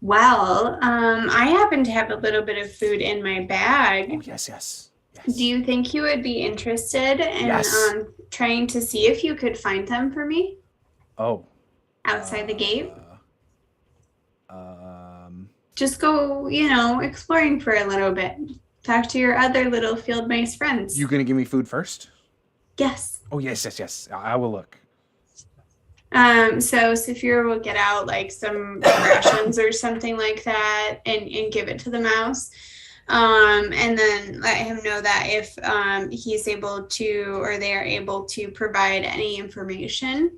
Well, I happen to have a little bit of food in my bag. Oh, yes. Do you think you would be interested in trying to see if you could find them for me? Oh. Outside the gate? Just go, exploring for a little bit. Talk to your other little field mice friends. You gonna give me food first? Yes. Oh, yes. I will look. So Saphira will get out like some rations or something like that and give it to the mouse. And then let him know that if he's able to, or they are able to provide any information,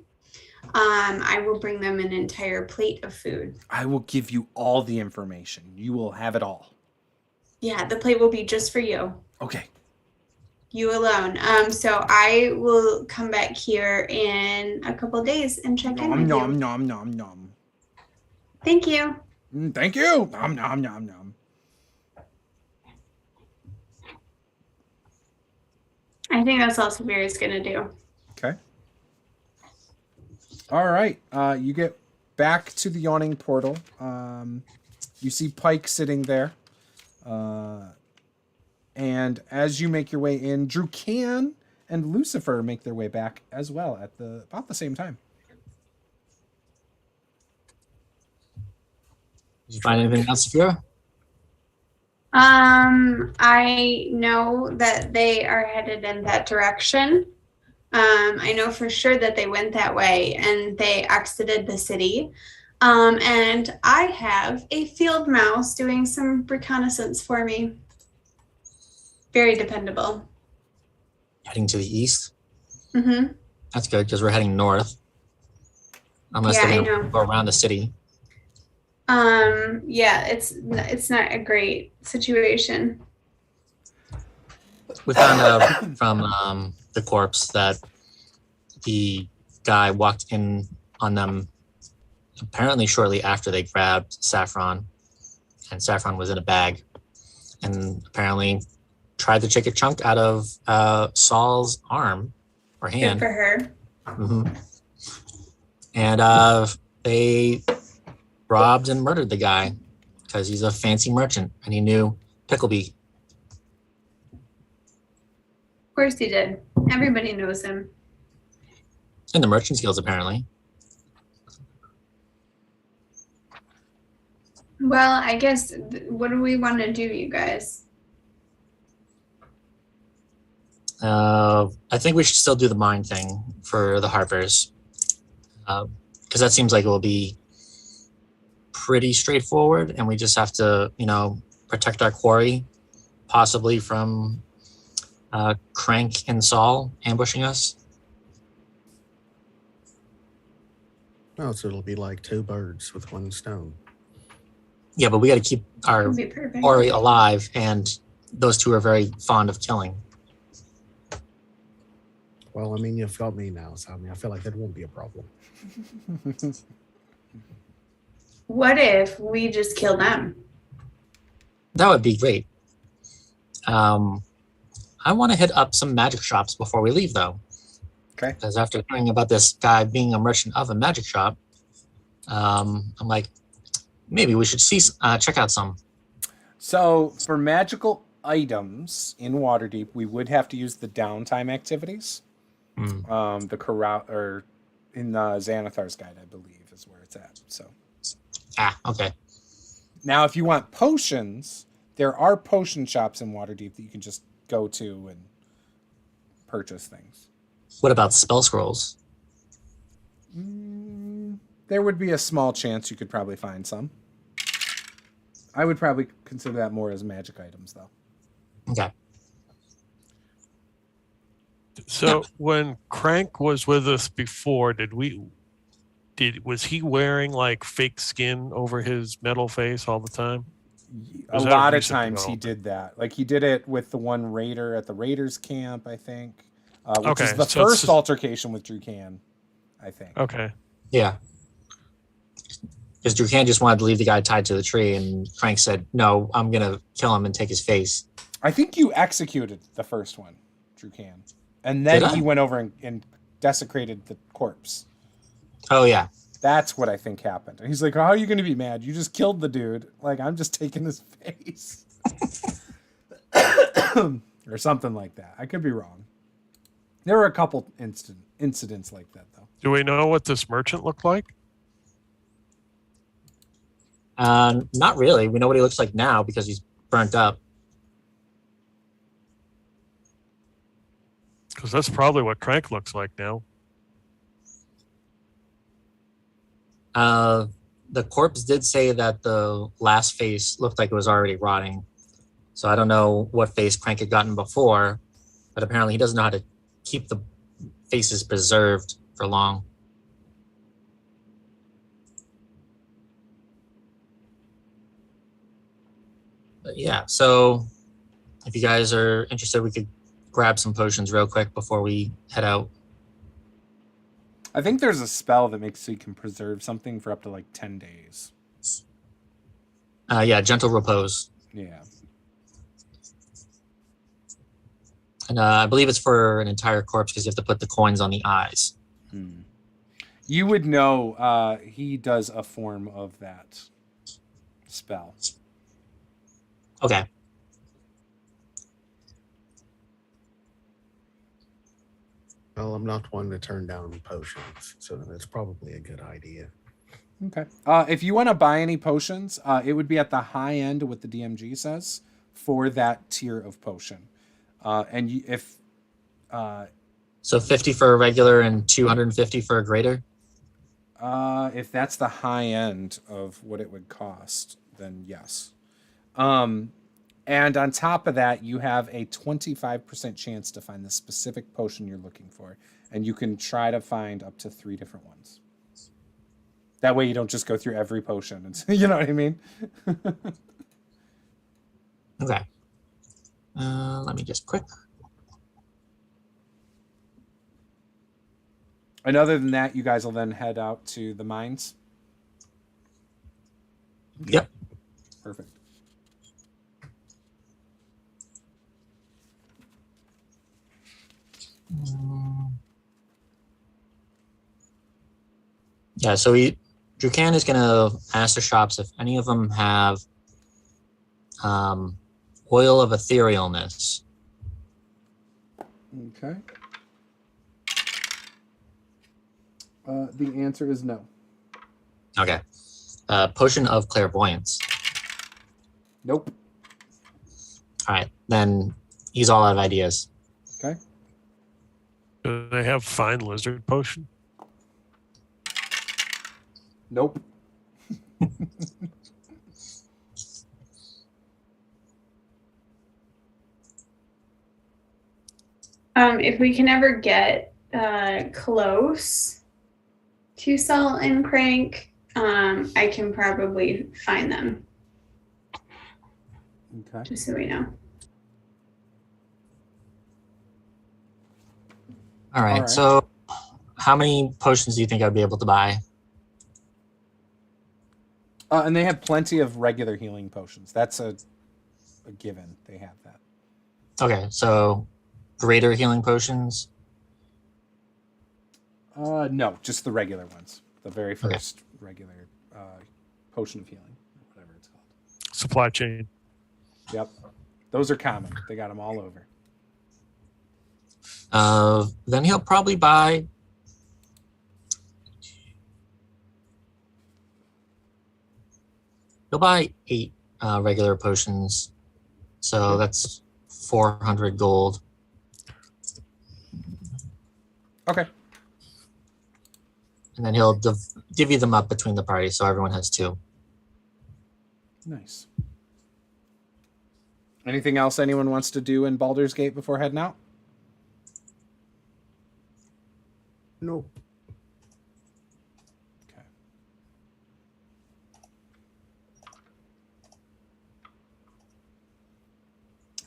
I will bring them an entire plate of food. I will give you all the information. You will have it all. Yeah, the plate will be just for you. Okay. You alone. So I will come back here in a couple of days and check in with you. Nom. Thank you. Thank you. Nom. I think that's all Saphira's gonna do. Okay. All right. You get back to the yawning portal. You see Pike sitting there. And as you make your way in, Drukan and Lucifer make their way back as well at about the same time. Did you find anything else, Saphira? I know that they are headed in that direction. I know for sure that they went that way and they exited the city. And I have a field mouse doing some reconnaissance for me. Very dependable. Heading to the east? Mm-hmm. That's good, because we're heading north. Unless they're going to go around the city. Yeah, it's not a great situation. We found from the corpse that the guy walked in on them apparently shortly after they grabbed Saffron, and Saffron was in a bag, and apparently tried to take a chunk out of Saul's arm or hand. Good for her. Mm-hmm. And they robbed and murdered the guy because he's a fancy merchant and he knew Picklebee. Of course he did. Everybody knows him. In the merchant's guilds, apparently. Well, I guess, what do we want to do, you guys? I think we should still do the mine thing for the Harpers. Because that seems like it will be pretty straightforward, and we just have to, protect our quarry, possibly from Crank and Saul ambushing us. Oh, so it'll be like two birds with one stone. Yeah, but we got to keep our quarry alive, and those two are very fond of killing. Well, I mean, you've got me now, so I mean, I feel like that won't be a problem. What if we just kill them? That would be great. I want to hit up some magic shops before we leave, though. Okay. Because after hearing about this guy being a merchant of a magic shop, I'm like, maybe we should check out some. So for magical items in Waterdeep, we would have to use the downtime activities. The corral or in the Xanathar's guide, I believe, is where it's at. So. Okay. Now, if you want potions, there are potion shops in Waterdeep that you can just go to and purchase things. What about spell scrolls? There would be a small chance you could probably find some. I would probably consider that more as magic items, though. Okay. So when Crank was with us before, was he wearing like fake skin over his metal face all the time? A lot of times he did that. Like he did it with the one raider at the Raiders camp, I think. Which is the first altercation with Drukan, I think. Okay. Yeah. Because Drukan just wanted to leave the guy tied to the tree, and Crank said, no, I'm going to kill him and take his face. I think you executed the first one, Drukan. And then he went over and desecrated the corpse. Oh, yeah. That's what I think happened. And he's like, how are you going to be mad? You just killed the dude. Like, I'm just taking his face. Or something like that. I could be wrong. There were a couple incidents like that, though. Do we know what this merchant looked like? Not really. We know what he looks like now because he's burnt up. Because that's probably what Crank looks like now. The corpse did say that the last face looked like it was already rotting. So I don't know what face Crank had gotten before, but apparently he doesn't know how to keep the faces preserved for long. But yeah, so if you guys are interested, we could grab some potions real quick before we head out. I think there's a spell that makes so you can preserve something for up to like 10 days. Yeah, Gentle Repose. Yeah. And I believe it's for an entire corpse because you have to put the coins on the eyes. You would know he does a form of that spell. Okay. Well, I'm not one to turn down potions, so that's probably a good idea. Okay. If you want to buy any potions, it would be at the high end of what the DMG says for that tier of potion. So 50 for a regular and 250 for a greater? If that's the high end of what it would cost, then yes. And on top of that, you have a 25% chance to find the specific potion you're looking for. And you can try to find up to 3 different ones. That way you don't just go through every potion. You know what I mean? Okay. Let me just quick. And other than that, you guys will then head out to the mines? Yep. Perfect. Yeah, so Drukan is going to ask the shops if any of them have oil of etherealness. Okay. The answer is no. Okay. Potion of clairvoyance. Nope. All right, then he's all out of ideas. Okay. Do they have fine lizard potion? Nope. If we can ever get close to Salt and Crank, I can probably find them. Okay. Just so we know. All right. So how many potions do you think I'd be able to buy? And they have plenty of regular healing potions. That's a given. They have that. Okay, so greater healing potions? No, just the regular ones. The very first regular potion of healing, whatever it's called. Supply chain. Yep. Those are common. They got them all over. Then he'll probably buy... He'll buy 8 regular potions. So that's 400 gold. Okay. And then he'll divvy them up between the party, so everyone has 2. Nice. Anything else anyone wants to do in Baldur's Gate before heading out? No. Okay.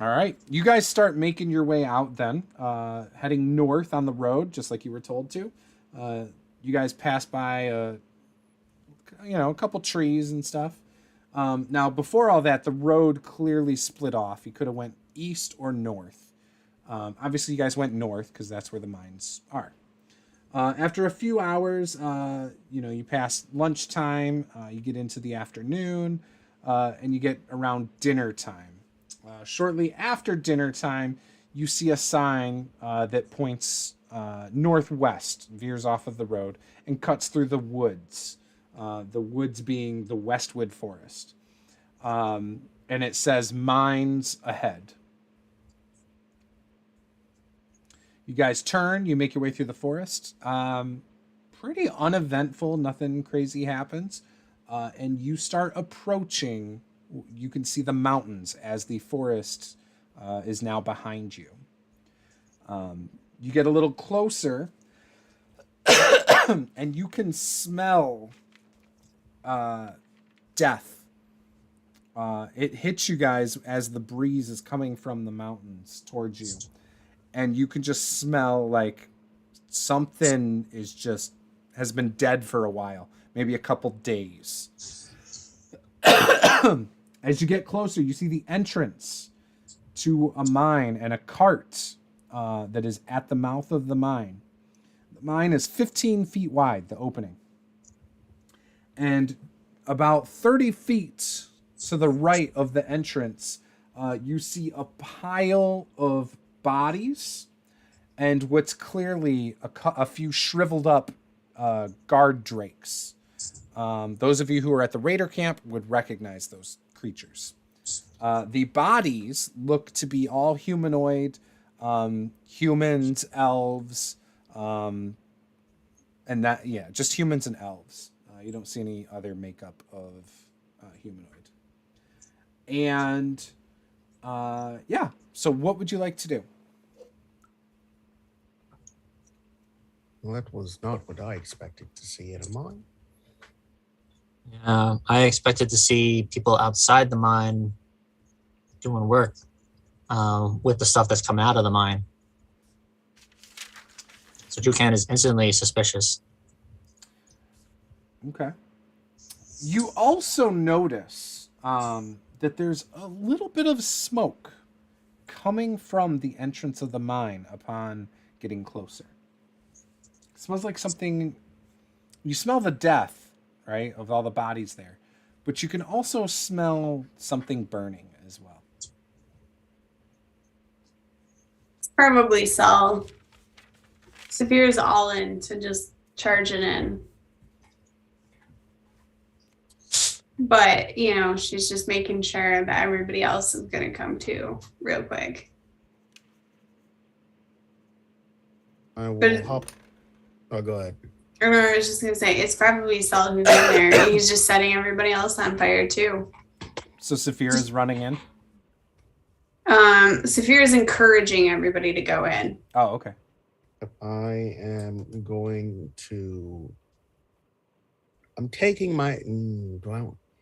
All right. You guys start making your way out then, heading north on the road, just like you were told to. You guys pass by a couple trees and stuff. Now, before all that, the road clearly split off. You could have went east or north. Obviously, you guys went north because that's where the mines are. After a few hours, you pass lunchtime, you get into the afternoon, and you get around dinner time. Shortly after dinner time, you see a sign that points northwest, veers off of the road, and cuts through the woods. The woods being the Westwood Forest. And it says mines ahead. You guys turn, you make your way through the forest. Pretty uneventful, nothing crazy happens. And you start approaching, you can see the mountains as the forest is now behind you. You get a little closer and you can smell death. It hits you guys as the breeze is coming from the mountains towards you. And you can just smell like something has been dead for a while, maybe a couple days. As you get closer, you see the entrance to a mine and a cart that is at the mouth of the mine. The mine is 15 feet wide, the opening. And about 30 feet to the right of the entrance, you see a pile of bodies and what's clearly a few shriveled up guard drakes. Those of you who are at the raider camp would recognize those creatures. The bodies look to be all humanoid, humans, elves, and just humans and elves. You don't see any other makeup of humanoid. And so what would you like to do? Well, that was not what I expected to see in a mine. Yeah, I expected to see people outside the mine doing work with the stuff that's coming out of the mine. So Jucan is instantly suspicious. Okay. You also notice that there's a little bit of smoke coming from the entrance of the mine upon getting closer. It smells like something... You smell the death, right, of all the bodies there. But you can also smell something burning as well. It's probably Saul. Saphir's all in to just charge it in. But, she's just making sure that everybody else is going to come too real quick. I will hop. Oh, go ahead. I was just going to say, it's probably Saul who's in there. He's just setting everybody else on fire too. So Saphir is running in? Saphir is encouraging everybody to go in. Oh, okay. I am going to... I'm taking my...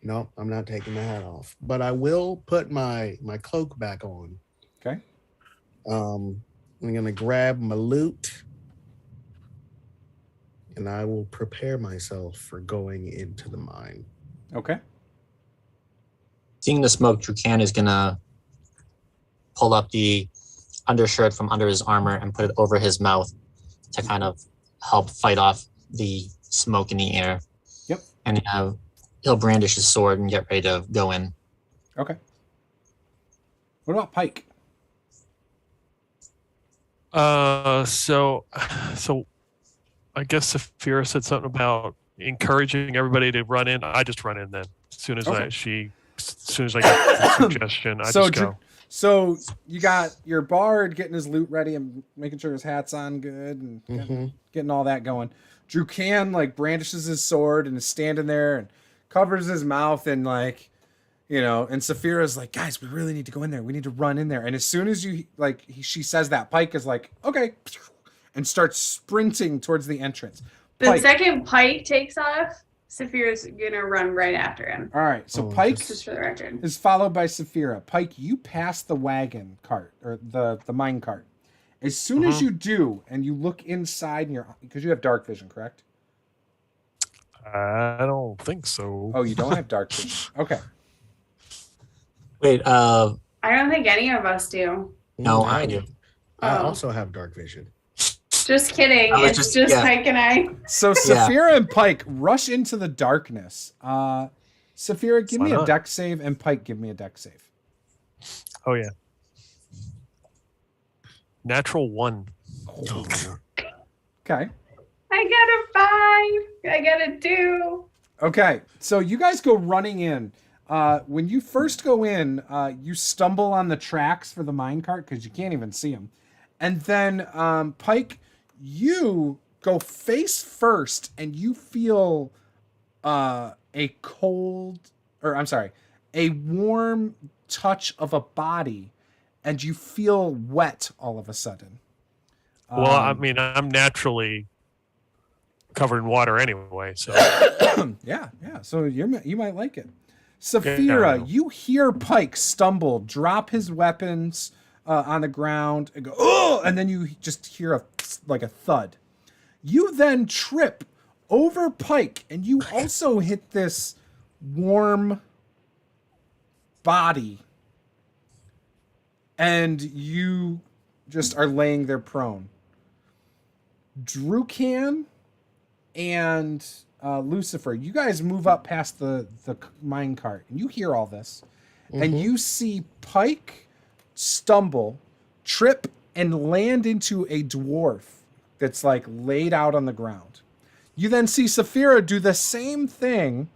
No, I'm not taking my hat off. But I will put my cloak back on. Okay. I'm going to grab my loot and I will prepare myself for going into the mine. Okay. Seeing the smoke, Drukan is gonna pull up the undershirt from under his armor and put it over his mouth to kind of help fight off the smoke in the air. Yep. And he'll brandish his sword and get ready to go in. Okay. What about Pike? So I guess Saphira said something about encouraging everybody to run in. I just run in then. As soon as I get the suggestion, I just go. So you got your bard getting his loot ready and making sure his hat's on good and getting all that going. Drukan like brandishes his sword and is standing there and covers his mouth and like, you know, and Saphira's like, guys, we really need to go in there. We need to run in there. And as soon as she says that, Pike is like, okay, and starts sprinting towards the entrance. The second Pike takes off, Saphira's gonna run right after him. All right, so Pike just for the record is followed by Saphira. Pike, you pass the wagon cart or the mine cart. As soon as you do, and you look inside, because you have dark vision, correct? I don't think so. Oh, you don't have dark vision. Okay. Wait, I don't think any of us do. No, I do. I also have dark vision. Just kidding. It's just Pike and I. So Saphira and Pike rush into the darkness. Saphira, give me a dex save, and Pike, give me a dex save. Oh, yeah. Natural 1. Okay. I got a 5. I got a 2. Okay, so you guys go running in. When you first go in, you stumble on the tracks for the minecart because you can't even see them. And then, Pike, you go face first and you feel a warm touch of a body and you feel wet all of a sudden. Well, I mean, I'm naturally covered in water anyway, so. yeah. So you might like it. Saphira, you hear Pike stumble, drop his weapons on the ground, and go, oh! And then you just hear a thud. You then trip over Pike, and you also hit this warm body, and you just are laying there prone. Drukan and Lucifer, you guys move up past the mine cart, and you hear all this, and you see Pike stumble, trip, and land into a dwarf that's like laid out on the ground. You then see Saphira do the same thing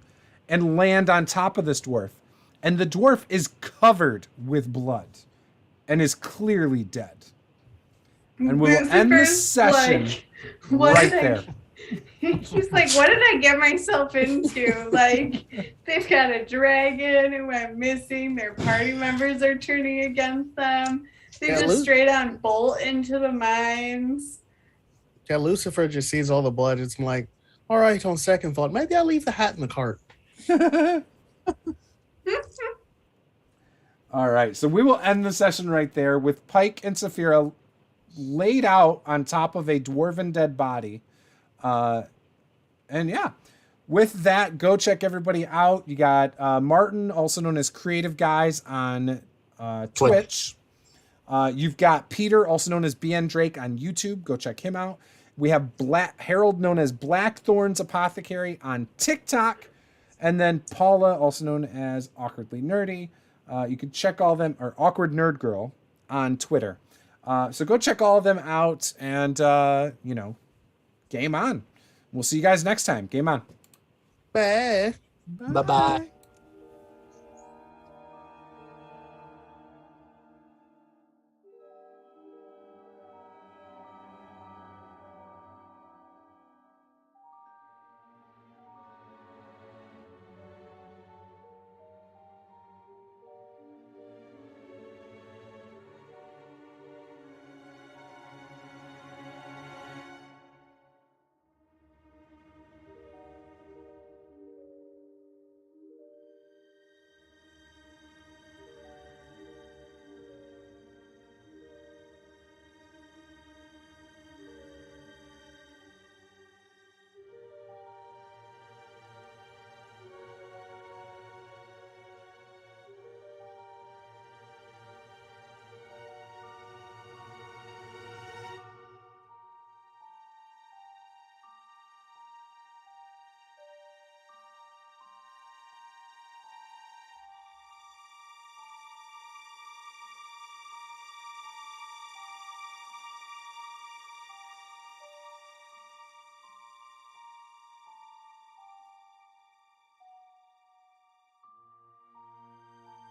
and land on top of this dwarf, and the dwarf is covered with blood and is clearly dead. And we'll end this session right there. He's like, what did I get myself into? Like, they've got a dragon who went missing. Their party members are turning against them. They just straight on bolt into the mines. Yeah, Lucifer just sees all the blood. It's like, all right, on second thought, maybe I'll leave the hat in the cart. All right, so we will end the session right there with Pike and Saphira laid out on top of a dwarven dead body. And yeah, with that, go check everybody out. You got Martin, also known as Creative Guys on Twitch. You've got Peter, also known as BN Drake on YouTube. Go check him out. We have Harold, known as Blackthorns Apothecary on TikTok. And then Paula, also known as Awkwardly Nerdy. You can check all of them, or Awkward Nerd Girl, on Twitter. So go check all of them out and, game on. We'll see you guys next time. Game on. Bye. Bye-bye.